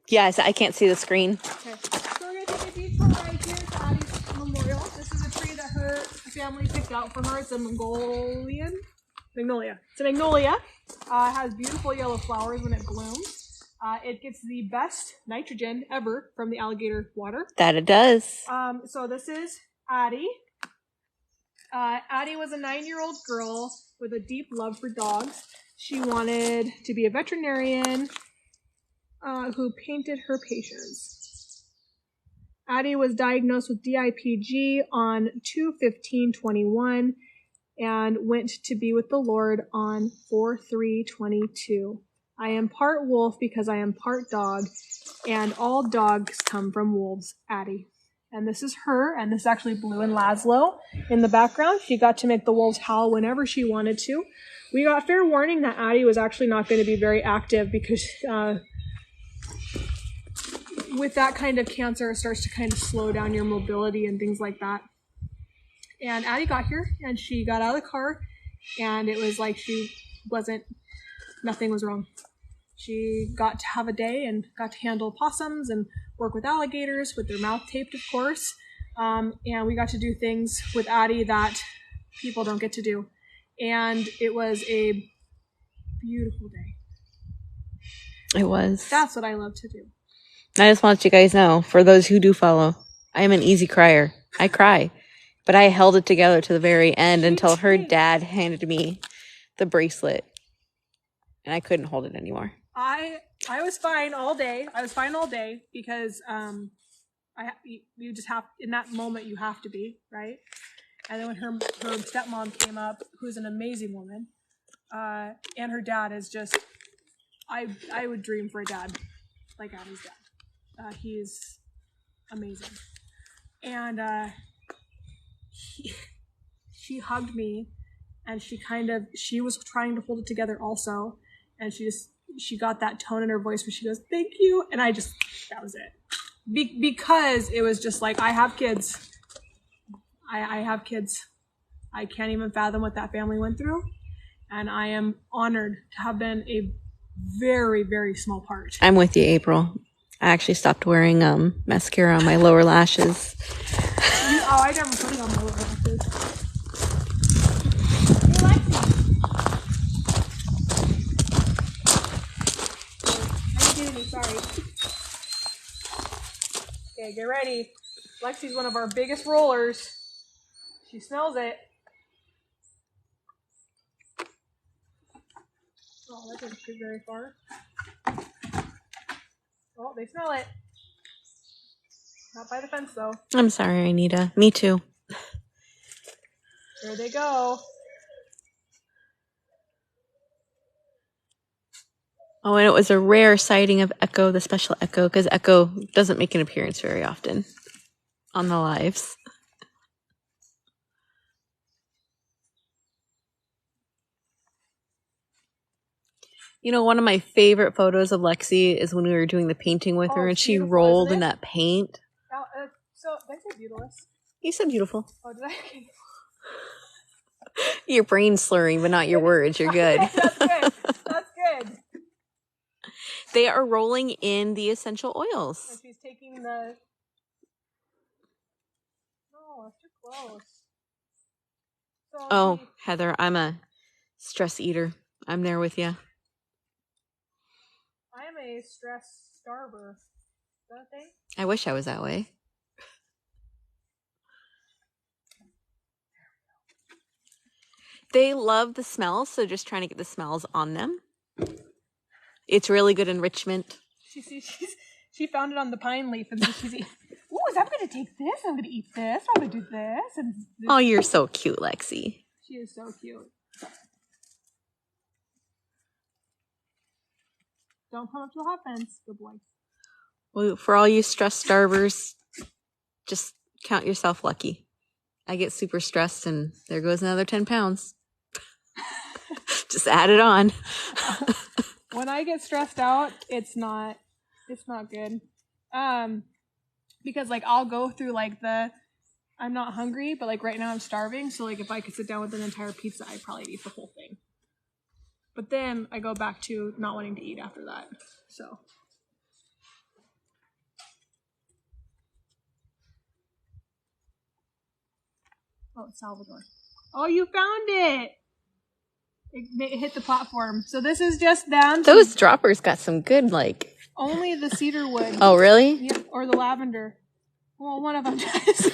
Yes, I can't see the screen. Okay. So we're going to take a detour right here to Addie's memorial. This is a tree that her family picked out for her. It's a Magnolia. It's a magnolia. It has beautiful yellow flowers when it blooms. It gets the best nitrogen ever from the alligator water. That it does. So this is Addie. Addie was a 9-year-old girl with a deep love for dogs. She wanted to be a veterinarian who painted her patients. Addie was diagnosed with DIPG on 2/15/21 and went to be with the Lord on 4/3/22. I am part wolf because I am part dog, and all dogs come from wolves, Addie. And this is her, and this is actually Blue and Laszlo in the background. She got to make the wolves howl whenever she wanted to. We got fair warning that Addie was actually not going to be very active because with that kind of cancer, it starts to kind of slow down your mobility and things like that. And Addie got here, and she got out of the car, and it was like nothing was wrong. She got to have a day and got to handle possums and work with alligators with their mouth taped, of course. And we got to do things with Addie that people don't get to do. And it was a beautiful day. It was. That's what I love to do. I just want you guys know, for those who do follow, I am an easy crier. I cry. But I held it together to the very end until her dad handed me the bracelet. And I couldn't hold it anymore. I was fine all day. I was fine all day because you just have, in that moment you have to be, right? And then when her stepmom came up, who's an amazing woman, and her dad is just, I would dream for a dad like Addie's dad. He's amazing. And she hugged me, and she was trying to hold it together also, and she got that tone in her voice where she goes, "Thank you," and that was it. Because it was just like, I have kids. I have kids. I can't even fathom what that family went through, and I am honored to have been a very, very small part. I'm with you, April. I actually stopped wearing mascara on my lower lashes. I never put it on my lower lashes. Hey, Lexi. I didn't get any, sorry. Okay, get ready. Lexi's one of our biggest rollers. She smells it. Oh, that didn't shoot very far. Oh, they smell it. Not by the fence, though. I'm sorry, Anita. Me too. There they go. Oh, and it was a rare sighting of Echo, the special Echo, because Echo doesn't make an appearance very often on the lives. You know, one of my favorite photos of Lexi is when we were doing the painting with her and she rolled in that paint. So, did I say beautiful? You said beautiful. Oh, did I? Your brain's slurring, but not your words. You're good. Okay, that's good. That's good. They are rolling in the essential oils. So she's taking the... No, it's too close. So Heather, I'm a stress eater. I'm there with you. I am a stress starver. Is that a thing? I wish I was that way. They love the smells, so just trying to get the smells on them. It's really good enrichment. She found it on the pine leaf, and so she's eating. Ooh, I'm going to take this. I'm going to eat this. I'm going to do this. And this. Oh, you're so cute, Lexi. She is so cute. Don't come up to the hot fence. Good boy. Well, for all you stress starvers, just count yourself lucky. I get super stressed, and there goes another 10 pounds. Just add it on. When I get stressed out, it's not good. Because like I'll go through like I'm not hungry, but like right now I'm starving. So like if I could sit down with an entire pizza, I'd probably eat the whole thing. But then I go back to not wanting to eat after that. So. Oh, it's Salvador. Oh, you found it! It hit the platform. So this is just them. Those droppers got some good, like... Only the cedar wood. Oh, really? Yep, or the lavender. Well, one of them does.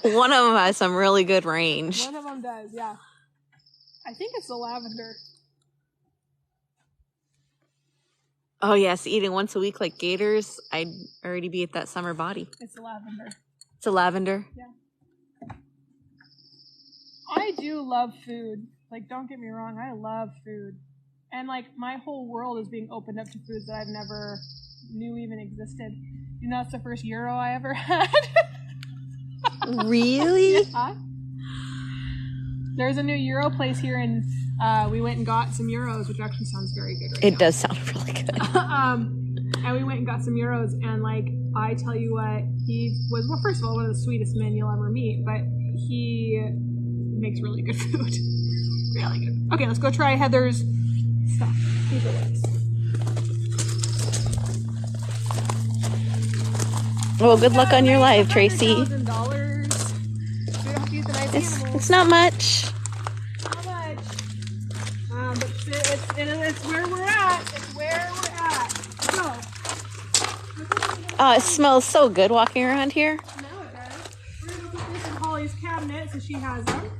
One of them has some really good range. One of them does, yeah. I think it's the lavender. Oh, yes, eating once a week like gators, I'd already be at that summer body. It's the lavender. It's a lavender? Yeah. I do love food. Like, don't get me wrong, I love food. And, like, my whole world is being opened up to foods that I've never knew even existed. You know, it's the first gyro I ever had. Really? Yeah. There's a new gyro place here, and we went and got some gyros, which actually sounds very good right now. It does sound really good. And we went and got some gyros, and, like, I tell you what, he was, well, first of all, one of the sweetest men you'll ever meet, but he makes really good food. Really good. Okay, let's go try Heather's stuff. These are lips. Well, good luck on your life, Tracy. $100,000. We don't have to use the nice animals. It's not much. Not much. But it's where we're at. It's where we're at. So. Oh, it smells so good walking around here. Now it does. We're going to go put this in Holly's cabinet so she has them.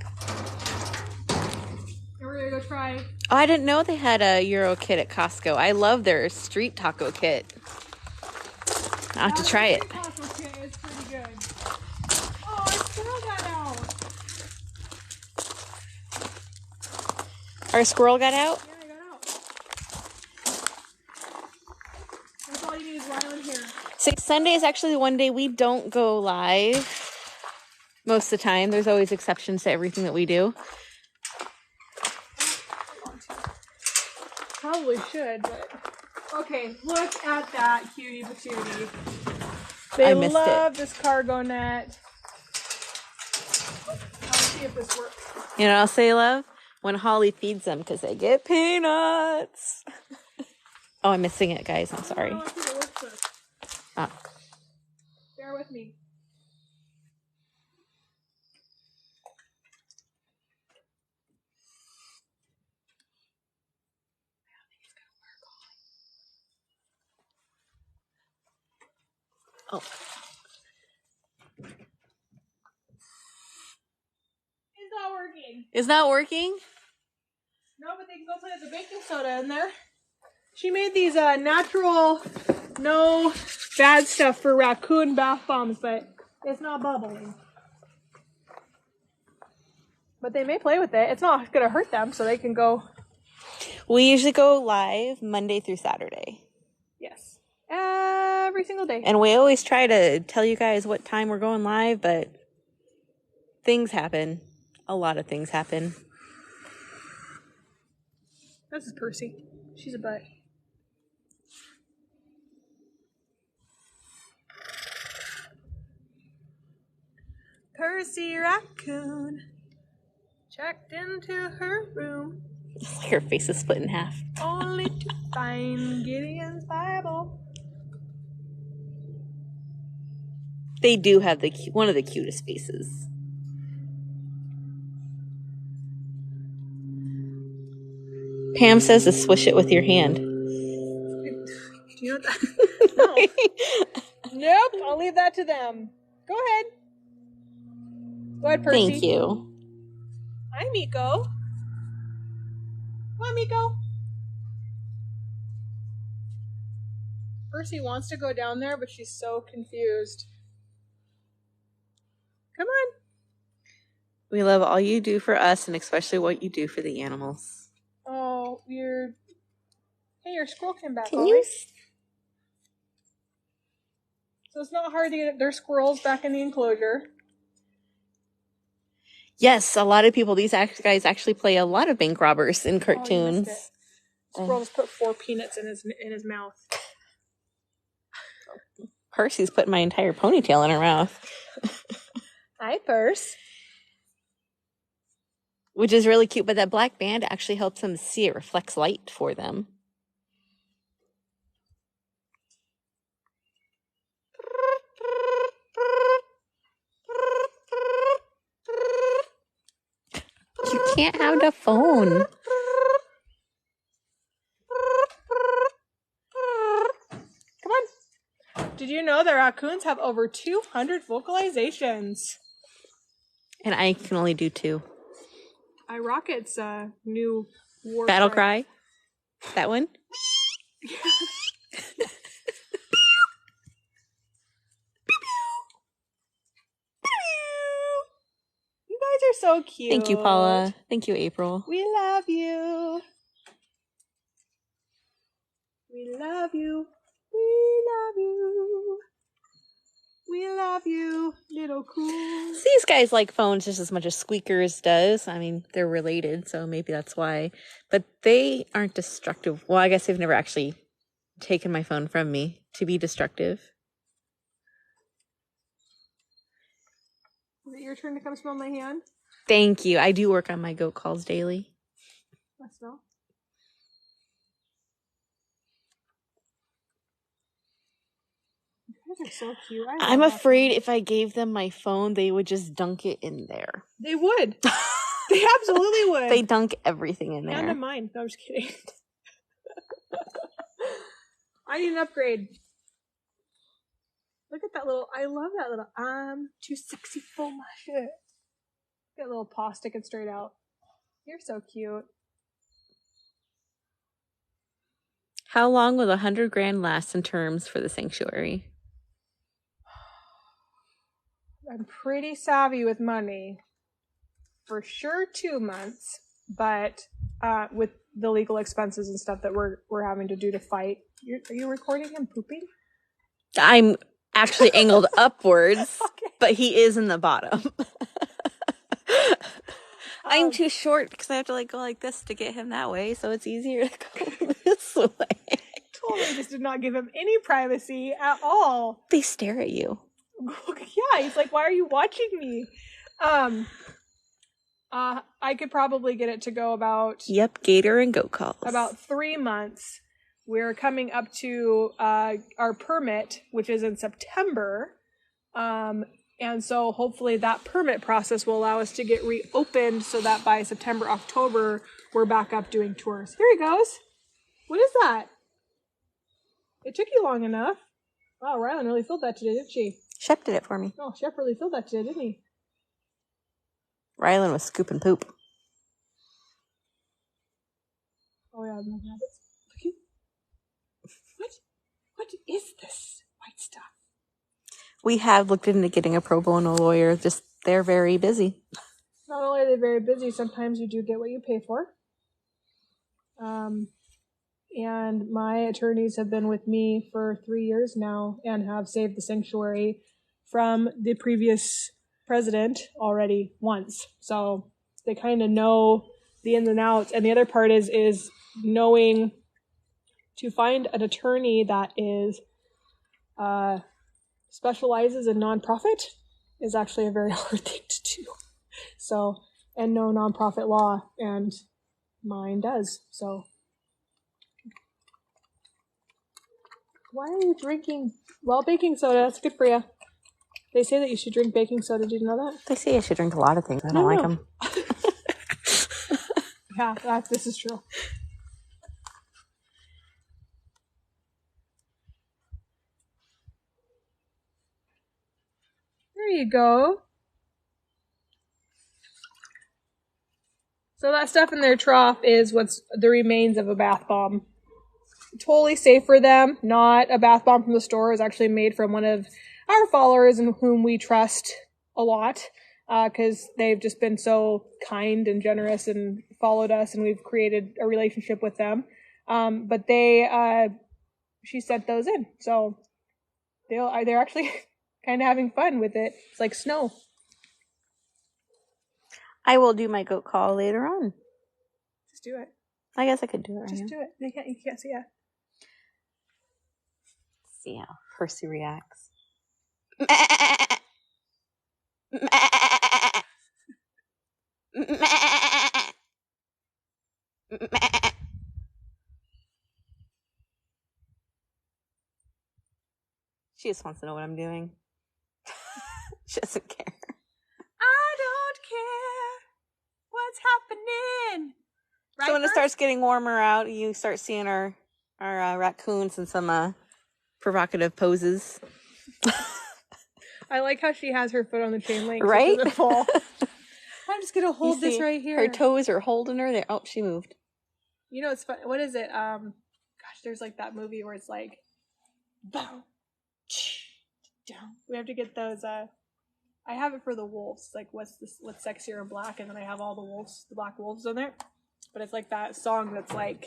And we're going to go try Hi. Oh, I didn't know they had a Euro kit at Costco. I love their street taco kit. I'll have to try it. Taco kit is pretty good. Oh, I squirrel got out. Our squirrel got out? Yeah, I got out. That's all you need is Rylan here. See, Sunday is actually the one day we don't go live. Most of the time. There's always exceptions to everything that we do. Probably should, but okay, look at that cutie patootie. They love this cargo net. Let's see if this works. You know what I'll say, love? When Holly feeds them, because they get peanuts. Oh, I'm missing it, guys. I'm sorry. I think it works first. Ah. Bear with me. Oh. It's not working. It's not working? No, but they can go put the baking soda in there. She made these natural, no bad stuff for raccoon bath bombs, but it's not bubbling. But they may play with it. It's not going to hurt them, so they can go. We usually go live Monday through Saturday. Yes. Every single day. And we always try to tell you guys what time we're going live, but things happen. A lot of things happen. This is Percy. She's a butt. Percy Raccoon checked into her room. It's like her face is split in half. Only to find Gideon's Bible. They do have one of the cutest faces. Pam says to swish it with your hand. Do you know that? No. Nope, I'll leave that to them. Go ahead. Go ahead, Percy. Thank you. Hi, Miko. Come on, Miko. Percy wants to go down there, but she's so confused. Come on. We love all you do for us and especially what you do for the animals. Oh, weird. Hey, your squirrel came back. Can you? So it's not hard to get their squirrels back in the enclosure. Yes, a lot of people, these guys actually play a lot of bank robbers in cartoons. Oh, Squirrel just put 4 peanuts in his mouth. Percy's putting my entire ponytail in her mouth. Hi, Perce. Which is really cute, but that black band actually helps them see. It reflects light for them. You can't have the phone. Come on. Did you know that raccoons have over 200 vocalizations? And I can only do 2. Rocket's new war Battle cry. That one? You guys are so cute. Thank you, Paula. Thank you, April. We love you. We love you. We love you. We love you, little cool. These guys like phones just as much as Squeakers does. I mean, they're related, so maybe that's why. But they aren't destructive. Well, I guess they've never actually taken my phone from me to be destructive. Is it your turn to come smell my hand? Thank you. I do work on my goat calls daily. I smell. You guys are so cute. I'm afraid if I gave them my phone, they would just dunk it in there. They would. They absolutely would. They dunk everything in there. Down to mine. No, I'm just kidding. I need an upgrade. Look at that little, I love that little, I'm too sexy for my shit. Get a little paw sticking straight out. You're so cute. How long will $100,000 last in terms for the sanctuary? I'm pretty savvy with money. For sure 2 months, but with the legal expenses and stuff that we're having to do to fight. Are you recording him pooping? I'm actually angled upwards, Okay. but he is in the bottom. I'm too short because I have to like go like this to get him that way, so it's easier to go this way. Totally just did not give him any privacy at all. They stare at you. Yeah, he's like, why are you watching me? I could probably get it to go about... Yep, gator and goat calls. About 3 months. We're coming up to our permit, which is in September. And so hopefully that permit process will allow us to get reopened so that by September, October, we're back up doing tours. Here he goes. What is that? It took you long enough. Wow, Rylan really filled that today, didn't she? Shep did it for me. Oh, Shep really filled that today, didn't he? Rylan was scooping poop. Oh yeah, my habits. What is this white stuff? We have looked into getting a pro bono lawyer. Just they're very busy. Not only are they very busy, sometimes you do get what you pay for. And my attorneys have been with me for 3 years now and have saved the sanctuary from the previous president already once. So they kind of know the ins and outs. And the other part is knowing to find an attorney that is specializes in nonprofit is actually a very hard thing to do. So, and no nonprofit law, and mine does. So, why are you drinking? Well, baking soda, that's good for you. They say that you should drink baking soda. Did you know that? They say I should drink a lot of things. I don't like them. Yeah, this is true. There you go. So that stuff in their trough is what's the remains of a bath bomb. Totally safe for them. Not a bath bomb from the store. It's actually made from one of our followers and whom we trust a lot because they've just been so kind and generous and followed us, and we've created a relationship with them. But she sent those in, so they're actually kind of having fun with it. It's like snow. I will do my goat call later on. Just do it. I guess I could do it right Just now. do it. You can't see it. See how Percy reacts. She just wants to know what I'm doing. She doesn't care. I don't care what's happening. Right, So when it Bert? starts getting warmer out, you start seeing our raccoons in some provocative poses. I like how she has her foot on the chain link. Right? So she doesn't fall. I'm just gonna hold this right here. Her toes are holding her there. Oh, she moved. You know, it's fun. What is it? Gosh, there's like that movie where it's like, bow, down. We have to get those. I have it for the wolves. Like, what's sexier in black, and then I have all the wolves, the black wolves on there. But it's like that song that's like,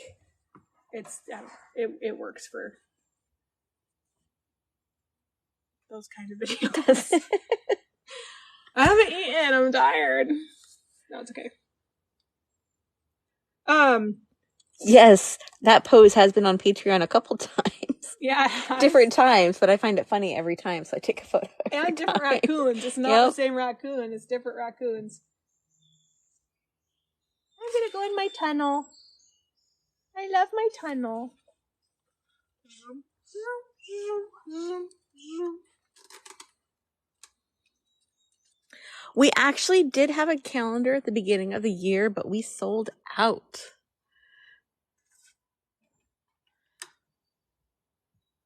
it works for those kind of videos. I haven't eaten. I'm tired. No, it's okay. Yes, that pose has been on Patreon a couple times. Yeah. Different times, but I find it funny every time, so I take a photo every And different time. raccoons. It's not the same raccoon. It's different raccoons. I'm gonna go in my tunnel. I love my tunnel. We actually did have a calendar at the beginning of the year, but we sold out.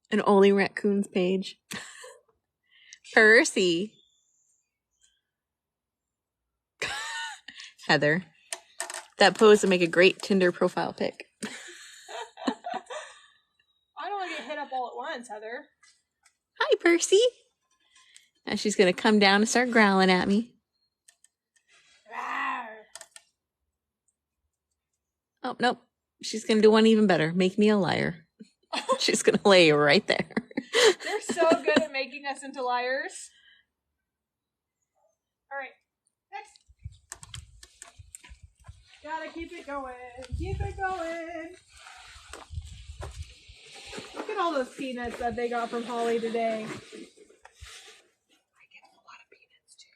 An Only Raccoons page. Percy. Heather. That pose would make a great Tinder profile pic. peanuts, Heather. Hi, Percy. Now she's going to come down and start growling at me. Rawr. Oh, nope. She's going to do one even better. Make me a liar. She's going to lay right there. You're so good at making us into liars. All right, next. Gotta keep it going. Keep it going. Look at all those peanuts that they got from Holly today. I get a lot of peanuts too.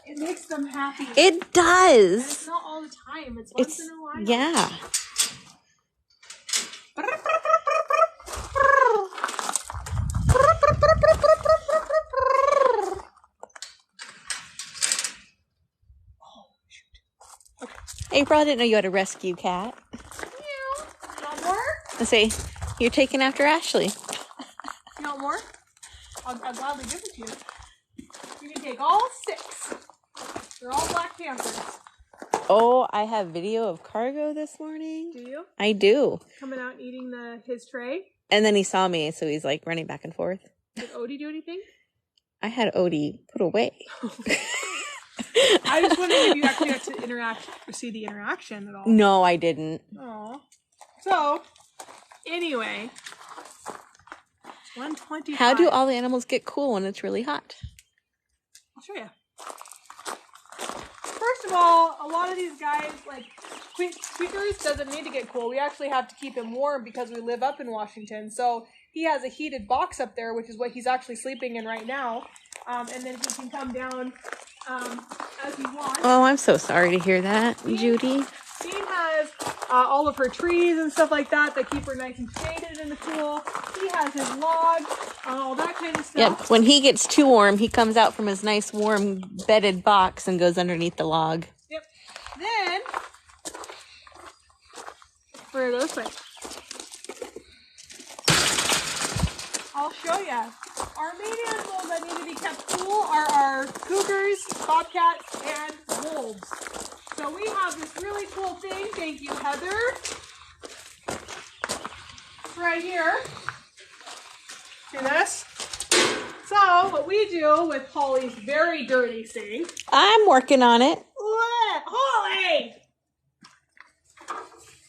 It makes them happy. It does. And it's not all the time. It's once in a while. Yeah. April, I didn't know you had a rescue cat. You want more? Let's see. You're taking after Ashley. You want more? I'll gladly give it to you. You can take all 6. They're all Black Panthers. Oh, I have video of Cargo this morning. Do you? I do. Coming out and eating his tray. And then he saw me, so he's like running back and forth. Did Odie do anything? I had Odie put away. I was wondering if you actually got to see the interaction at all. No, I didn't. Oh. So, anyway. It's 1:25. How do all the animals get cool when it's really hot? I'll show you. First of all, a lot of these guys, like Cougars, doesn't need to get cool. We actually have to keep him warm because we live up in Washington. So he has a heated box up there, which is what he's actually sleeping in right now. And then he can come down as he wants. Oh, I'm so sorry to hear that, Judy. Dean has all of her trees and stuff like that keep her nice and shaded in the cool. He has his log, all that kind of stuff. Yep. When he gets too warm, he comes out from his nice warm bedded box and goes underneath the log. Yep. Then, where are those things? I'll show you. Our main animals that need to be kept cool are our cougars, bobcats, and wolves. So we have this really cool thing, thank you, Heather, right here. See this? So what we do with Holly's very dirty sink. I'm working on it. Holly!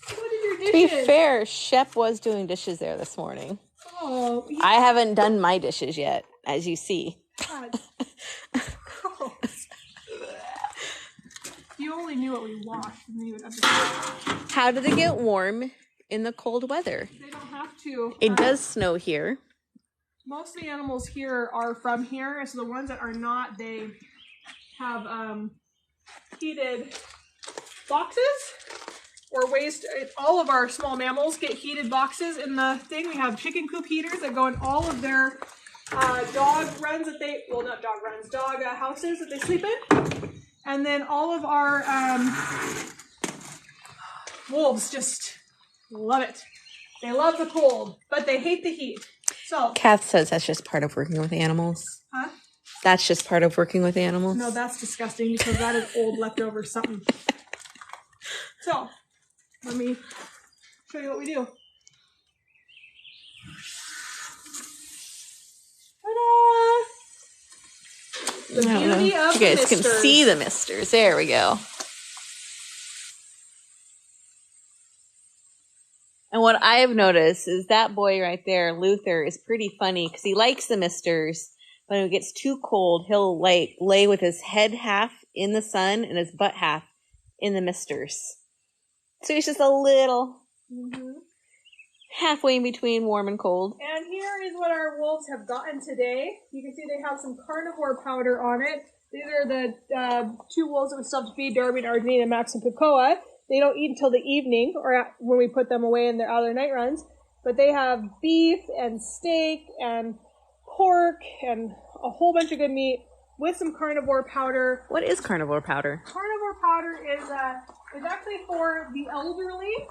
What did your To be dishes? fair, Shep was doing dishes there this morning. Oh, I haven't done my dishes yet, as you see. God. Gross. You only knew what we washed, and then you would understand. How do they get warm in the cold weather? They don't have to. It does snow here. Most of the animals here are from here, so the ones that are not, they have heated boxes or waste. All of our small mammals get heated boxes in the thing. We have chicken coop heaters that go in all of their dog runs that they, well, not dog runs, dog houses that they sleep in. And then all of our wolves just love it. They love the cold, but they hate the heat. So, Kath says that's just part of working with animals. huh? That's just part of working with animals. No, that's disgusting because that is old leftover something. So, let me show you what we do. Ta-da! The I don't know. beauty of You guys the can misters. see the misters. There we go. And what I've noticed is that boy right there, Luther, is pretty funny because he likes the misters. But when it gets too cold, he'll like lay with his head half in the sun and his butt half in the misters. So he's just a little halfway in between warm and cold. And here is what our wolves have gotten today. You can see they have some carnivore powder on it. These are the 2 wolves that we still have to feed, Darby and Argentina, Max and Cocoa. They don't eat until the evening or when we put them away in their other night runs. But they have beef and steak and pork and a whole bunch of good meat with some carnivore powder. What is carnivore powder? Carnivore powder is actually for the elderly.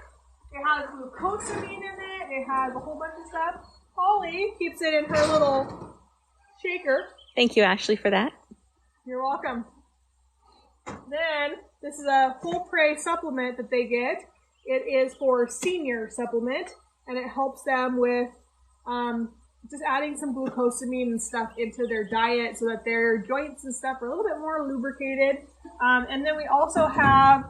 It has glucosamine in it. It has a whole bunch of stuff. Holly keeps it in her little shaker. Thank you, Ashley, for that. You're welcome. Then, this is a full prey supplement that they get. It is for senior supplement, and it helps them with just adding some glucosamine and stuff into their diet so that their joints and stuff are a little bit more lubricated. And then we also have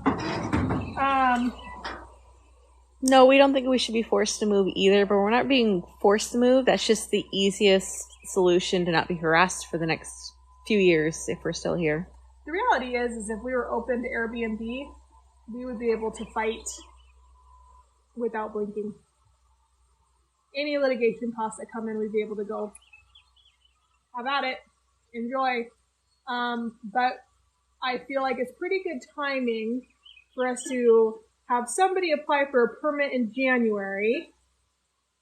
No, we don't think we should be forced to move either, but we're not being forced to move. That's just the easiest solution to not be harassed for the next few years if we're still here. The reality is if we were open to Airbnb, we would be able to fight without blinking. Any litigation costs that come in, we'd be able to go have at it, enjoy. But I feel like it's pretty good timing for us to have somebody apply for a permit in January,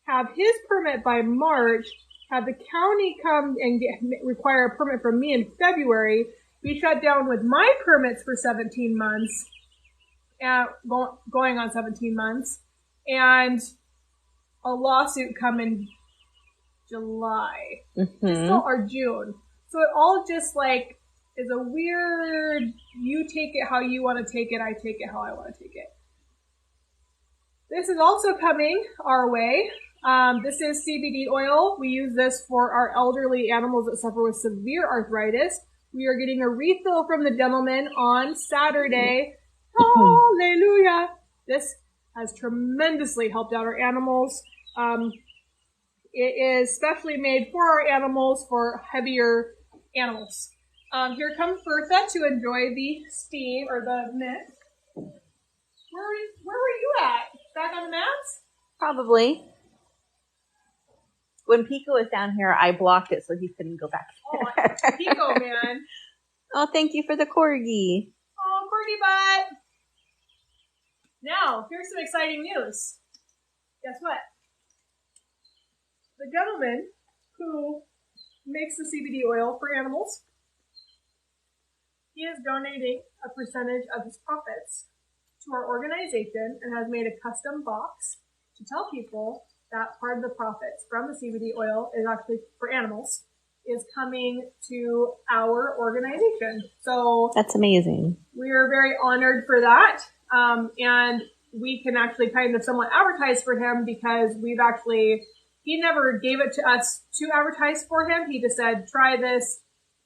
have his permit by March, have the county come and require a permit from me in February, be shut down with my permits for 17 months, going on 17 months, and a lawsuit come in July, or June. So it all just like is a weird, you take it how you want to take it, I take it how I want to take it. This is also coming our way. This is CBD oil. We use this for our elderly animals that suffer with severe arthritis. We are getting a refill from the gentleman on Saturday. Hallelujah. This has tremendously helped out our animals. It is specially made for our animals, for heavier animals. Here comes Bertha to enjoy the steam or the mint. Where were you at? Back on the mats? Probably. When Pico was down here, I blocked it so he couldn't go back. Oh, Pico, man. Oh, thank you for the corgi. Oh, corgi butt. Now, here's some exciting news. Guess what? The gentleman who makes the CBD oil for animals, he is donating a percentage of his profits to our organization and has made a custom box to tell people that part of the profits from the CBD oil is actually for animals is coming to our organization. So that's amazing. We are very honored for that. And we can actually kind of somewhat advertise for him because he never gave it to us to advertise for him. He just said, try this.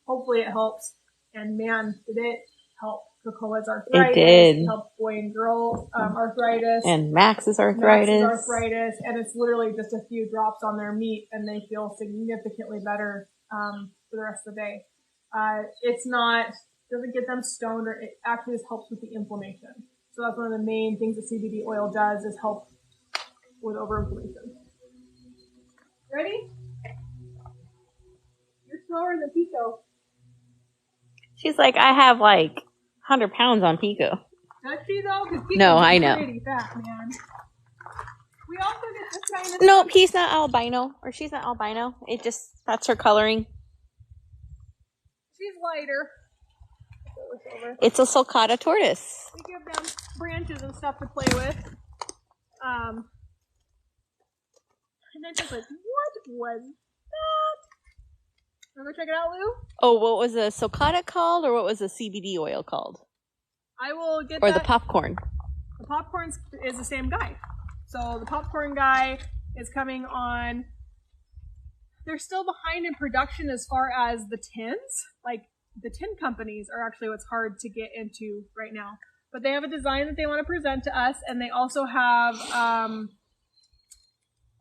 Hopefully it helps. And man, did it help Cocoa's arthritis. It did. It helped boy and girl arthritis. And Max's arthritis. And it's literally just a few drops on their meat and they feel significantly better for the rest of the day. Doesn't get them stoned, or it actually just helps with the inflammation. So that's one of the main things that CBD oil does is help with overinflammation. Ready? You're slower than Pico. She's like, I have like 100 pounds on Pico. Does she though? No, I know. Pretty fat, man. We also get this kind of. Nope, he's not albino, or she's not albino. That's her coloring. She's lighter. It's a sulcata tortoise. We give them branches and stuff to play with. And then she's like, what was that? Wanna go check it out, Lou? Oh, what was the sulcata called, or what was the CBD oil called? I will get Or the popcorn. The popcorn is the same guy. So the popcorn guy is coming on. They're still behind in production as far as the tins. Like, the tin companies are actually what's hard to get into right now. But they have a design that they want to present to us, and they also have,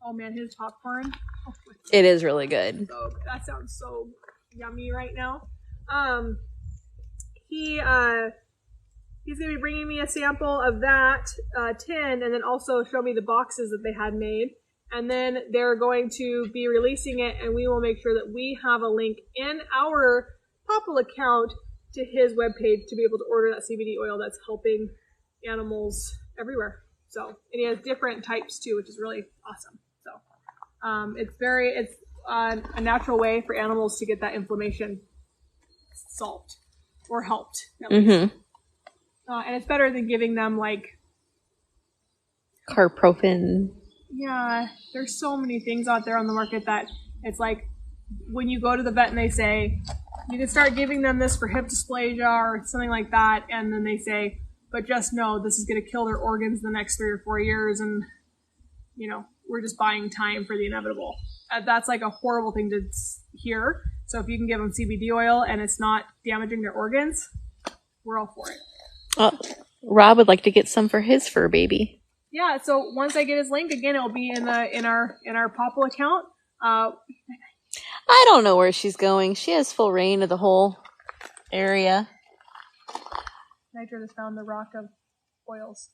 oh man, his popcorn. Oh, it is really good. So, that sounds so yummy right now. He's going to be bringing me a sample of that tin, and then also show me the boxes that they had made. And then they're going to be releasing it, and we will make sure that we have a link in our Popple account to his webpage to be able to order that CBD oil that's helping animals everywhere. So, and he has different types too, which is really awesome. So, it's a natural way for animals to get that inflammation solved or helped. And it's better than giving them like carprofen. Yeah, there's so many things out there on the market that it's like when you go to the vet and they say, you can start giving them this for hip dysplasia or something like that, and then they say, but just know this is going to kill their organs the next 3 or 4 years, and, we're just buying time for the inevitable. That's like a horrible thing to hear. So if you can give them CBD oil and it's not damaging their organs, we're all for it. Rob would like to get some for his fur baby. Yeah, so once I get his link, again, it'll be in our Popple account. I don't know where she's going. She has full reign of the whole area. Nitro just found the rock of oils.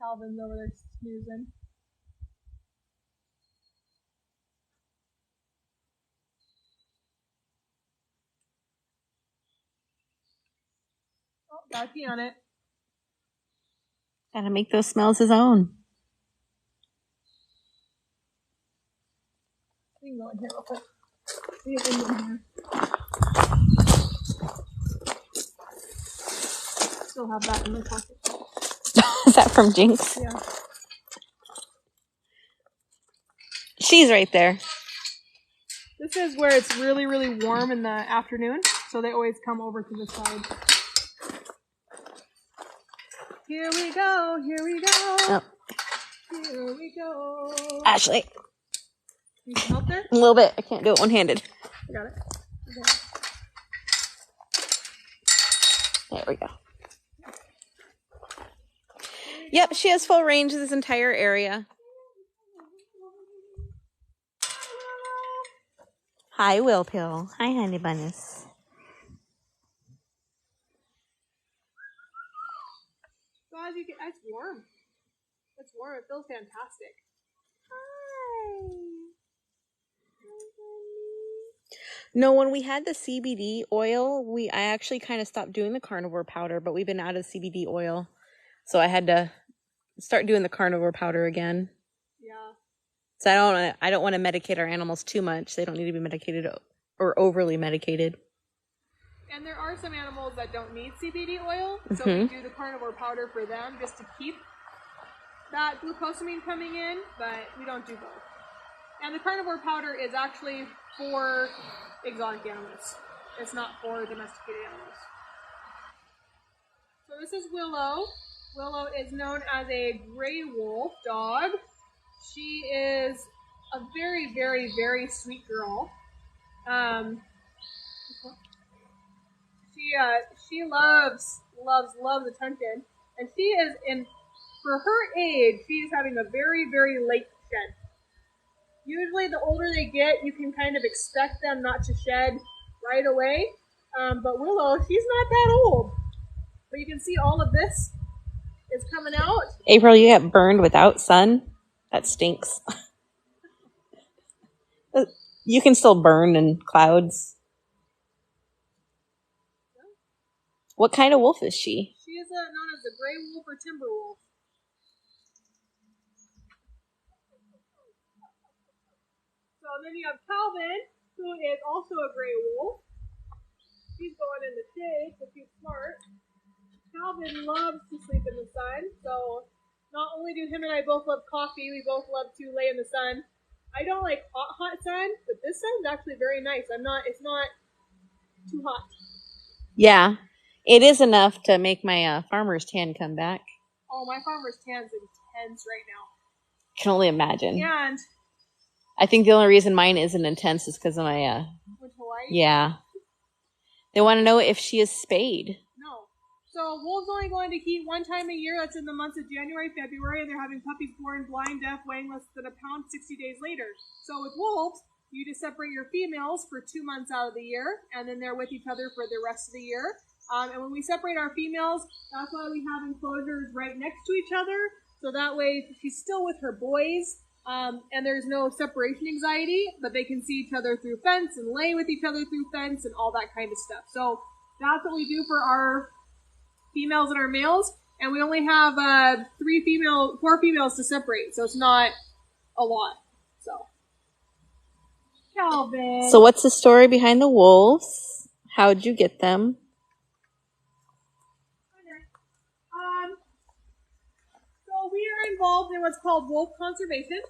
Calvin's over there snoozing. Oh, gotta pee on it. Gotta make those smells his own. We can go in here real quick. See if it's in here. Still have that in my pocket. Is that from Jinx? Yeah. She's right there. This is where it's really, really warm in the afternoon, so they always come over to the side. Here we go, here we go. Oh. Here we go. Ashley. You can help there? A little bit. I can't do it one-handed. I got it. Okay. There we go. Yep, she has full range of this entire area. Hi, Will Pill. Hi, honey bunnies. So as you get, it's warm. It's warm. It feels fantastic. Hi. No, when we had the CBD oil, I actually kind of stopped doing the carnivore powder, but we've been out of CBD oil. So I had to start doing the carnivore powder again. Yeah. So I don't want to medicate our animals too much. They don't need to be medicated or overly medicated. And there are some animals that don't need CBD oil, so we do the carnivore powder for them just to keep that glucosamine coming in, but we don't do both. And the carnivore powder is actually for exotic animals. It's not for domesticated animals. So this is Willow. Willow is known as a gray wolf dog. She is a very, very, very sweet girl. She loves attention, and she is for her age, she is having a very, very late shed. Usually the older they get, you can kind of expect them not to shed right away. But Willow, she's not that old. But you can see all of this is coming out. April, you got burned without sun? That stinks. You can still burn in clouds. What kind of wolf is she? She is known as the gray wolf or timber wolf. So then you have Calvin, who is also a gray wolf. He's going in the shade, but he's smart. Calvin loves to sleep in the sun, so not only do him and I both love coffee, we both love to lay in the sun. I don't like hot sun, but this sun's actually very nice. It's not too hot. Yeah, it is enough to make my farmer's tan come back. Oh, my farmer's tan's intense right now. Can only imagine. And I think the only reason mine isn't intense is because of my with Hawaii? Yeah. They want to know if she is spayed. No. So wolves only go into heat one time a year. That's in the months of January, February, and they're having puppies born blind, deaf, weighing less than a pound 60 days later. So with wolves, you just separate your females for 2 months out of the year, and then they're with each other for the rest of the year. And when we separate our females, that's why we have enclosures right next to each other. So that way she's still with her boys, and there's no separation anxiety, but they can see each other through fence and lay with each other through fence and all that kind of stuff. So that's what we do for our females and our males. And we only have 4 females to separate, so it's not a lot. So, Calvin. So what's the story behind the wolves? How'd you get them? So we are involved in what's called wolf conservation.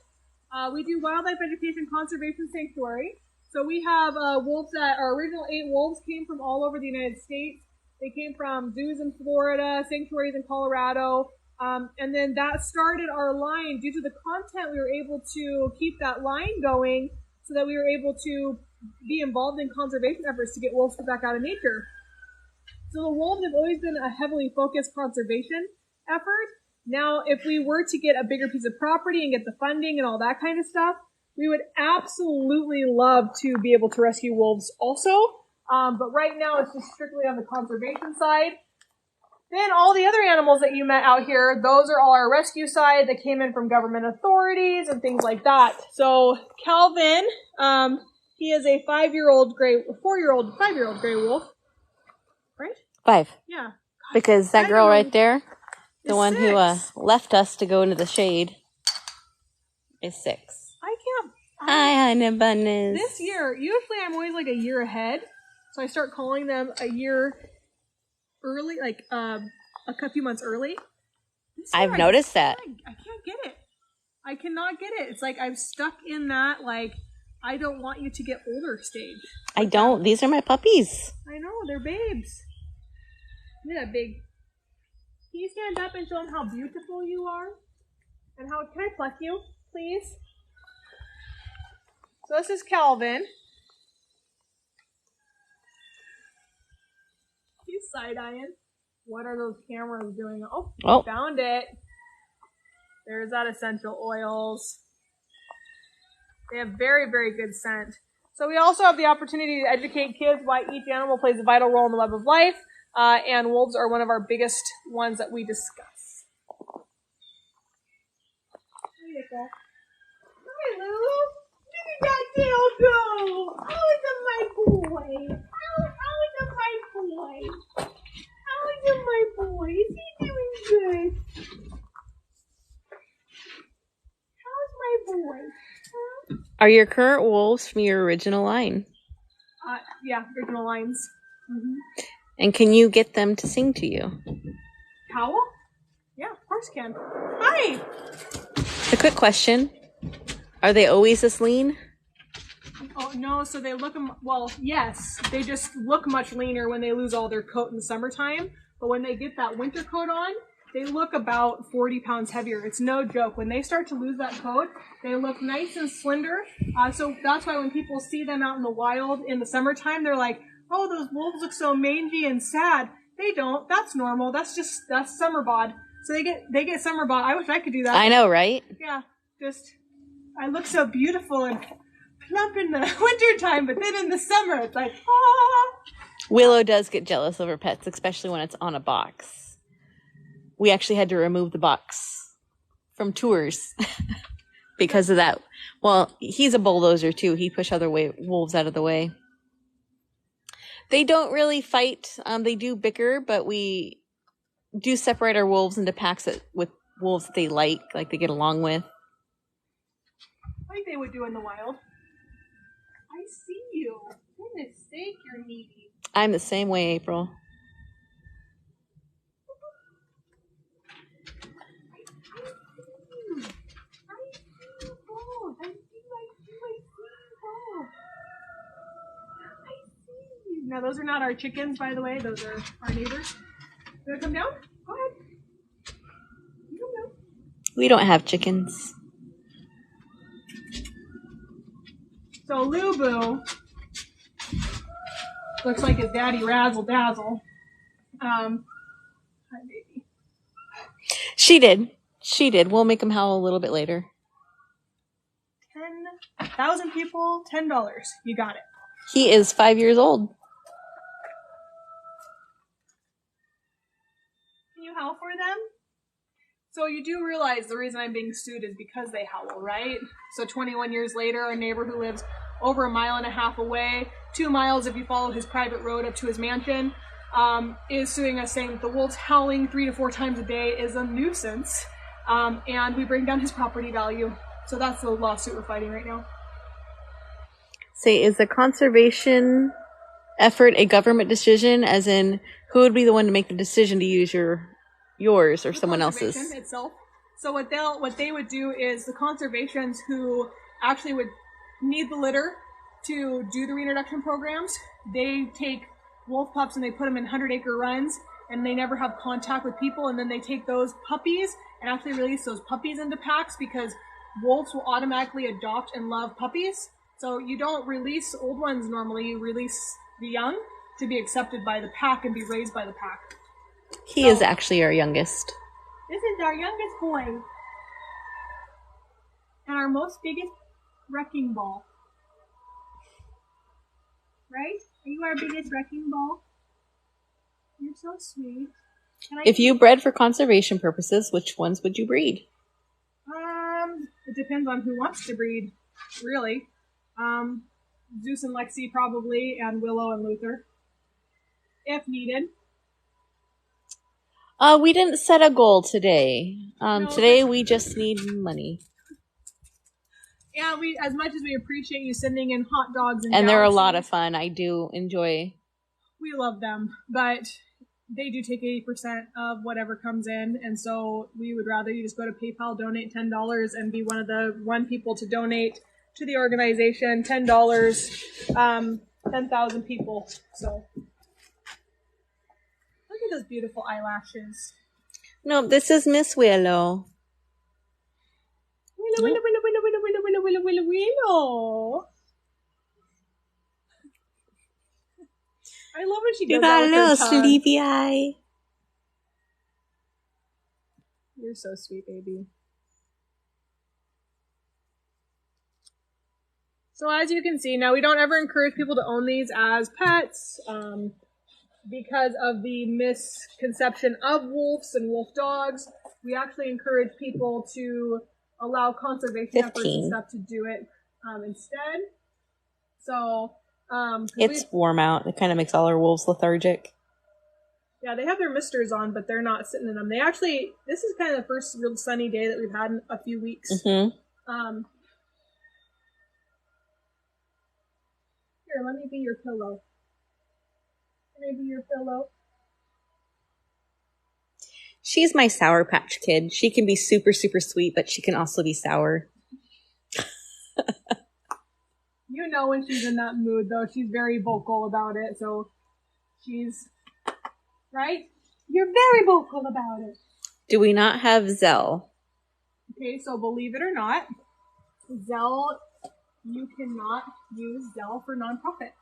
We do wildlife education conservation sanctuary. So we have wolves that our original 8 wolves came from all over the United States. They came from zoos in Florida, sanctuaries in Colorado, and then that started our line. Due to the content, we were able to keep that line going so that we were able to be involved in conservation efforts to get wolves back out of nature. So the wolves have always been a heavily focused conservation effort. Now, if we were to get a bigger piece of property and get the funding and all that kind of stuff, we would absolutely love to be able to rescue wolves also. But right now it's just strictly on the conservation side. Then all the other animals that you met out here, those are all our rescue side that came in from government authorities and things like that. So Calvin, he is a 5-year-old gray wolf, right? 5. Yeah. Because that girl right there, the one 6. who left us to go into the shade, is 6. I can't. Hi, honey bunnies. This year, usually I'm always like a year ahead, so I start calling them a year early, like a few months early. I've noticed that. I can't get it. I cannot get it. It's like I'm stuck in that, like, I don't want you to get older stage. I don't. These are my puppies. I know, they're babes. Look at that big. Can you stand up and show them how beautiful you are? And how, can I pluck you, please? So this is Calvin. He's side-eyeing. What are those cameras doing? Oh, found it. There's that essential oils. They have very, very good scent. So we also have the opportunity to educate kids why each animal plays a vital role in the web of life. And wolves are one of our biggest ones that we discuss. Hi, Lou. Look at that tail go. How is it my boy? How is it my boy? How is it my boy? Is he doing good? How's my boy? Huh? Are your current wolves from your original line? Yeah, original lines. Mm-hmm. And can you get them to sing to you? Howl? Yeah, of course can. Hi! A quick question. Are they always this lean? Oh, no, so they look, well, yes. They just look much leaner when they lose all their coat in the summertime. But when they get that winter coat on, they look about 40 pounds heavier. It's no joke. When they start to lose that coat, they look nice and slender. So that's why when people see them out in the wild in the summertime, they're like, oh, those wolves look so mangy and sad. They don't. That's normal. That's summer bod. So they get summer bod. I wish I could do that. I know, right? Yeah. I look so beautiful and plump in the wintertime, but then in the summer, it's like, ah. Willow does get jealous over pets, especially when it's on a box. We actually had to remove the box from tours because of that. Well, he's a bulldozer too. He pushed other wolves out of the way. They don't really fight. They do bicker, but we do separate our wolves into packs with wolves that they like they get along with. Like they would do in the wild. I see you. Goodness sake, you're needy. I'm the same way, April. Now, those are not our chickens, by the way. Those are our neighbors. You want to come down? Go ahead. You come down. We don't have chickens. So, Lubu looks like his daddy Razzle Dazzle. Hi, baby. She did. We'll make him howl a little bit later. 10,000 people, $10. You got it. He is 5 years old. Can you howl for them? So you do realize the reason I'm being sued is because they howl, right? So 21 years later, a neighbor who lives over 1.5 miles away, 2 miles if you follow his private road up to his mansion, is suing us saying that the wolves howling 3 to 4 times a day is a nuisance, and we bring down his property value. So that's the lawsuit we're fighting right now. Say, is the conservation effort a government decision, as in who would be the one to make the decision to use yours or someone else's? Itself. So what they would do is the conservations who actually would need the litter to do the reintroduction programs, they take wolf pups and they put them in 100-acre runs, and they never have contact with people, and then they take those puppies and actually release those puppies into packs, because wolves will automatically adopt and love puppies. So you don't release old ones normally, you release the young to be accepted by the pack and be raised by the pack. He is actually our youngest. This is our youngest boy. And our biggest wrecking ball. Right? Are you our biggest wrecking ball? You're so sweet. If you bred for conservation purposes, which ones would you breed? It depends on who wants to breed, really. Zeus and Lexi probably, and Willow and Luther, if needed. We didn't set a goal today. No, today we just need money. Yeah, as much as we appreciate you sending in hot dogs and they're a lot of fun. I do enjoy. We love them, but they do take 80% of whatever comes in, and so we would rather you just go to PayPal, donate $10, and be one of the people to donate to the organization. $10, 10,000 people. So look at those beautiful eyelashes. No, this is Miss Willow. Willow. I love when she does You that got a with her little tongue. sleepy eye. You're so sweet, baby. So as you can see, now we don't ever encourage people to own these as pets because of the misconception of wolves and wolf dogs. We actually encourage people to allow conservation efforts and stuff to do it instead. So it's warm out. It kind of makes all our wolves lethargic. Yeah, they have their misters on, but they're not sitting in them. They actually, this is kind of the first real sunny day that we've had in a few weeks. Mm-hmm. Here, let me be your pillow. Can I be your pillow? She's my Sour Patch Kid. She can be super, super sweet, but she can also be sour. You know when she's in that mood, though. She's very vocal about it, so she's... Right? You're very vocal about it. Do we not have Zell? Okay, so believe it or not, Zell, you cannot use Zell for nonprofit.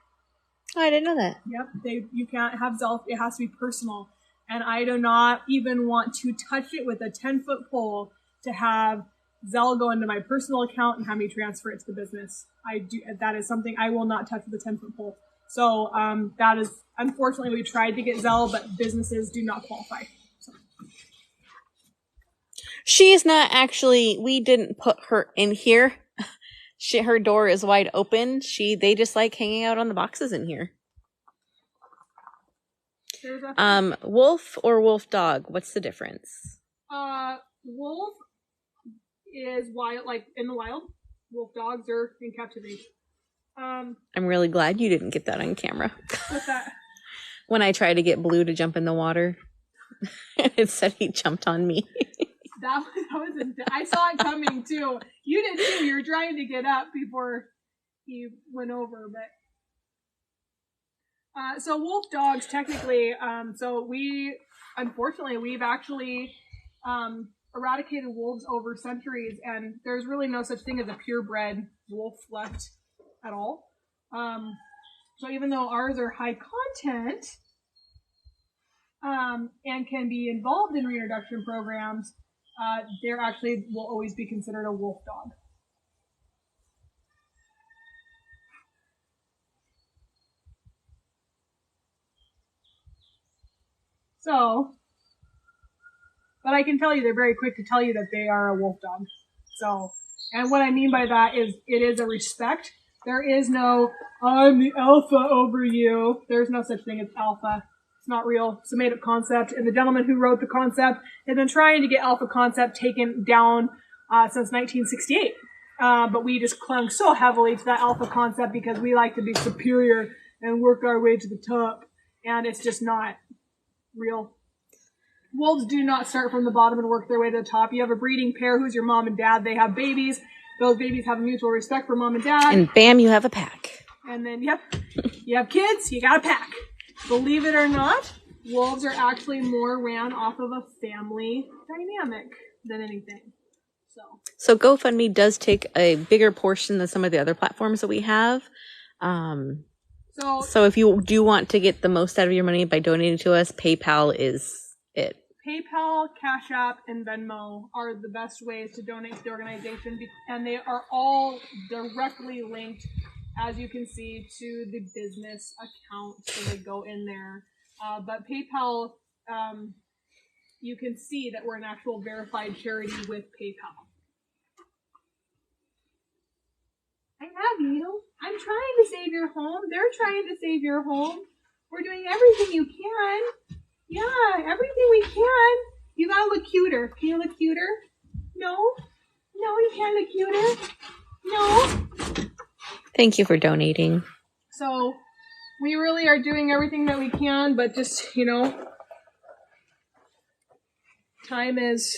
Oh, I didn't know that. Yep, you can't have Zell. It has to be personal. And I do not even want to touch it with a 10-foot pole to have Zell go into my personal account and have me transfer it to the business. That is something I will not touch with a 10-foot pole. So that is, unfortunately, we tried to get Zell, but businesses do not qualify. So. She is not actually, we didn't put her in here. Her door is wide open. They just like hanging out on the boxes in here. Wolf or wolf dog? What's the difference? Wolf is wild, like in the wild. Wolf dogs are in captivity. I'm really glad you didn't get that on camera. What's that? When I tried to get Blue to jump in the water, it said he jumped on me. I saw it coming too. You did too. You were trying to get up before he went over, but. So wolf dogs, technically, unfortunately, we've actually eradicated wolves over centuries, and there's really no such thing as a purebred wolf left at all. So even though ours are high content and can be involved in reintroduction programs, they're actually will always be considered a wolf dog. So, but I can tell you, they're very quick to tell you that they are a wolf dog. So, and what I mean by that is it is a respect. There is no, I'm the alpha over you. There's no such thing as alpha. It's not real. It's a made-up concept. And the gentleman who wrote the concept has been trying to get alpha concept taken down since 1968. But we just clung so heavily to that alpha concept because we like to be superior and work our way to the top. And it's just not real. Wolves do not start from the bottom and work their way to the top. You have a breeding pair who's your mom and dad. They have babies. Those babies have mutual respect for mom and dad. And bam, you have a pack. And then, yep, you have kids, you got a pack. Believe it or not, wolves are actually more ran off of a family dynamic than anything. So GoFundMe does take a bigger portion than some of the other platforms that we have. So if you do want to get the most out of your money by donating to us, PayPal is it. PayPal, Cash App, and Venmo are the best ways to donate to the organization, and they are all directly linked, as you can see, to the business account, so they go in there. But PayPal, you can see that we're an actual verified charity with PayPal. I have you. I'm trying to save your home. They're trying to save your home. We're doing everything you can. Yeah, everything we can. You gotta look cuter. Can you look cuter? No? No, you can't look cuter. No? Thank you for donating. So, we really are doing everything that we can, but just, you know, time is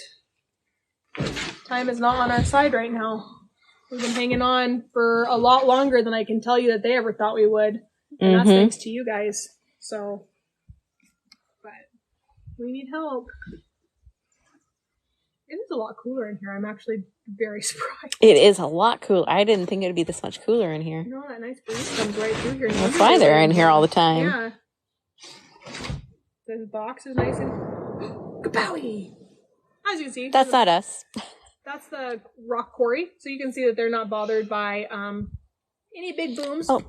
not on our side right now. We've been hanging on for a lot longer than I can tell you that they ever thought we would. And that's thanks to you guys. So, but we need help. It is a lot cooler in here. I'm actually very surprised. It is a lot cooler. I didn't think it would be this much cooler in here. You know, that nice breeze comes right through here. That's why they're in here all the time. Yeah. This box is nice and kapowie. As you can see. That's not us. That's the rock quarry. So you can see that they're not bothered by any big booms. Oh,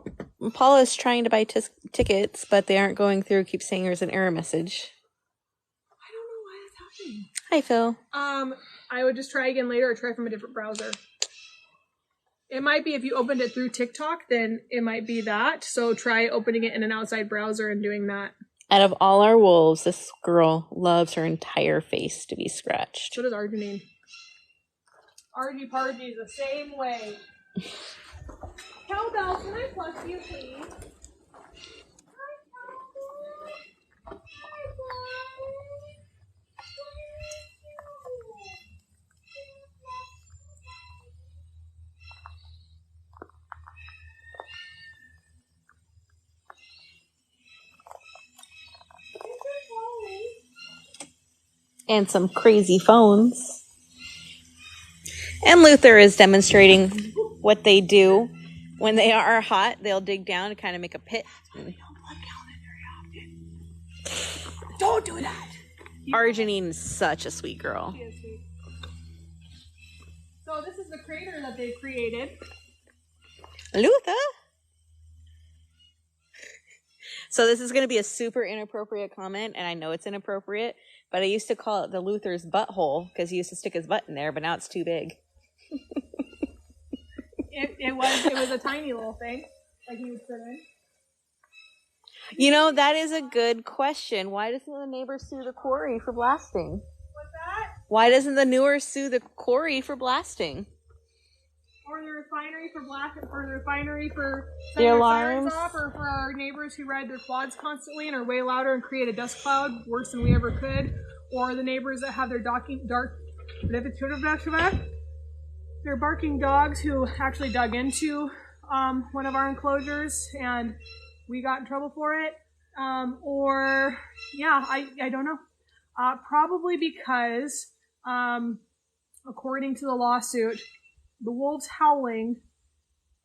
Paula's trying to buy tickets, but they aren't going through. Keep saying there's an error message. I don't know why it's happening. Hi, Phil. I would just try again later or try from a different browser. It might be if you opened it through TikTok, then it might be that. So try opening it in an outside browser and doing that. Out of all our wolves, this girl loves her entire face to be scratched. So does Arginine. Argy Pargy's the same way. Cowbell, can I pluck you, please? Hi, Cowbell. Hi, buddy. And some crazy phones. And Luther is demonstrating what they do when they are hot. They'll dig down and kind of make a pit. And they don't plug down in very often. Don't do that. Arginine is such a sweet girl. She is sweet. So this is the crater that they created. Luther. So this is going to be a super inappropriate comment, and I know it's inappropriate, but I used to call it the Luther's butthole because he used to stick his butt in there, but now it's too big. It was a tiny little thing, like he would fit in. You know, that is a good question. Why doesn't the neighbor sue the quarry for blasting? What's that? Why doesn't the newer sue the quarry for blasting? Or the refinery for or the refinery for the setting alarms off, or for our neighbors who ride their quads constantly and are way louder and create a dust cloud worse than we ever could, or the neighbors that have their they're barking dogs who actually dug into one of our enclosures and we got in trouble for it. Or yeah, I don't know. Probably because according to the lawsuit, the wolves howling,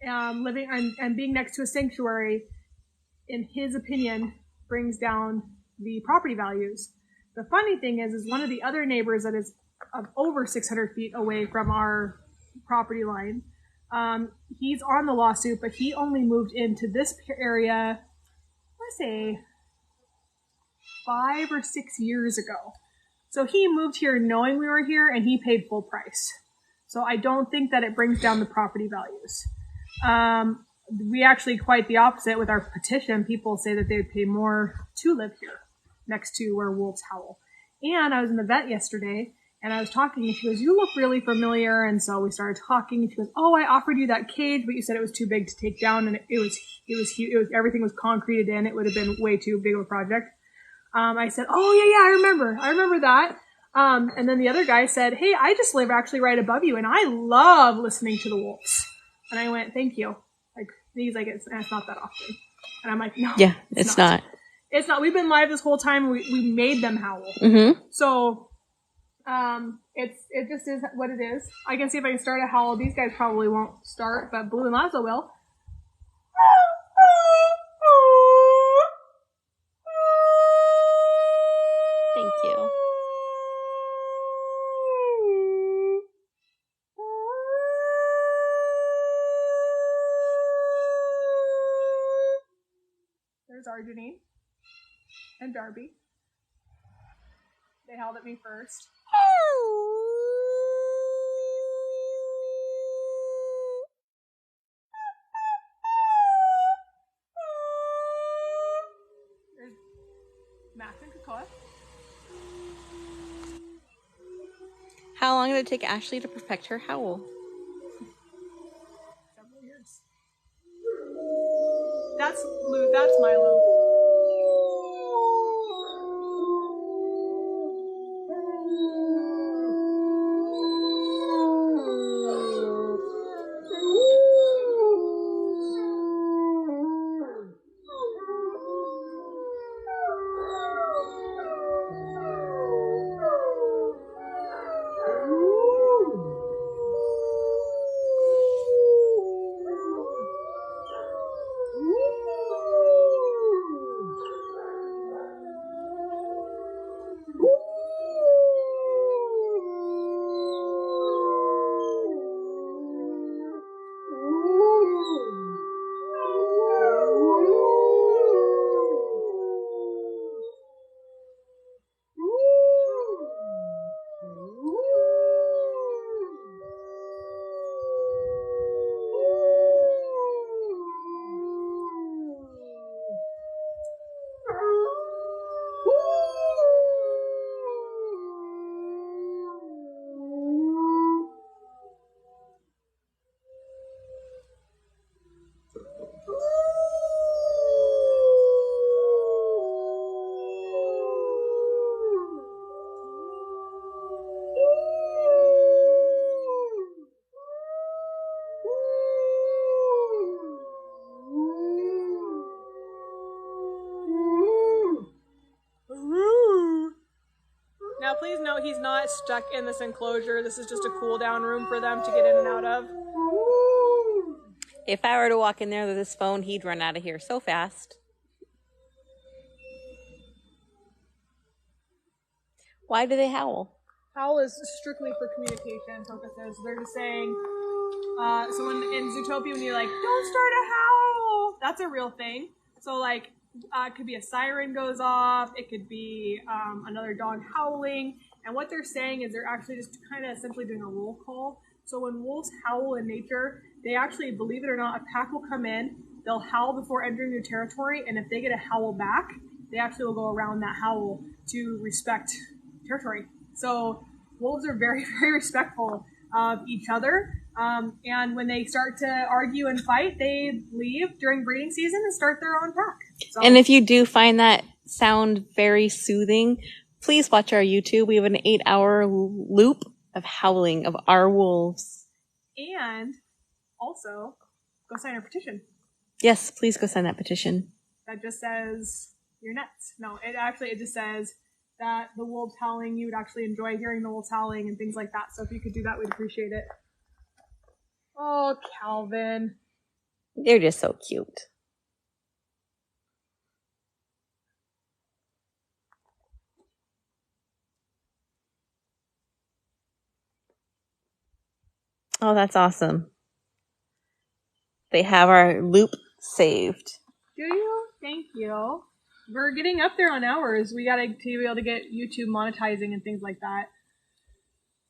living and being next to a sanctuary, in his opinion, brings down the property values. The funny thing is one of the other neighbors that is over 600 feet away from our property line, he's on the lawsuit, but he only moved into this area, let's say, 5 or 6 years ago. So he moved here knowing we were here, and he paid full price. So I don't think that it brings down the property values. We actually quite the opposite with our petition. People say that they would pay more to live here next to where wolves howl. And I was in the vet yesterday and I was talking and she goes, "You look really familiar." And so we started talking and she goes, "Oh, I offered you that cage, but you said it was too big to take down." And it was huge. Everything was concreted in. It would have been way too big of a project. I said, "Oh yeah, I remember that." And then the other guy said, "Hey, I just live actually right above you and I love listening to the wolves." And I went, "Thank you. Like, he's like, it's not that often. And I'm like, no. Yeah, it's not. It's not. We've been live this whole time. We made them howl. Mm-hmm. So, it just is what it is. I can see if I can start a howl. These guys probably won't start, but Blue and Lazo will. Thank you. There's Arginine and Darby. They howled at me first. There's Max and Cocoa. How long did it take Ashley to perfect her howl? Several years. That's Lou. That's Milo. Now, please note he's not stuck in this enclosure. This is just a cool down room for them to get in and out of. If I were to walk in there with his phone, he'd run out of here so fast. Why do they howl? Howl is strictly for communication purposes. They're just saying, so in Zootopia, when you're like, don't start a howl, that's a real thing. So like, it could be a siren goes off, it could be another dog howling, and what they're saying is they're actually just kind of essentially doing a roll call. So when wolves howl in nature, they actually, believe it or not, a pack will come in, they'll howl before entering their territory, and if they get a howl back, they actually will go around that howl to respect territory. So wolves are very, very respectful of each other. And when they start to argue and fight, they leave during breeding season and start their own pack. So, And if you do find that sound very soothing, please watch our YouTube. We have an 8-hour loop of howling of our wolves. and also, go sign our petition. Yes, please go sign that petition. That just says, you're nuts. No, it just says that the wolves howling, you would actually enjoy hearing the wolves howling and things like that. So if you could do that, we'd appreciate it. Oh, Calvin. They're just so cute. Oh, that's awesome. They have our loop saved. Do you? Thank you. We're getting up there on hours. We gotta to be able to get YouTube monetizing and things like that.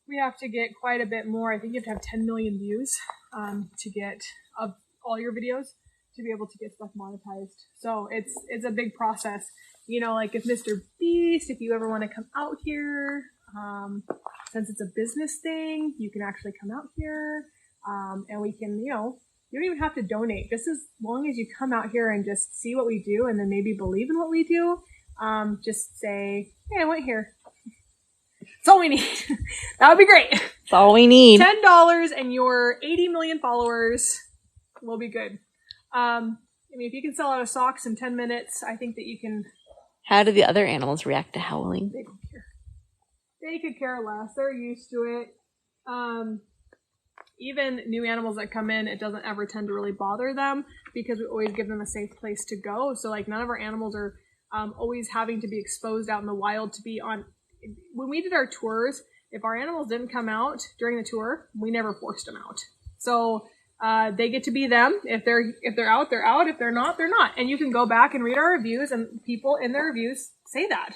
We have to get quite a bit more. I think you have to have 10 million views to get of all your videos to be able to get stuff monetized. So it's a big process. You know, like if Mr. Beast, if you ever want to come out here, since it's a business thing, you can actually come out here, and we can, you know, you don't even have to donate. Just as long as you come out here and just see what we do and then maybe believe in what we do, just say, hey, I went here. That's all we need. That would be great. That's all we need. $10 and your 80 million followers will be good. I mean, if you can sell out of socks in 10 minutes, I think that you can. How do the other animals react to howling? They don't care. They could care less. They're used to it. Even new animals that come in, it doesn't ever tend to really bother them because we always give them a safe place to go. So like none of our animals are always having to be exposed out in the wild to be on. When we did our tours, if our animals didn't come out during the tour, we never forced them out. So they get to be them. If they're out, they're out. If they're not, they're not. And you can go back and read our reviews, and people in their reviews say that.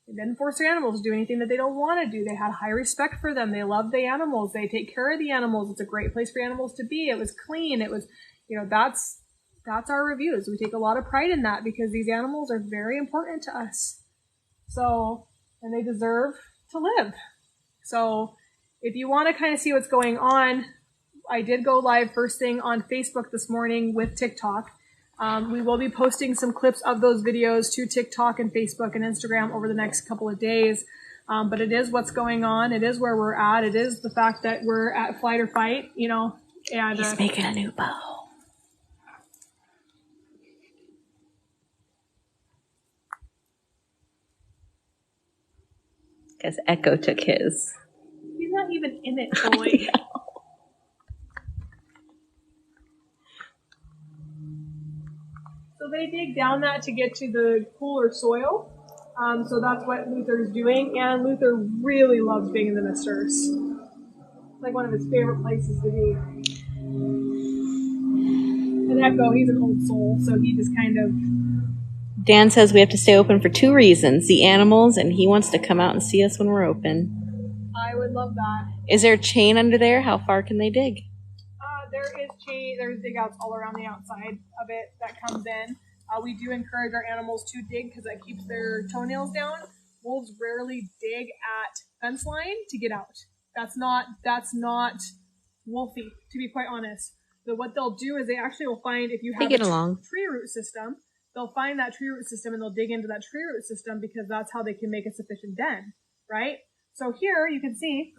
They didn't force their animals to do anything that they don't want to do. They had high respect for them. They love the animals. They take care of the animals. It's a great place for animals to be. It was clean. It was, that's our reviews. We take a lot of pride in that because these animals are very important to us. So, and they deserve to live. So if you want to kind of see what's going on, I did go live first thing on Facebook this morning with TikTok. We will be posting some clips of those videos to TikTok and Facebook and Instagram over the next couple of days. But it is what's going on. It is where we're at. It is the fact that we're at flight or fight, and he's making a new bow. Because Echo took his. He's not even in it fully. So they dig down that to get to the cooler soil. So that's what Luther's doing. And Luther really loves being in the misters. It's like one of his favorite places to be. And Echo, he's an old soul, so he just kind of... Dan says we have to stay open for 2 reasons. The animals, and he wants to come out and see us when we're open. I would love that. Is there a chain under there? How far can they dig? There's dig outs all around the outside of it that comes in. We do encourage our animals to dig because that keeps their toenails down. Wolves rarely dig at fence line to get out. That's not wolfy, to be quite honest. So what they'll do is they actually will find if you have a tree root system, they'll find that tree root system and they'll dig into that tree root system because that's how they can make a sufficient den, right? So here you can see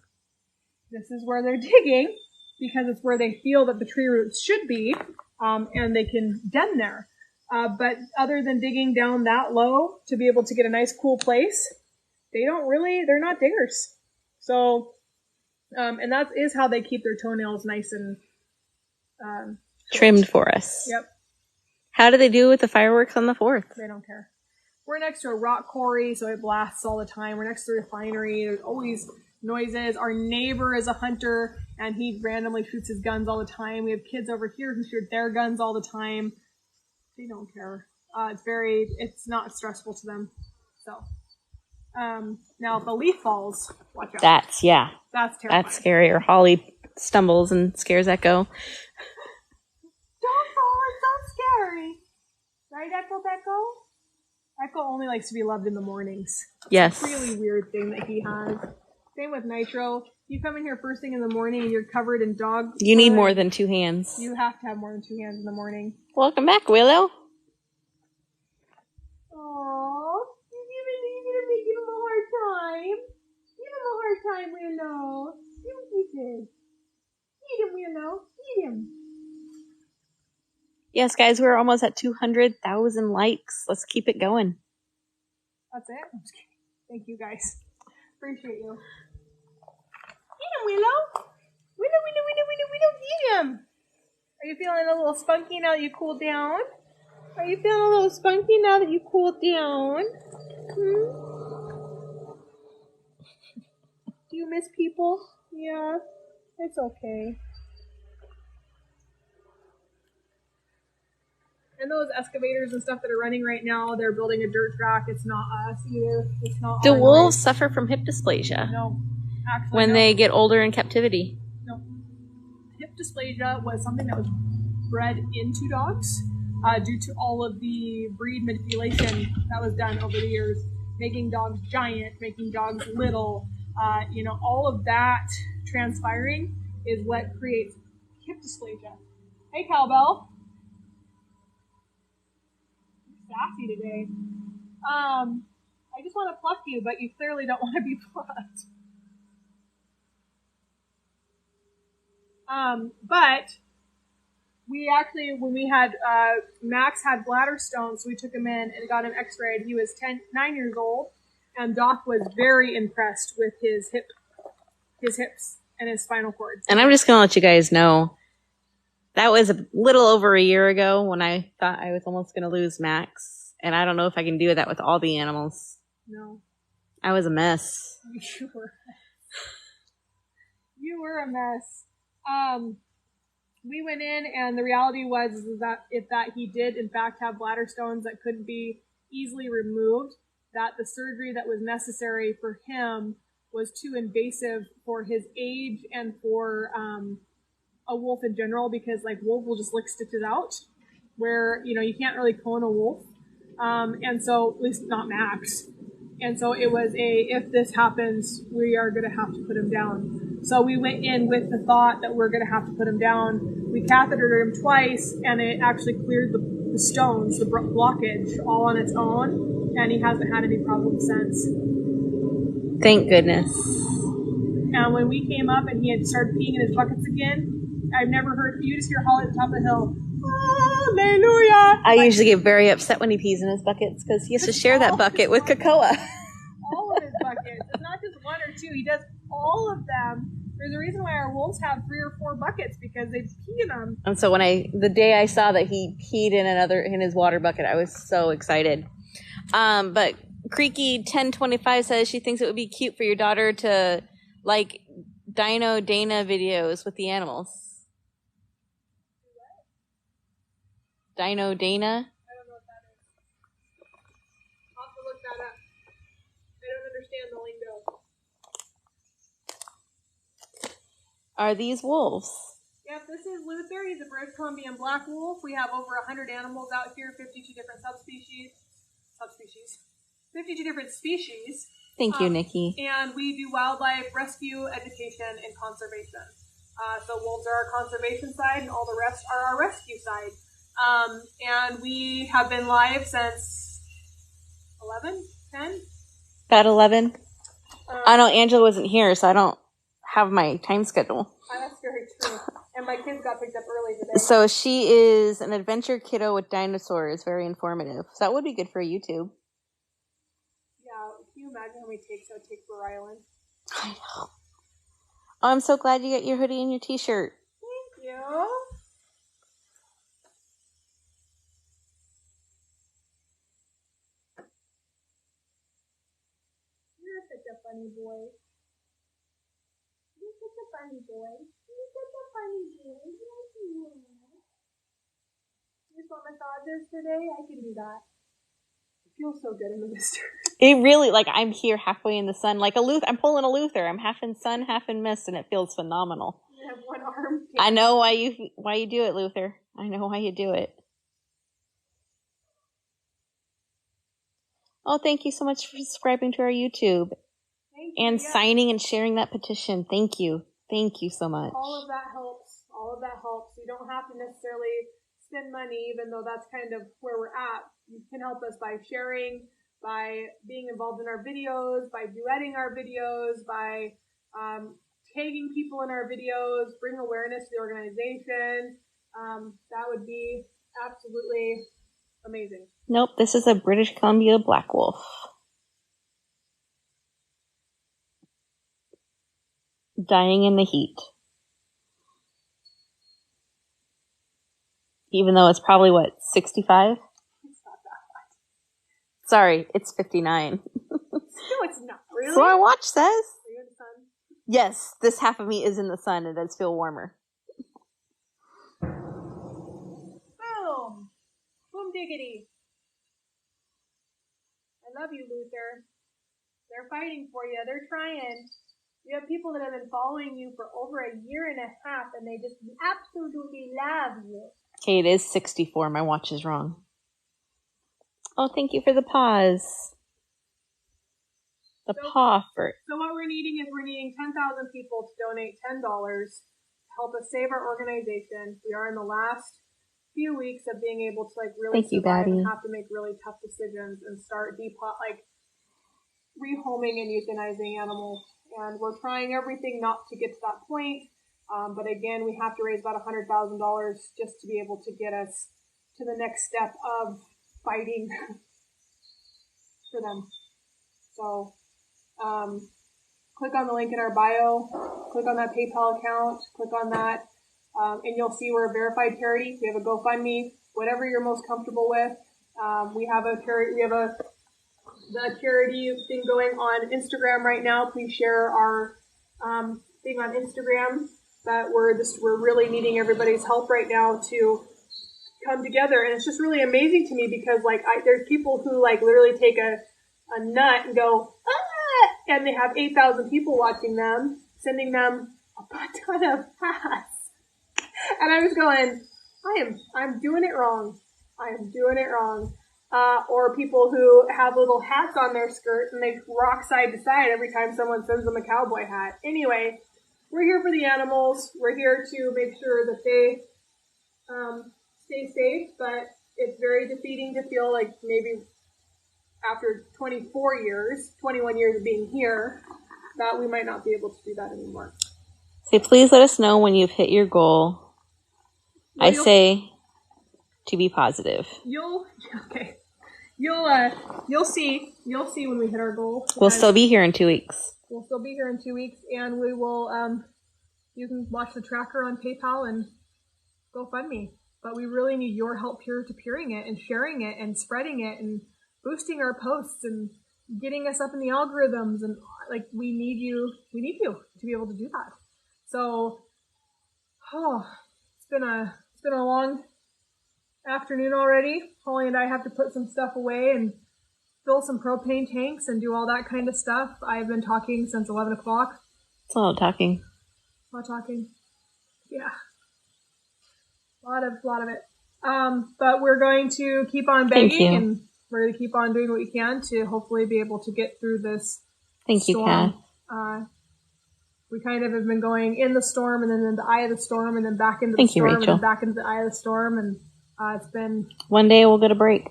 this is where they're digging because it's where they feel that the tree roots should be, and they can den there. But other than digging down that low to be able to get a nice cool place, they're not diggers. So, and that is how they keep their toenails nice and trimmed for us. Yep. How do they do with the fireworks on the 4th? They don't care. We're next to a rock quarry, so it blasts all the time. We're next to a refinery. There's always noises. Our neighbor is a hunter, and he randomly shoots his guns all the time. We have kids over here who shoot their guns all the time. They don't care. It's not stressful to them. So, now if a leaf falls, watch out. That's terrifying. That's scary. Or Holly stumbles and scares Echo. Don't fall, it's so scary. Right, Echo? Echo only likes to be loved in the mornings. Yes. It's a really weird thing that he has. Same with Nitro. You come in here first thing in the morning and you're covered in dog. You need more than 2 hands. You have to have more than 2 hands in the morning. Welcome back, Willow. Aww. You're gonna make him a hard time. Give him a hard time, Willow. See what he did. Eat him, Willow. Eat him. Yes, guys, we're almost at 200,000 likes. Let's keep it going. That's it? I'm just kidding. Thank you, guys. Appreciate you. Eat him, Willow. Willow, eat him. Are you feeling a little spunky now that you cooled down? Are you feeling a little spunky now that you cooled down? Do you miss people? Yeah, it's okay. And those excavators and stuff that are running right now, they're building a dirt track. It's not us either. It's not. Do wolves suffer from hip dysplasia? No. Actually, when they get older in captivity? No. Hip dysplasia was something that was bred into dogs due to all of the breed manipulation that was done over the years, making dogs giant, making dogs little. All of that transpiring is what creates hip dysplasia. Hey, Cowbell. Sassy today. I just want to pluck you, but you clearly don't want to be plucked. But we actually, when we had, Max had bladder stones, so we took him in and got him x-rayed. He was 9 years old, and Doc was very impressed with his hips and his spinal cord. And I'm just going to let you guys know, that was a little over a year ago when I thought I was almost going to lose Max. And I don't know if I can do that with all the animals. No. I was a mess. You were a mess. We went in, and the reality was that he did in fact have bladder stones that couldn't be easily removed, that the surgery that was necessary for him was too invasive for his age and for a wolf in general, because like wolf will just lick stitches out, where you can't really clone a wolf, and so at least not Max. And so it was if this happens, we are going to have to put him down. So we went in with the thought that we're going to have to put him down. We cathetered him twice, and it actually cleared the stones, the blockage, all on its own, and he hasn't had any problems since. Thank goodness. And when we came up and he had started peeing in his buckets again, I've never heard, you just hear Holly at the top of the hill, hallelujah. I usually get very upset when he pees in his buckets because he has to share that bucket with Kakoa. All of his buckets. It's not just one or two. He does all of them. There's a reason why our wolves have 3 or 4 buckets, because they pee in them. And so the day I saw that he peed in his water bucket, I was so excited. But Creaky 1025 says she thinks it would be cute for your daughter to like Dino Dana videos with the animals. Dino Dana? I don't know what that is. I'll have to look that up. I don't understand the lingo. Are these wolves? Yep, this is Luther. He's a British Columbian black wolf. We have over 100 animals out here, 52 different subspecies. 52 different species. Thank you, Nikki. And we do wildlife rescue, education, and conservation. So wolves are our conservation side, and all the rest are our rescue side. And we have been live since 10? About 11. I know Angela wasn't here, so I don't have my time schedule. That's very true. And my kids got picked up early today. So she is an adventure kiddo with dinosaurs. Very informative. So that would be good for YouTube. Yeah, can you imagine how many takes that would take for Rylan? I know. Oh, I'm so glad you got your hoodie and your t-shirt. Thank you. You're such a funny boy. You're such a funny boy. You're such a funny boy. Yes, you are. You just want massages today? I can do that. It feels so good in the mister. It really, like, I'm here halfway in the sun. Like I'm pulling a Luther. I'm half in sun, half in mist, and it feels phenomenal. You have one arm. I know why you do it, Luther. I know why you do it. Oh, thank you so much for subscribing to our YouTube. Thank you. And signing and sharing that petition. Thank you. Thank you so much. All of that helps. All of that helps. You don't have to necessarily spend money, even though that's kind of where we're at. You can help us by sharing, by being involved in our videos, by duetting our videos, by tagging people in our videos, bring awareness to the organization. That would be absolutely amazing. Nope, this is a British Columbia black wolf. Dying in the heat. Even though it's probably, 65? It's not that hot. Sorry, it's 59. No, it's not. Really? So our watch says. Are you in the sun? Yes, this half of me is in the sun. It does feel warmer. Boom. Boom diggity. I love you, Luther. They're fighting for you. They're trying. You have people that have been following you for over a year and a half, and they just absolutely love you. Okay, it is 64. My watch is wrong. Oh, thank you for the pause. Paw for. So what we're needing is 10,000 people to donate $10 to help us save our organization. We are in the last few weeks of being able to really survive and have to make really tough decisions and start rehoming and euthanizing animals. And we're trying everything not to get to that point. But again, we have to raise about $100,000 just to be able to get us to the next step of fighting for them. So, click on the link in our bio, click on that PayPal account, click on that, and you'll see we're a verified charity. We have a GoFundMe, whatever you're most comfortable with. We have a charity, the charity thing going on Instagram right now. Please share our thing on Instagram. That we're really needing everybody's help right now to come together, and it's just really amazing to me because there's people who literally take a nut and go ah, and they have 8,000 people watching them, sending them a ton of hats, and I was going, I'm doing it wrong. I am doing it wrong. Or people who have little hats on their skirt and they rock side to side every time someone sends them a cowboy hat. Anyway, we're here for the animals. We're here to make sure that they stay safe, but it's very defeating to feel like maybe after 21 years of being here, that we might not be able to do that anymore. So please let us know when you've hit your goal. Well, I say to be positive. You'll see when we hit our goal. We'll still be here in 2 weeks. We'll still be here in 2 weeks, and we will, you can watch the tracker on PayPal and GoFundMe. But we really need your help peer-to-peering it and sharing it and spreading it and boosting our posts and getting us up in the algorithms. And we need you to be able to do that. So, it's been a long afternoon already. Holly and I have to put some stuff away and fill some propane tanks and do all that kind of stuff. I've been talking since 11 o'clock. It's a lot of talking. Yeah. A lot of it. But we're going to keep on begging and we're going to keep on doing what we can to hopefully be able to get through this storm. Thank you, Kat. We kind of have been going in the storm and then in the eye of the storm and then back into the storm and then back into the eye of the storm, and it's been... One day we'll get a break.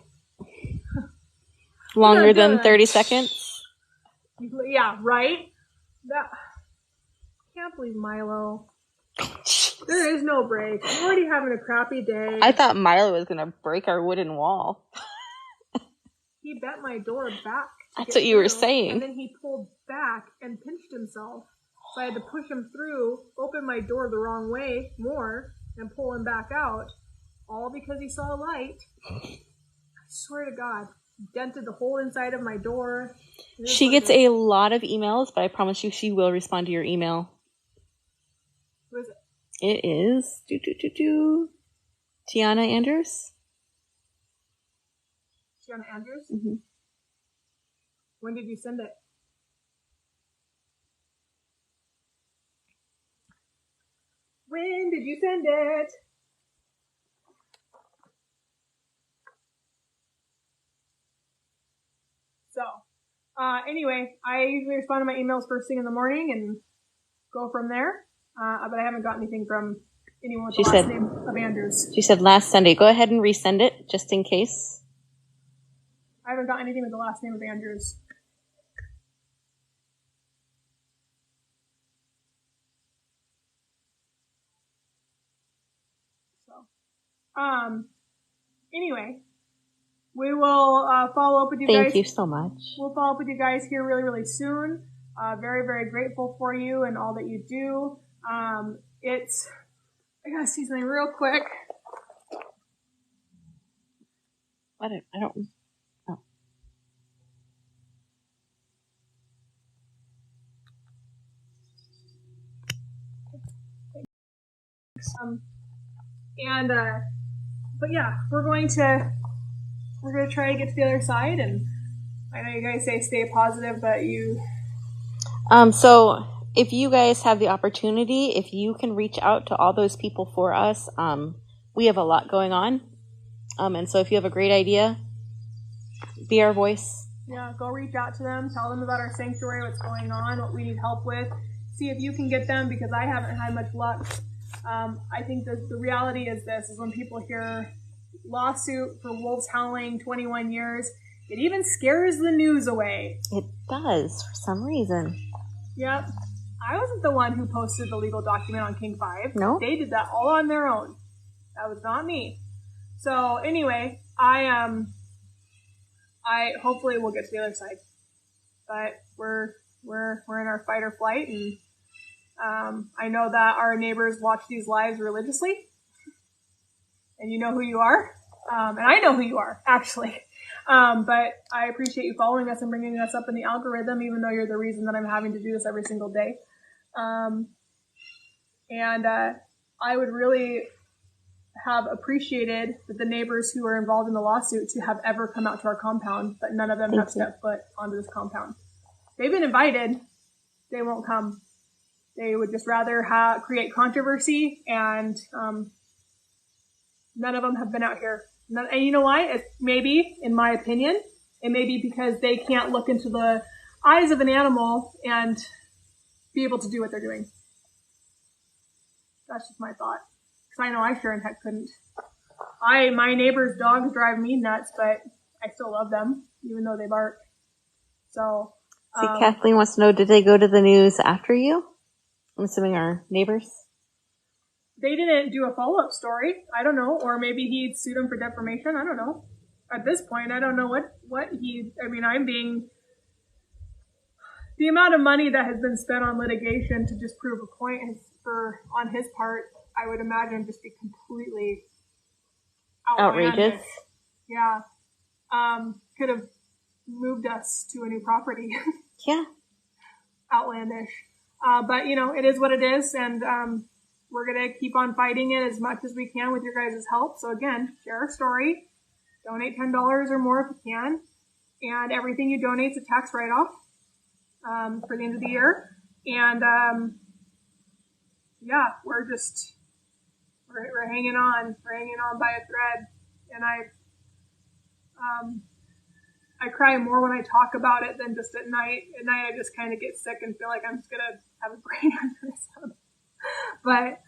Longer than 30 seconds? Yeah, right? Can't believe Milo. There is no break. I'm already having a crappy day. I thought Milo was going to break our wooden wall. He bent my door back. That's what you were saying. And then he pulled back and pinched himself. So I had to push him through, open my door the wrong way more, and pull him back out. All because he saw a light. I swear to God. Dented the whole inside of my door. She gets a lot of emails, but I promise you she will respond to your email. Who is it? It is Tiana Andrews. Tiana Andrews? Mm-hmm. When did you send it? When did you send it? So, anyway, I usually respond to my emails first thing in the morning and go from there. But I haven't got anything from anyone with the last name of Andrews. She said last Sunday. Go ahead and resend it, just in case. I haven't got anything with the last name of Andrews. So, anyway, we will follow up with you guys. Thank you so much. We'll follow up with you guys here really, really soon. Very, very grateful for you and all that you do. I gotta see something real quick. I don't. Oh. But yeah, we're going to try to get to the other side, and I know you guys say stay positive, but you. So if you guys have the opportunity, if you can reach out to all those people for us, we have a lot going on. And so if you have a great idea, be our voice. Yeah, go reach out to them, tell them about our sanctuary, what's going on, what we need help with. See if you can get them, because I haven't had much luck. I think that the reality is this, is when people hear lawsuit for wolves howling 21 years, it even scares the news away. It does, for some reason. Yep. I wasn't the one who posted the legal document on King 5. No? They did that all on their own. That was not me. So anyway, I hopefully we'll get to the other side. But we're in our fight or flight, and I know that our neighbors watch these lives religiously, and you know who you are, and I know who you are, actually. But I appreciate you following us and bringing us up in the algorithm, even though you're the reason that I'm having to do this every single day. And I would really have appreciated that the neighbors who were involved in the lawsuit to have ever come out to our compound, but none of them have stepped foot onto this compound. They've been invited. They won't come. They would just rather create controversy, and none of them have been out here. And you know why? It's maybe, in my opinion, it may be because they can't look into the eyes of an animal and be able to do what they're doing. That's just my thought. Because I know I sure in heck couldn't. My neighbor's dogs drive me nuts, but I still love them, even though they bark. So. See, Kathleen wants to know, did they go to the news after you? I'm assuming our neighbors. They didn't do a follow-up story. I don't know. Or maybe he sued him for defamation. I don't know. At this point, I don't know the amount of money that has been spent on litigation to just prove a point on his part, I would imagine just be completely outrageous. Yeah. Could have moved us to a new property. Yeah. Outlandish. But it is what it is. And, we're going to keep on fighting it as much as we can with your guys' help. So again, share our story, donate $10 or more if you can. And everything you donate is a tax write-off, for the end of the year. And, yeah, we're hanging on. We're hanging on by a thread. And I cry more when I talk about it than just at night. At night, I just kind of get sick and feel like I'm just going to have a brain aneurysm. But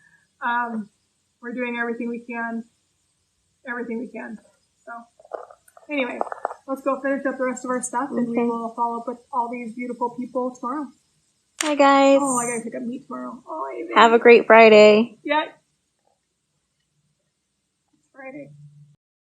we're doing everything we can. So anyway, let's go finish up the rest of our stuff, and we will follow up with all these beautiful people tomorrow. Hi, guys. Oh, I gotta pick up meat tomorrow. Oh, have a great Friday. Yeah. It's Friday.